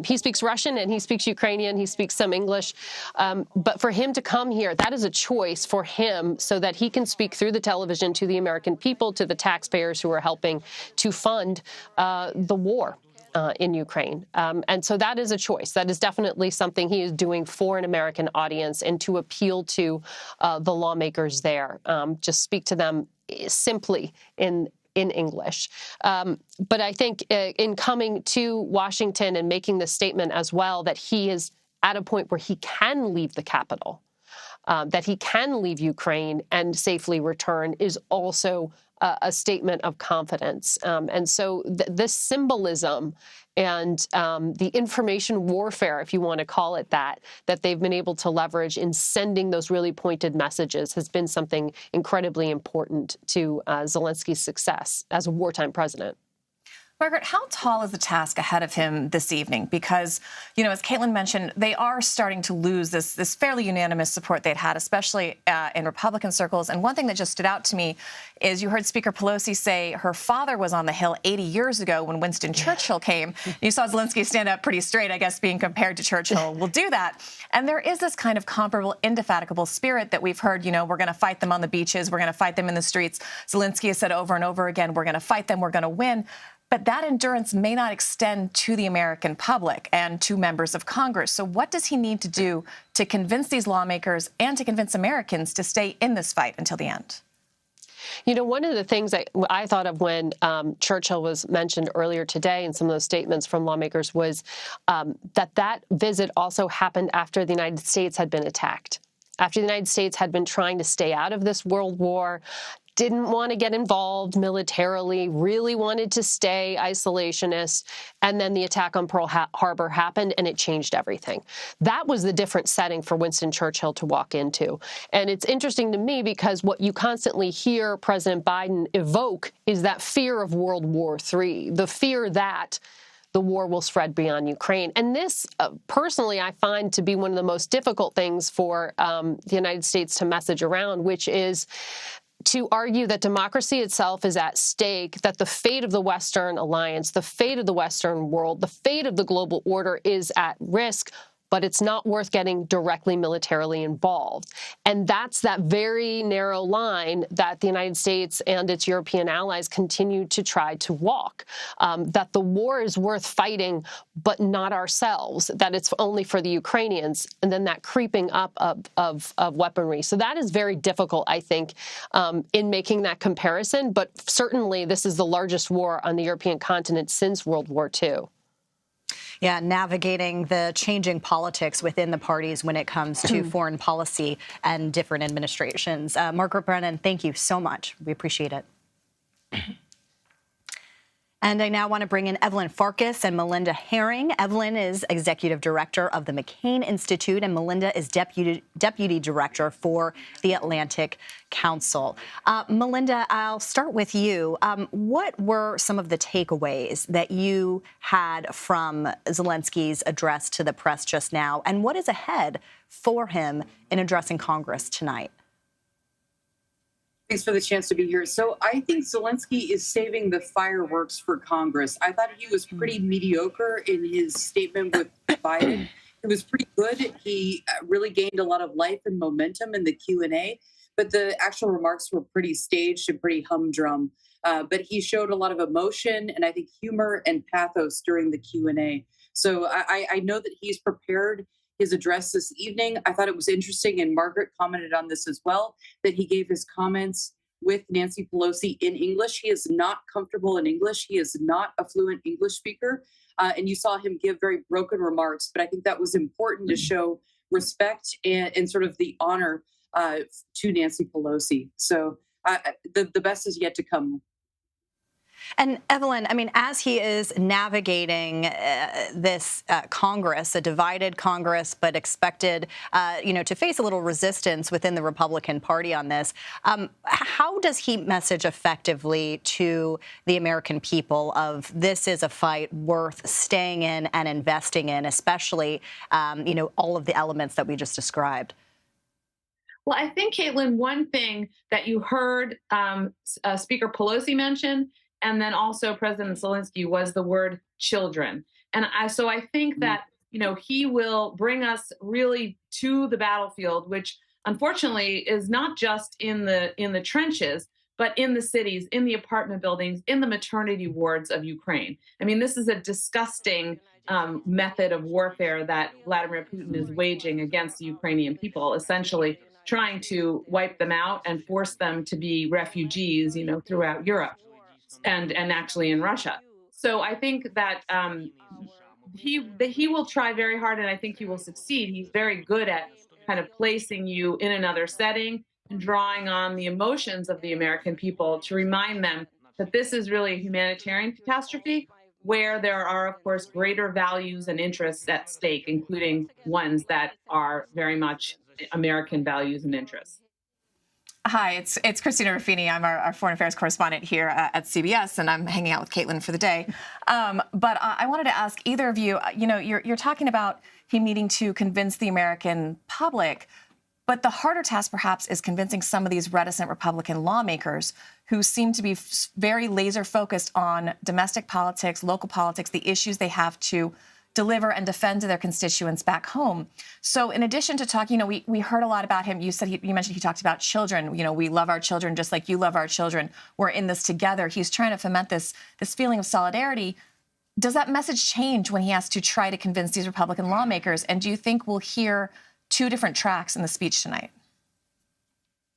He speaks Russian and he speaks Ukrainian. He speaks some English. But for him to come here, that is a choice for him so that he can speak through the television to the American people, to the taxpayers who are helping to fund the war in Ukraine. And so that is a choice. That is definitely something he is doing for an American audience and to appeal to the lawmakers there. Just speak to them simply in English. But I think in coming to Washington and making the statement as well that he is at a point where he can leave the capital, that he can leave Ukraine and safely return is also a statement of confidence. And so this symbolism and the information warfare, if you want to call it that they've been able to leverage in sending those really pointed messages has been something incredibly important to Zelensky's success as a wartime president. Margaret, how tall is the task ahead of him this evening? Because, as Caitlin mentioned, they are starting to lose this fairly unanimous support they'd had, especially in Republican circles. And one thing that just stood out to me is you heard Speaker Pelosi say her father was on the Hill 80 years ago when Winston Churchill came. You saw Zelensky stand up pretty straight, I guess, being compared to Churchill will do that. And there is this kind of comparable, indefatigable spirit that we've heard, we're going to fight them on the beaches, we're going to fight them in the streets. Zelensky has said over and over again, we're going to fight them, we're going to win. But that endurance may not extend to the American public and to members of Congress. So what does he need to do to convince these lawmakers and to convince Americans to stay in this fight until the end? One of the things I thought of when Churchill was mentioned earlier today in some of those statements from lawmakers was that visit also happened after the United States had been attacked, after the United States had been trying to stay out of this world war, didn't want to get involved militarily, really wanted to stay isolationist, and then the attack on Pearl Harbor happened, and it changed everything. That was the different setting for Winston Churchill to walk into. And it's interesting to me because what you constantly hear President Biden evoke is that fear of World War III, the fear that the war will spread beyond Ukraine. And this, personally, I find to be one of the most difficult things for the United States to message around, which is to argue that democracy itself is at stake, that the fate of the Western alliance, the fate of the Western world, the fate of the global order is at risk, but it's not worth getting directly militarily involved. And that's that very narrow line that the United States and its European allies continue to try to walk, that the war is worth fighting, but not ourselves, that it's only for the Ukrainians, and then that creeping up of weaponry. So that is very difficult, I think, in making that comparison. But certainly this is the largest war on the European continent since World War II. Yeah, navigating the changing politics within the parties when it comes to foreign policy and different administrations. Margaret Brennan, thank you so much. We appreciate it. And I now want to bring in Evelyn Farkas and Melinda Herring. Evelyn is executive director of the McCain Institute, and Melinda is deputy director for the Atlantic Council. Melinda, I'll start with you. What were some of the takeaways that you had from Zelensky's address to the press just now, and what is ahead for him in addressing Congress tonight? Thanks for the chance to be here. So I think Zelensky is saving the fireworks for Congress. I thought he was pretty mediocre in his statement with Biden. It was pretty good. He really gained a lot of life and momentum in the Q&A, but the actual remarks were pretty staged and pretty humdrum. But he showed a lot of emotion and I think humor and pathos during the Q&A. So I know that he's prepared his address this evening. I thought it was interesting, and Margaret commented on this as well, that he gave his comments with Nancy Pelosi in English. He is not comfortable in English. He is not a fluent English speaker. And you saw him give very broken remarks, but I think that was important to show respect and sort of the honor to Nancy Pelosi. So the best is yet to come. And Evelyn, I mean, as he is navigating this Congress, a divided Congress, but expected, to face a little resistance within the Republican Party on this, how does he message effectively to the American people of this is a fight worth staying in and investing in, especially, all of the elements that we just described? Well, I think, Caitlin, one thing that you heard Speaker Pelosi mention, and then also President Zelensky, was the word children. And so I think that, he will bring us really to the battlefield, which unfortunately is not just in the trenches, but in the cities, in the apartment buildings, in the maternity wards of Ukraine. I mean, this is a disgusting method of warfare that Vladimir Putin is waging against the Ukrainian people, essentially trying to wipe them out and force them to be refugees, throughout Europe and actually in Russia. So I think that he will try very hard, and I think he will succeed. He's very good at kind of placing you in another setting and drawing on the emotions of the American people to remind them that this is really a humanitarian catastrophe where there are, of course, greater values and interests at stake, including ones that are very much American values and interests. Hi, it's Christina Ruffini. I'm our foreign affairs correspondent here at CBS, and I'm hanging out with Caitlin for the day. But I wanted to ask either of you, you're talking about him needing to convince the American public, but the harder task perhaps is convincing some of these reticent Republican lawmakers who seem to be very laser focused on domestic politics, local politics, the issues they have to deliver and defend to their constituents back home. So in addition to talking, we heard a lot about him. You mentioned he talked about children. We love our children just like you love our children. We're in this together. He's trying to foment this feeling of solidarity. Does that message change when he has to try to convince these Republican lawmakers? And do you think we'll hear two different tracks in the speech tonight?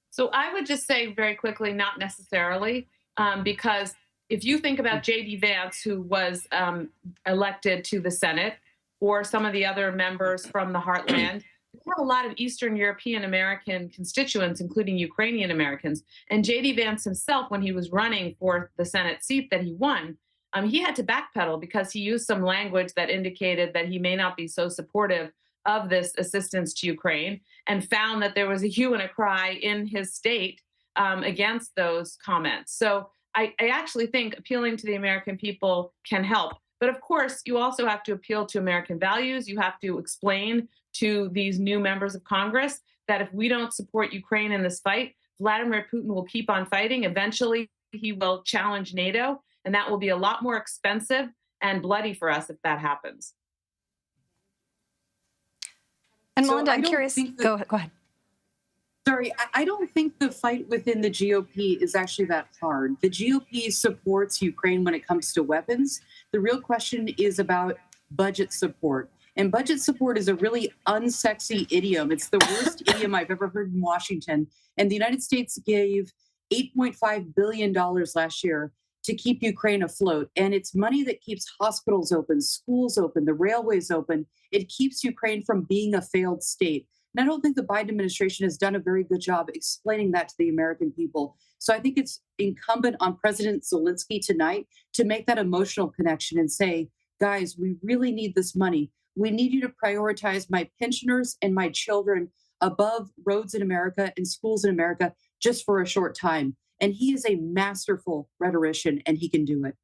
So I would just say very quickly, not necessarily, because if you think about J.D. Vance, who was elected to the Senate, or some of the other members from the heartland, we have a lot of Eastern European American constituents, including Ukrainian Americans. And J.D. Vance himself, when he was running for the Senate seat that he won, he had to backpedal because he used some language that indicated that he may not be so supportive of this assistance to Ukraine, and found that there was a hue and a cry in his state against those comments. So I actually think appealing to the American people can help. But of course, you also have to appeal to American values. You have to explain to these new members of Congress that if we don't support Ukraine in this fight, Vladimir Putin will keep on fighting. Eventually, he will challenge NATO, and that will be a lot more expensive and bloody for us if that happens. And Melinda, I'm curious. Go ahead. Sorry, I don't think the fight within the GOP is actually that hard. The GOP supports Ukraine when it comes to weapons. The real question is about budget support. And budget support is a really unsexy idiom. It's the worst idiom I've ever heard in Washington. And the United States gave $8.5 billion last year to keep Ukraine afloat. And it's money that keeps hospitals open, schools open, the railways open. It keeps Ukraine from being a failed state. And I don't think the Biden administration has done a very good job explaining that to the American people. So I think it's incumbent on President Zelenskyy tonight to make that emotional connection and say, guys, we really need this money. We need you to prioritize my pensioners and my children above roads in America and schools in America just for a short time. And he is a masterful rhetorician, and he can do it.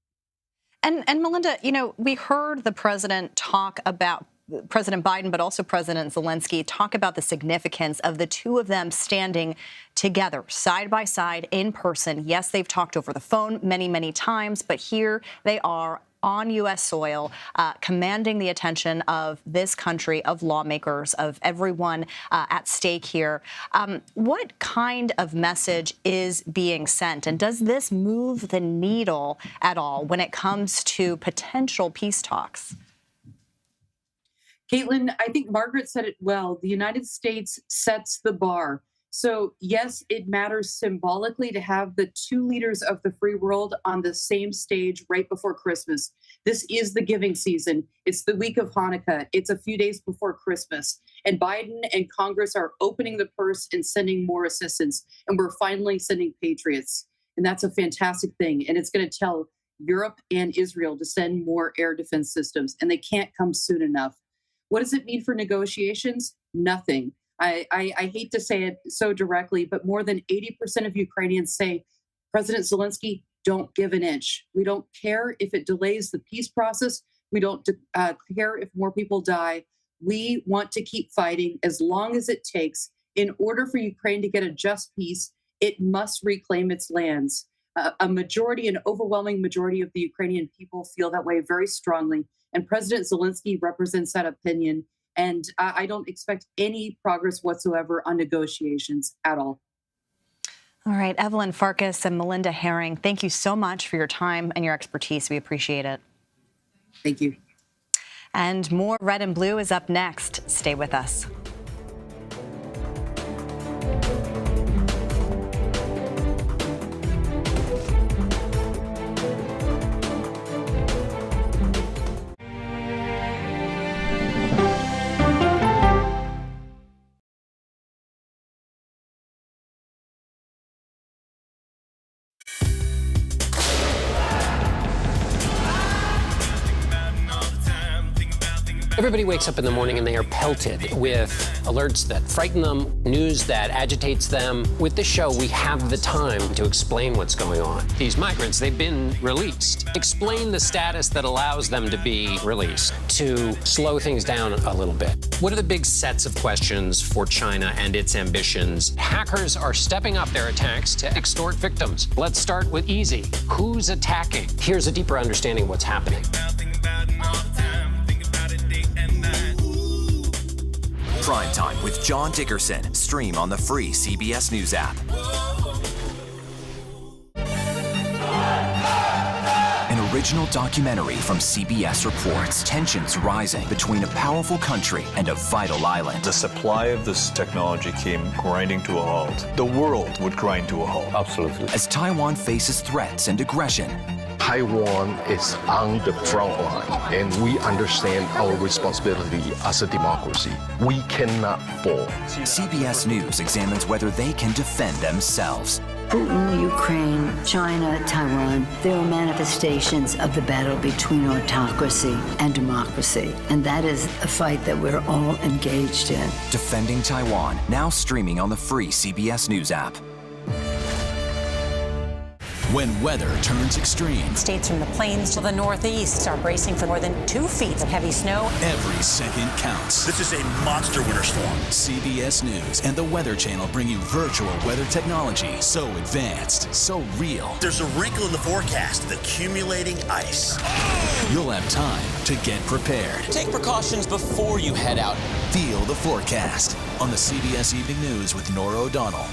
And Melinda, we heard the president talk about President Biden, but also President Zelensky, talk about the significance of the two of them standing together, side by side, in person. Yes, they've talked over the phone many, many times, but here they are on U.S. soil, commanding the attention of this country, of lawmakers, of everyone at stake here. What kind of message is being sent? And does this move the needle at all when it comes to potential peace talks? Caitlin, I think Margaret said it well. The United States sets the bar. So, yes, it matters symbolically to have the two leaders of the free world on the same stage right before Christmas. This is the giving season. It's the week of Hanukkah. It's a few days before Christmas. And Biden and Congress are opening the purse and sending more assistance. And we're finally sending patriots. And that's a fantastic thing. And it's going to tell Europe and Israel to send more air defense systems. And they can't come soon enough. What does it mean for negotiations? Nothing. I hate to say it so directly, but more than 80% of Ukrainians say, President Zelenskyy, don't give an inch. We don't care if it delays the peace process. We don't care if more people die. We want to keep fighting as long as it takes. in order for Ukraine to get a just peace, it must reclaim its lands. An overwhelming majority of the Ukrainian people feel that way very strongly. And President Zelenskyy represents that opinion. And I don't expect any progress whatsoever on negotiations at all. All right, Evelyn Farkas and Melinda Herring, thank you so much for your time and your expertise. We appreciate it. Thank you. And more Red and Blue is up next. Stay with us. Everybody wakes up in the morning and they are pelted with alerts that frighten them, news that agitates them. With this show, we have the time to explain what's going on. These migrants, they've been released. Explain the status that allows them to be released, to slow things down a little bit. What are the big sets of questions for China and its ambitions? Hackers are stepping up their attacks to extort victims. Let's start with easy. Who's attacking? Here's a deeper understanding of what's happening. Prime Time with John Dickerson. Stream on the free CBS News app. An original documentary from CBS reports tensions rising between a powerful country and a vital island. The supply of this technology came grinding to a halt. The world would grind to a halt. Absolutely. As Taiwan faces threats and aggression, Taiwan is on the front line, and we understand our responsibility as a democracy. We cannot fall. CBS News examines whether they can defend themselves. Putin, Ukraine, China, Taiwan, there are manifestations of the battle between autocracy and democracy. And that is a fight that we're all engaged in. Defending Taiwan, now streaming on the free CBS News app. When weather turns extreme, States from the plains to the northeast are bracing for more than 2 feet of heavy snow. every second counts. This is a monster winter storm. CBS News and the Weather Channel bring you virtual weather technology so advanced, so real. There's a wrinkle in the forecast, the accumulating ice. You'll have time to get prepared. Take precautions before you head out. Feel the forecast on the CBS Evening News with Nora O'Donnell.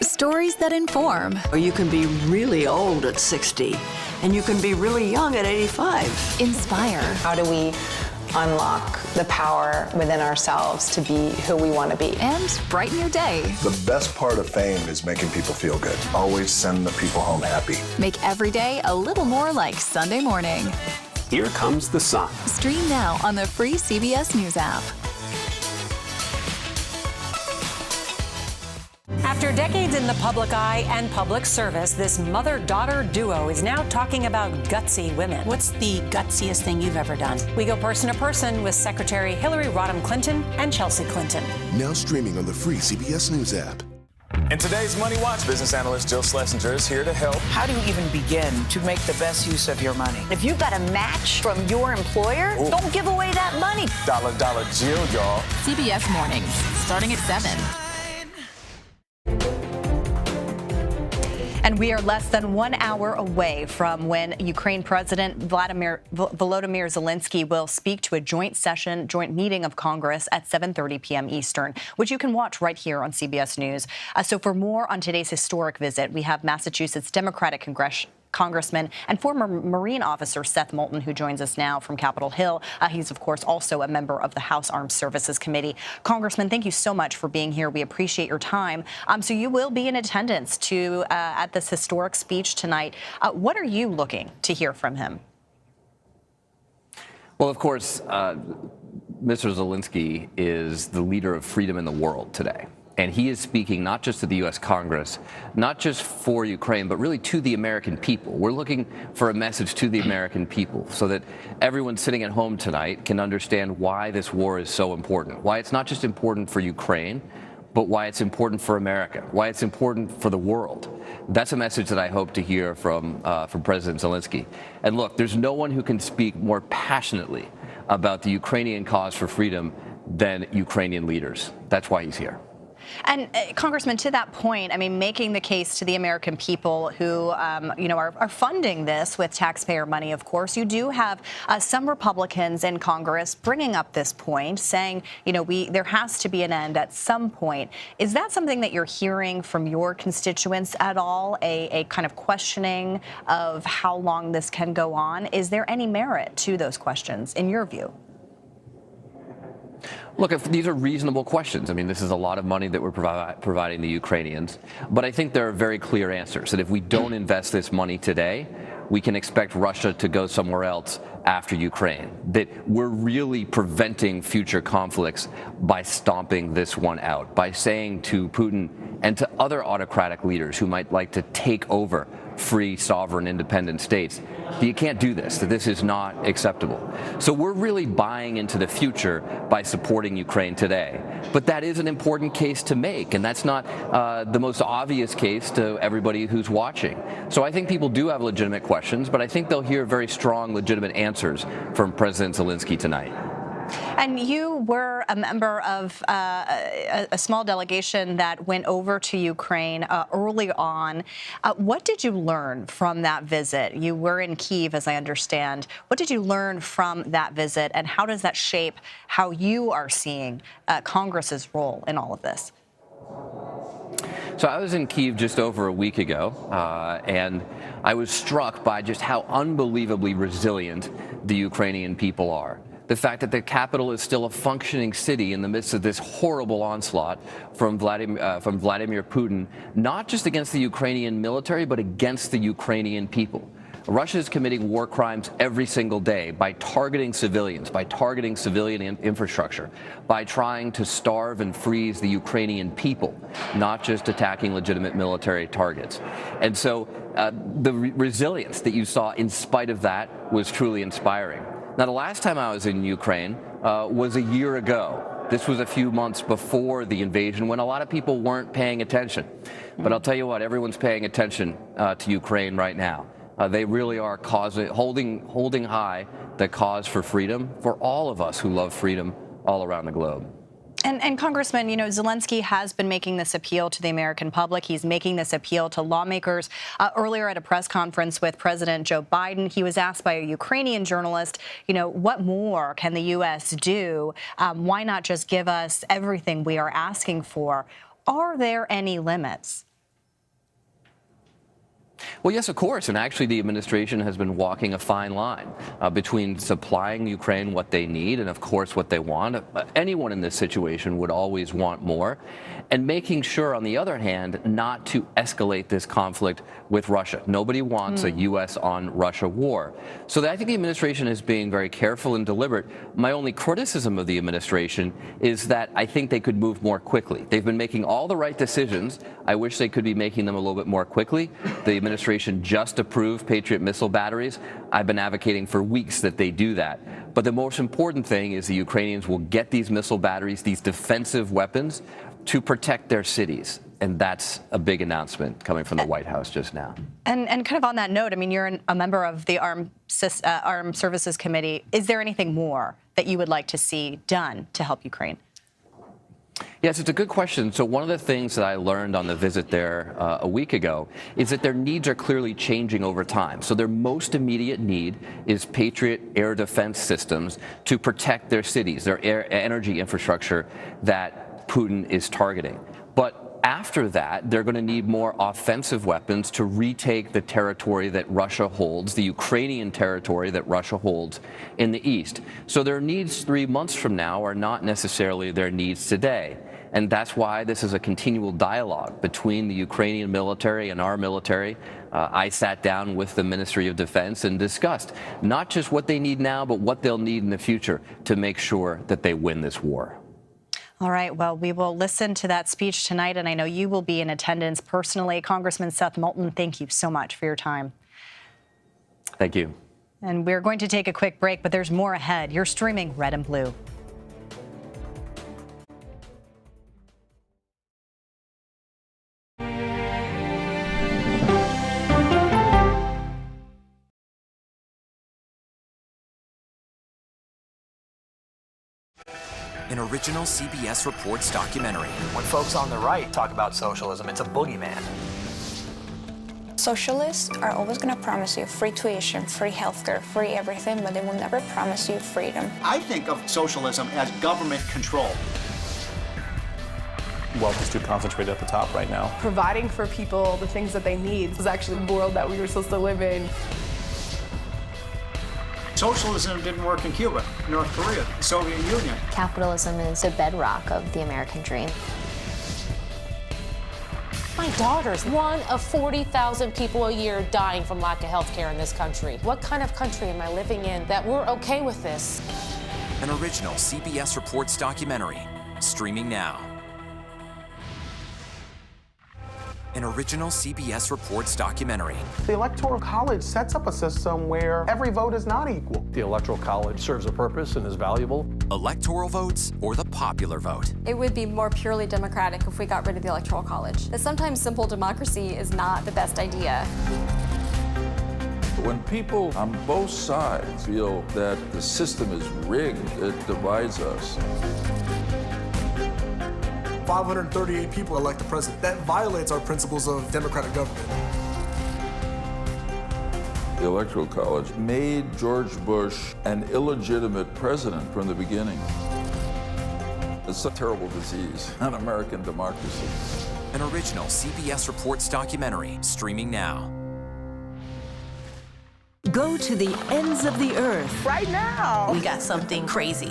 Stories that inform. Or you can be really old at 60, and you can be really young at 85. Inspire. How do we unlock the power within ourselves to be who we want to be? And brighten your day. The best part of fame is making people feel good. Always send the people home happy. Make every day a little more like Sunday morning. Here comes the sun. Stream now on the free CBS News app. After decades in the public eye and public service, this mother-daughter duo is now talking about gutsy women. What's the gutsiest thing you've ever done? We go person to person with Secretary Hillary Rodham Clinton and Chelsea Clinton. Now streaming on the free CBS News app. In today's Money Watch, business analyst Jill Schlesinger is here to help. How do you even begin to make the best use of your money? If you've got a match from your employer, don't give away that money. Dollar Jill, y'all. CBS Mornings, starting at 7. And we are less than 1 hour away from when Ukraine President Volodymyr Zelenskyy will speak to a joint meeting of Congress at 7:30 p.m. Eastern, which you can watch right here on CBS News. So for more on today's historic visit, we have Massachusetts Democratic Congressman and former Marine officer Seth Moulton, who joins us now from Capitol Hill. He's, of course, also a member of the House Armed Services Committee. Congressman, thank you so much for being here. We appreciate your time. So you will be in attendance at this historic speech tonight. What are you looking to hear from him? Well, of course, Mr. Zelenskyy is the leader of freedom in the world today. And he is speaking not just to the U.S. Congress, not just for Ukraine, but really to the American people. We're looking for a message to the American people so that everyone sitting at home tonight can understand why this war is so important, why it's not just important for Ukraine, but why it's important for America, why it's important for the world. That's a message that I hope to hear from President Zelenskyy. And look, there's no one who can speak more passionately about the Ukrainian cause for freedom than Ukrainian leaders. That's why he's here. And Congressman, to that point, I mean, making the case to the American people who, are funding this with taxpayer money, of course, you do have some Republicans in Congress bringing up this point, saying, there has to be an end at some point. Is that something that you're hearing from your constituents at all, a kind of questioning of how long this can go on? Is there any merit to those questions, in your view? Look, if these are reasonable questions. I mean, this is a lot of money that we're providing the Ukrainians. But I think there are very clear answers that if we don't invest this money today, we can expect Russia to go somewhere else after Ukraine. That we're really preventing future conflicts by stomping this one out, by saying to Putin and to other autocratic leaders who might like to take over free, sovereign, independent states, that you can't do this, that this is not acceptable. So we're really buying into the future by supporting Ukraine today. But that is an important case to make, and that's not the most obvious case to everybody who's watching. So I think people do have legitimate questions, but I think they'll hear very strong, legitimate answers from President Zelenskyy tonight. And you were a member of a small delegation that went over to Ukraine early on. What did you learn from that visit? You were in Kyiv, as I understand. What did you learn from that visit, and how does that shape how you are seeing Congress's role in all of this? So I was in Kyiv just over a week ago, and I was struck by just how unbelievably resilient the Ukrainian people are. The fact that the capital is still a functioning city in the midst of this horrible onslaught from Vladimir Putin, not just against the Ukrainian military, but against the Ukrainian people. Russia is committing war crimes every single day by targeting civilians, by targeting civilian infrastructure, by trying to starve and freeze the Ukrainian people, not just attacking legitimate military targets. And so the resilience that you saw in spite of that was truly inspiring. Now, the last time I was in Ukraine was a year ago. This was a few months before the invasion when a lot of people weren't paying attention. But I'll tell you what, everyone's paying attention to Ukraine right now. They really are holding high the cause for freedom for all of us who love freedom all around the globe. And Congressman, Zelenskyy has been making this appeal to the American public. He's making this appeal to lawmakers. Earlier at a press conference with President Joe Biden, he was asked by a Ukrainian journalist, what more can the U.S. do? Why not just give us everything we are asking for? Are there any limits? Well, yes, of course. And actually, the administration has been walking a fine line between supplying Ukraine what they need and, of course, what they want. Anyone in this situation would always want more. And making sure, on the other hand, not to escalate this conflict with Russia. Nobody wants a U.S. on Russia war. So I think the administration is being very careful and deliberate. My only criticism of the administration is that I think they could move more quickly. They've been making all the right decisions. I wish they could be making them a little bit more quickly. The administration just approved Patriot missile batteries. I've been advocating for weeks that they do that. But the most important thing is the Ukrainians will get these missile batteries, these defensive weapons, to protect their cities. And that's a big announcement coming from the White House just now. And kind of on that note, I mean, you're a member of the Armed Services Committee. Is there anything more that you would like to see done to help Ukraine? Yes, it's a good question. So one of the things that I learned on the visit there a week ago is that their needs are clearly changing over time. So their most immediate need is Patriot air defense systems to protect their cities, their energy infrastructure that Putin is targeting. But after that, they're going to need more offensive weapons to retake the territory that Russia holds, the Ukrainian territory that Russia holds in the east. So their needs 3 months from now are not necessarily their needs today. And that's why this is a continual dialogue between the Ukrainian military and our military. I sat down with the Ministry of Defense and discussed not just what they need now, but what they'll need in the future to make sure that they win this war. All right. Well, we will listen to that speech tonight, and I know you will be in attendance personally. Congressman Seth Moulton, thank you so much for your time. Thank you. And we're going to take a quick break, but there's more ahead. You're streaming Red and Blue. An original CBS Reports documentary. When folks on the right talk about socialism, it's a boogeyman. Socialists are always going to promise you free tuition, free healthcare, free everything, but they will never promise you freedom. I think of socialism as government control. Wealth is too concentrated at the top right now. Providing for people the things that they need is actually the world that we were supposed to live in. Socialism didn't work in Cuba, North Korea, the Soviet Union. Capitalism is the bedrock of the American dream. My daughter's one of 40,000 people a year dying from lack of health care in this country. What kind of country am I living in that we're okay with this? An original CBS Reports documentary, streaming now. An original CBS Reports documentary. The Electoral College sets up a system where every vote is not equal. The Electoral College serves a purpose and is valuable. Electoral votes or the popular vote? It would be more purely democratic if we got rid of the Electoral College. But sometimes simple democracy is not the best idea. When people on both sides feel that the system is rigged, it divides us. 538 people elect the president. That violates our principles of democratic government. The Electoral College made George Bush an illegitimate president from the beginning. It's a terrible disease on American democracy. An original CBS Reports documentary, streaming now. Go to the ends of the earth. Right now. We got something crazy.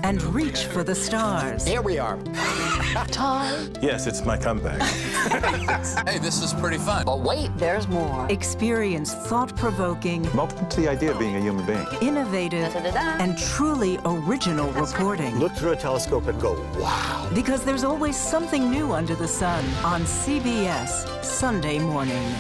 And reach for the stars. Here we are. Time. Yes, it's my comeback. Hey, this is pretty fun. But wait, there's more. Experience thought-provoking. Welcome to the idea of being a human being. Innovative and truly original reporting. Look through a telescope and go, wow. Because there's always something new under the sun on CBS Sunday morning.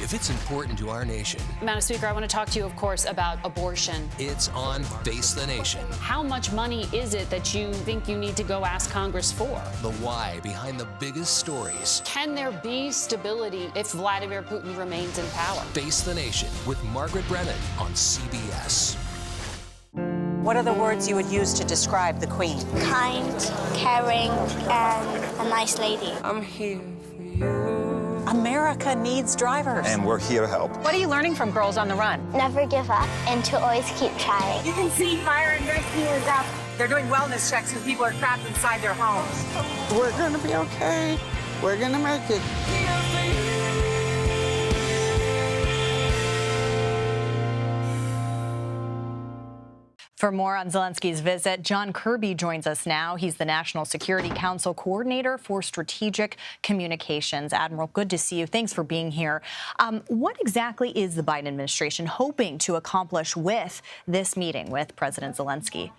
If it's important to our nation. Madam Speaker, I want to talk to you, of course, about abortion. It's on Face the Nation. How much money is it that you think you need to go ask Congress for? The why behind the biggest stories. Can there be stability if Vladimir Putin remains in power? Face the Nation with Margaret Brennan on CBS. What are the words you would use to describe the Queen? Kind, caring, and a nice lady. I'm here for you. America needs drivers. And we're here to help. What are you learning from Girls on the Run? Never give up and to always keep trying. You can see fire and rescue is up. They're doing wellness checks because people are trapped inside their homes. We're going to be okay. We're going to make it. For more on Zelensky's visit, John Kirby joins us now. He's the National Security Council Coordinator for Strategic Communications. Admiral, good to see you. Thanks for being here. What exactly is the Biden administration hoping to accomplish with this meeting with President Zelensky?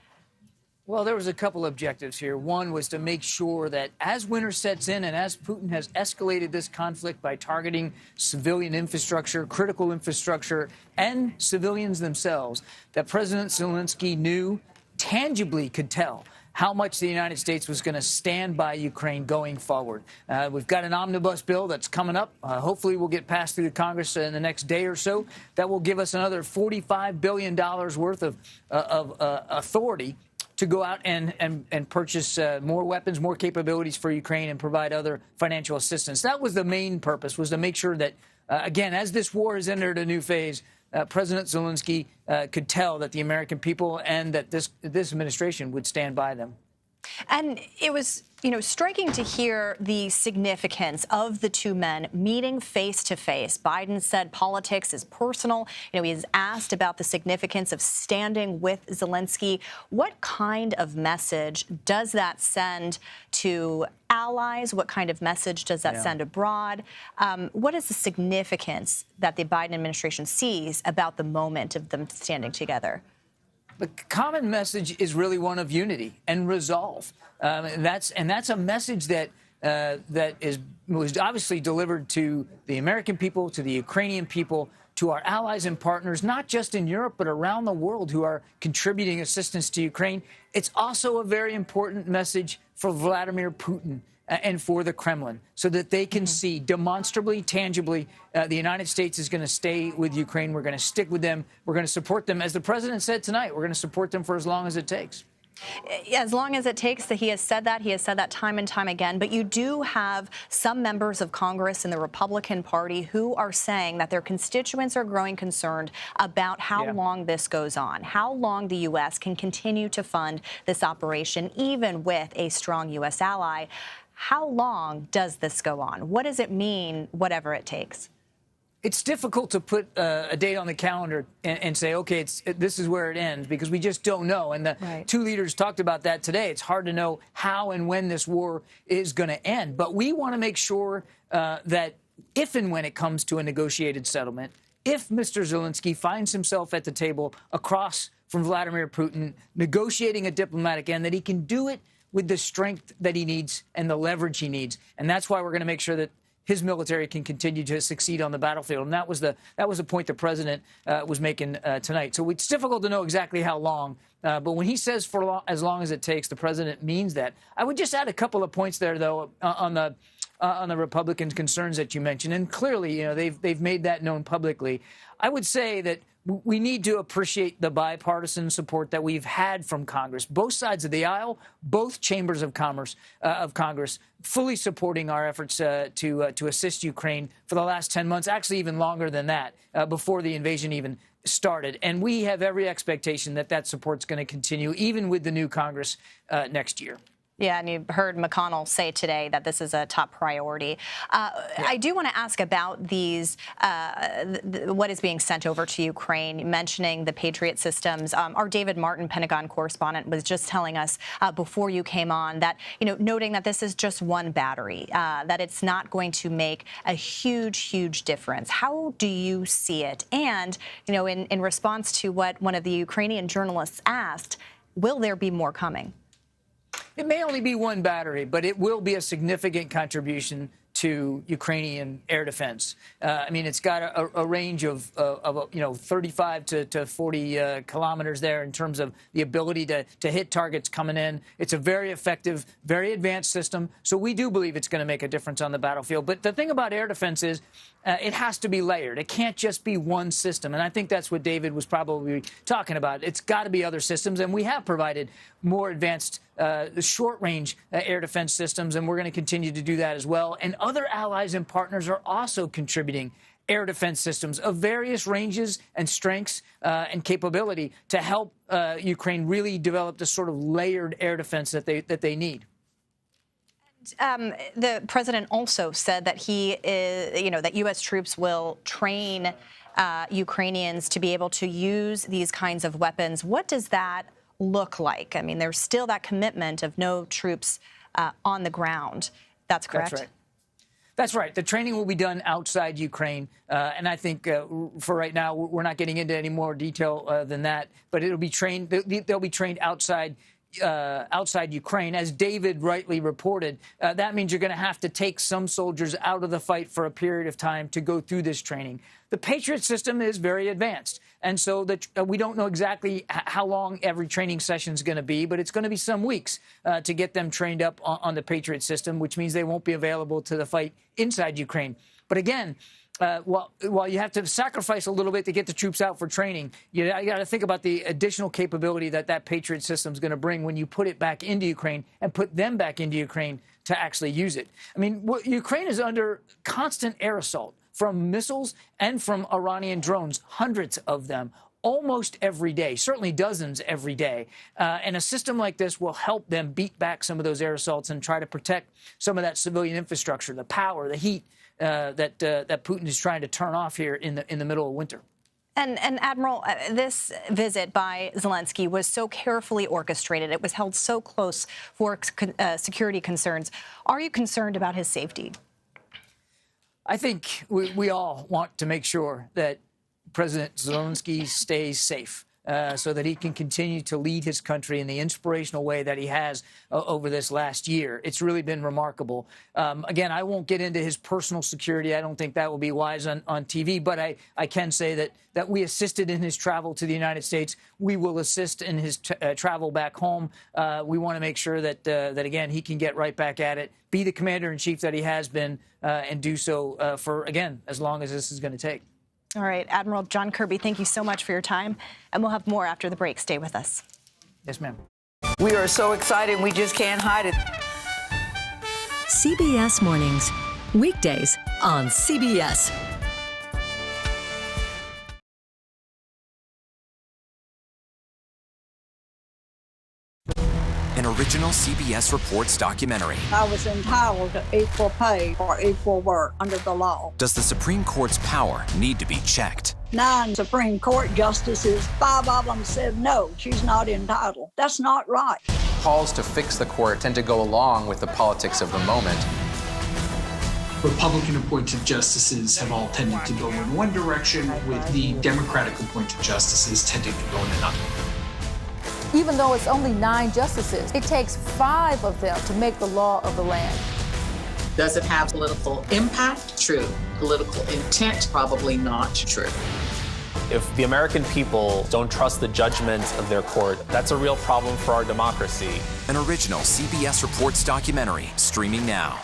Well, there was a couple objectives here. One was to make sure that as winter sets in and as Putin has escalated this conflict by targeting civilian infrastructure, critical infrastructure, and civilians themselves, that President Zelensky knew, tangibly could tell, how much the United States was going to stand by Ukraine going forward. We've got an omnibus bill that's coming up. Hopefully we'll get passed through the Congress in the next day or so. That will give us another $45 billion worth of authority to go out and purchase more weapons, more capabilities for Ukraine, and provide other financial assistance. That was the main purpose, was to make sure that, again, as this war has entered a new phase, President Zelensky could tell that the American people and that this administration would stand by them. And it was, striking to hear the significance of the two men meeting face to face. Biden said politics is personal. He is asked about the significance of standing with Zelensky. What kind of message does that send to allies? What kind of message does that send abroad? What is the significance that the Biden administration sees about the moment of them standing together? The common message is really one of unity and resolve. That's a message that was obviously delivered to the American people, to the Ukrainian people, to our allies and partners, not just in Europe, but around the world who are contributing assistance to Ukraine. It's also a very important message for Vladimir Putin and for the Kremlin, so that they can see demonstrably, tangibly, the United States is going to stay with Ukraine. We're going to stick with them. We're going to support them. As the president said tonight, we're going to support them for as long as it takes. As long as it takes. He has said that. He has said that time and time again. But you do have some members of Congress in the Republican Party who are saying that their constituents are growing concerned about how long this goes on, how long the U.S. can continue to fund this operation, even with a strong U.S. ally. How long does this go on? What does it mean, whatever it takes? It's difficult to put a date on the calendar and say, okay, this is where it ends, because we just don't know. And the two leaders talked about that today. It's hard to know how and when this war is going to end. But we want to make sure that if and when it comes to a negotiated settlement, if Mr. Zelenskyy finds himself at the table across from Vladimir Putin, negotiating a diplomatic end, that he can do it with the strength that he needs and the leverage he needs. And that's why we're going to make sure that his military can continue to succeed on the battlefield. And that was the point the president was making tonight. So it's difficult to know exactly how long. But when he says as long as it takes, the president means that. I would just add a couple of points there, though, on the Republicans' concerns that you mentioned. And clearly, they've made that known publicly. I would say that we need to appreciate the bipartisan support that we've had from Congress, both sides of the aisle, both chambers of Congress, fully supporting our efforts to assist Ukraine for the last 10 months, actually even longer than that, before the invasion even started. And we have every expectation that that support's going to continue, even with the new Congress next year. Yeah, and you heard McConnell say today that this is a top priority. I do want to ask about these, what is being sent over to Ukraine, mentioning the Patriot systems. Our David Martin, Pentagon correspondent, was just telling us before you came on that, noting that this is just one battery, that it's not going to make a huge difference. How do you see it? And, in response to what one of the Ukrainian journalists asked, will there be more coming? It may only be one battery, but it will be a significant contribution to Ukrainian air defense. It's got a range of 35 to 40 kilometers there in terms of the ability to hit targets coming in. It's a very effective, very advanced system. So we do believe it's going to make a difference on the battlefield. But the thing about air defense is it has to be layered. It can't just be one system. And I think that's what David was probably talking about. It's got to be other systems. And we have provided more advanced short-range air defense systems, and we're going to continue to do that as well. And other allies and partners are also contributing air defense systems of various ranges and strengths and capability to help Ukraine really develop the sort of layered air defense that they need. The president also said that that U.S. troops will train Ukrainians to be able to use these kinds of weapons. What does that look like? There's still that commitment of no troops on the ground. That's correct? That's right. That's right. The training will be done outside Ukraine. And I think for right now, we're not getting into any more detail than that. But it'll be trained. They'll be trained outside Ukraine. As David rightly reported, that means you're going to have to take some soldiers out of the fight for a period of time to go through this training. The Patriot system is very advanced, and so we don't know exactly how long every training session is going to be, but it's going to be some weeks to get them trained up on the Patriot system, which means they won't be available to the fight inside Ukraine. But again, while you have to sacrifice a little bit to get the troops out for training, you got to think about the additional capability that Patriot system is going to bring when you put it back into Ukraine and put them back into Ukraine to actually use it. Ukraine is under constant air assault from missiles and from Iranian drones, hundreds of them, almost every day, certainly dozens every day. And a system like this will help them beat back some of those air assaults and try to protect some of that civilian infrastructure, the power, the heat that Putin is trying to turn off here in the middle of winter. And Admiral, this visit by Zelenskyy was so carefully orchestrated. It was held so close for security concerns. Are you concerned about his safety? I think we all want to make sure that President Zelenskyy stays safe. so that he can continue to lead his country in the inspirational way that he has over this last year. It's really been remarkable. Again, I won't get into his personal security. I don't think that will be wise on TV, but I can say that we assisted in his travel to the United States. We will assist in his travel back home. We want to make sure that again, he can get right back at it, be the commander-in-chief that he has been, and do so for, again, as long as this is going to take. All right, Admiral John Kirby, thank you so much for your time, and we'll have more after the break. Stay with us. Yes, ma'am. We are so excited, we just can't hide it. CBS Mornings, weekdays on CBS. An original CBS Reports documentary. I was entitled to equal pay for equal work under the law. Does the Supreme Court's power need to be checked? 9 Supreme Court justices, 5 of them said no, she's not entitled. That's not right. Calls to fix the court tend to go along with the politics of the moment. Republican-appointed justices have all tended to go in one direction, with the Democratic-appointed justices tending to go in another. Even though it's only 9 justices, it takes 5 of them to make the law of the land. Does it have political impact? True. Political intent? Probably not true. If the American people don't trust the judgments of their court, that's a real problem for our democracy. An original CBS Reports documentary streaming now.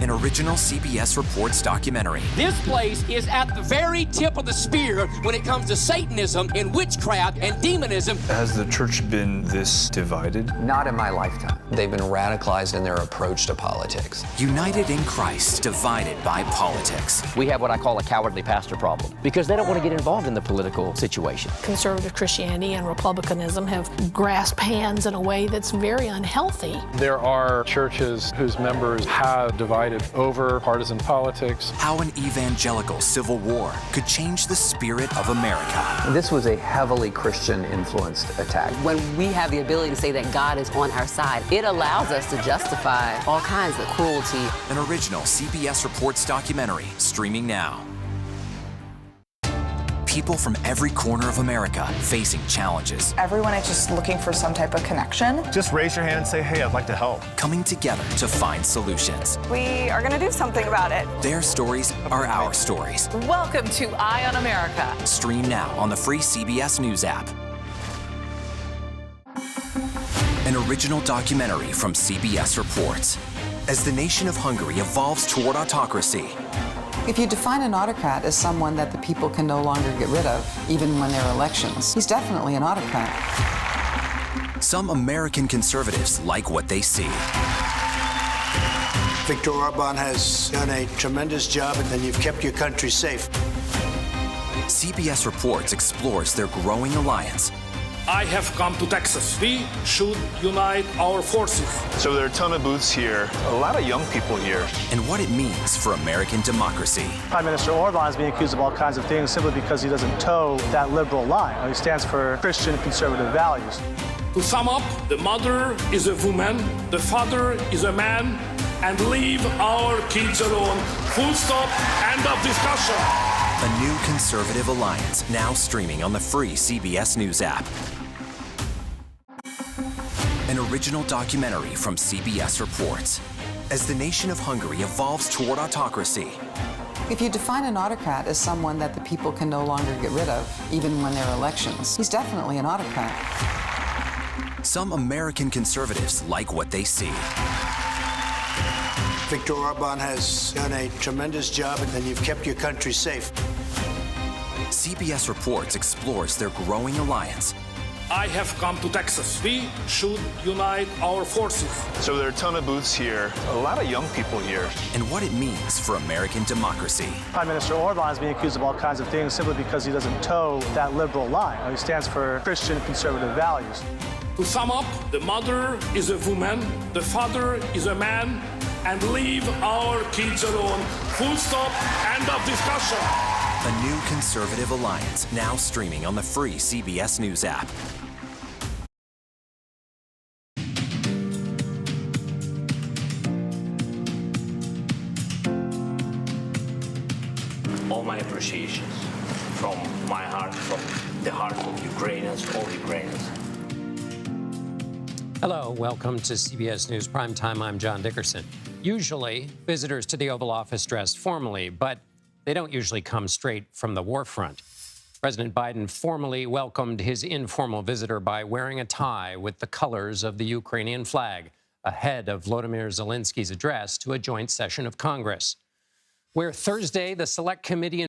An original CBS Reports documentary. This place is at the very tip of the spear when it comes to Satanism and witchcraft and demonism. Has the church been this divided? Not in my lifetime. They've been radicalized in their approach to politics. United in Christ, divided by politics. We have what I call a cowardly pastor problem because they don't want to get involved in the political situation. Conservative Christianity and Republicanism have grasped hands in a way that's very unhealthy. There are churches whose members have divided over partisan politics. How an evangelical civil war could change the spirit of America. This was a heavily Christian-influenced attack. When we have the ability to say that God is on our side, it allows us to justify all kinds of cruelty. An original CBS Reports documentary streaming now. People from every corner of America facing challenges. Everyone is just looking for some type of connection. Just raise your hand and say, hey, I'd like to help. Coming together to find solutions. We are going to do something about it. Their stories are our stories. Welcome to Eye on America. Stream now on the free CBS News app. An original documentary from CBS Reports. As the nation of Hungary evolves toward autocracy, if you define an autocrat as someone that the people can no longer get rid of, even when there are elections, he's definitely an autocrat. Some American conservatives like what they see. Viktor Orban has done a tremendous job, and you've kept your country safe. CBS Reports explores their growing alliance. I have come to Texas. We should unite our forces. So there are a ton of booths here, a lot of young people here. And what it means for American democracy. Prime Minister Orban is being accused of all kinds of things simply because he doesn't toe that liberal line. He stands for Christian conservative values. To sum up, the mother is a woman, the father is a man, and leave our kids alone. Full stop, end of discussion. A new conservative alliance, now streaming on the free CBS News app. An original documentary from CBS Reports. As the nation of Hungary evolves toward autocracy. If you define an autocrat as someone that the people can no longer get rid of, even when there are elections, he's definitely an autocrat. Some American conservatives like what they see. Viktor Orban has done a tremendous job, and you've kept your country safe. CBS Reports explores their growing alliance. I have come to Texas. We should unite our forces. So there are a ton of booths here, a lot of young people here. And what it means for American democracy. Prime Minister Orban is being accused of all kinds of things simply because he doesn't toe that liberal line. He stands for Christian conservative values. To sum up, the mother is a woman, the father is a man, and leave our kids alone. Full stop, end of discussion. A new conservative alliance, now streaming on the free CBS News app. All my appreciation from my heart, from the heart of Ukrainians, all Ukrainians. Hello, welcome to CBS News Primetime. I'm John Dickerson. Usually, visitors to the Oval Office dress formally, but they don't usually come straight from the war front. President Biden formally welcomed his informal visitor by wearing a tie with the colors of the Ukrainian flag ahead of Volodymyr Zelensky's address to a joint session of Congress, where Thursday the Select Committee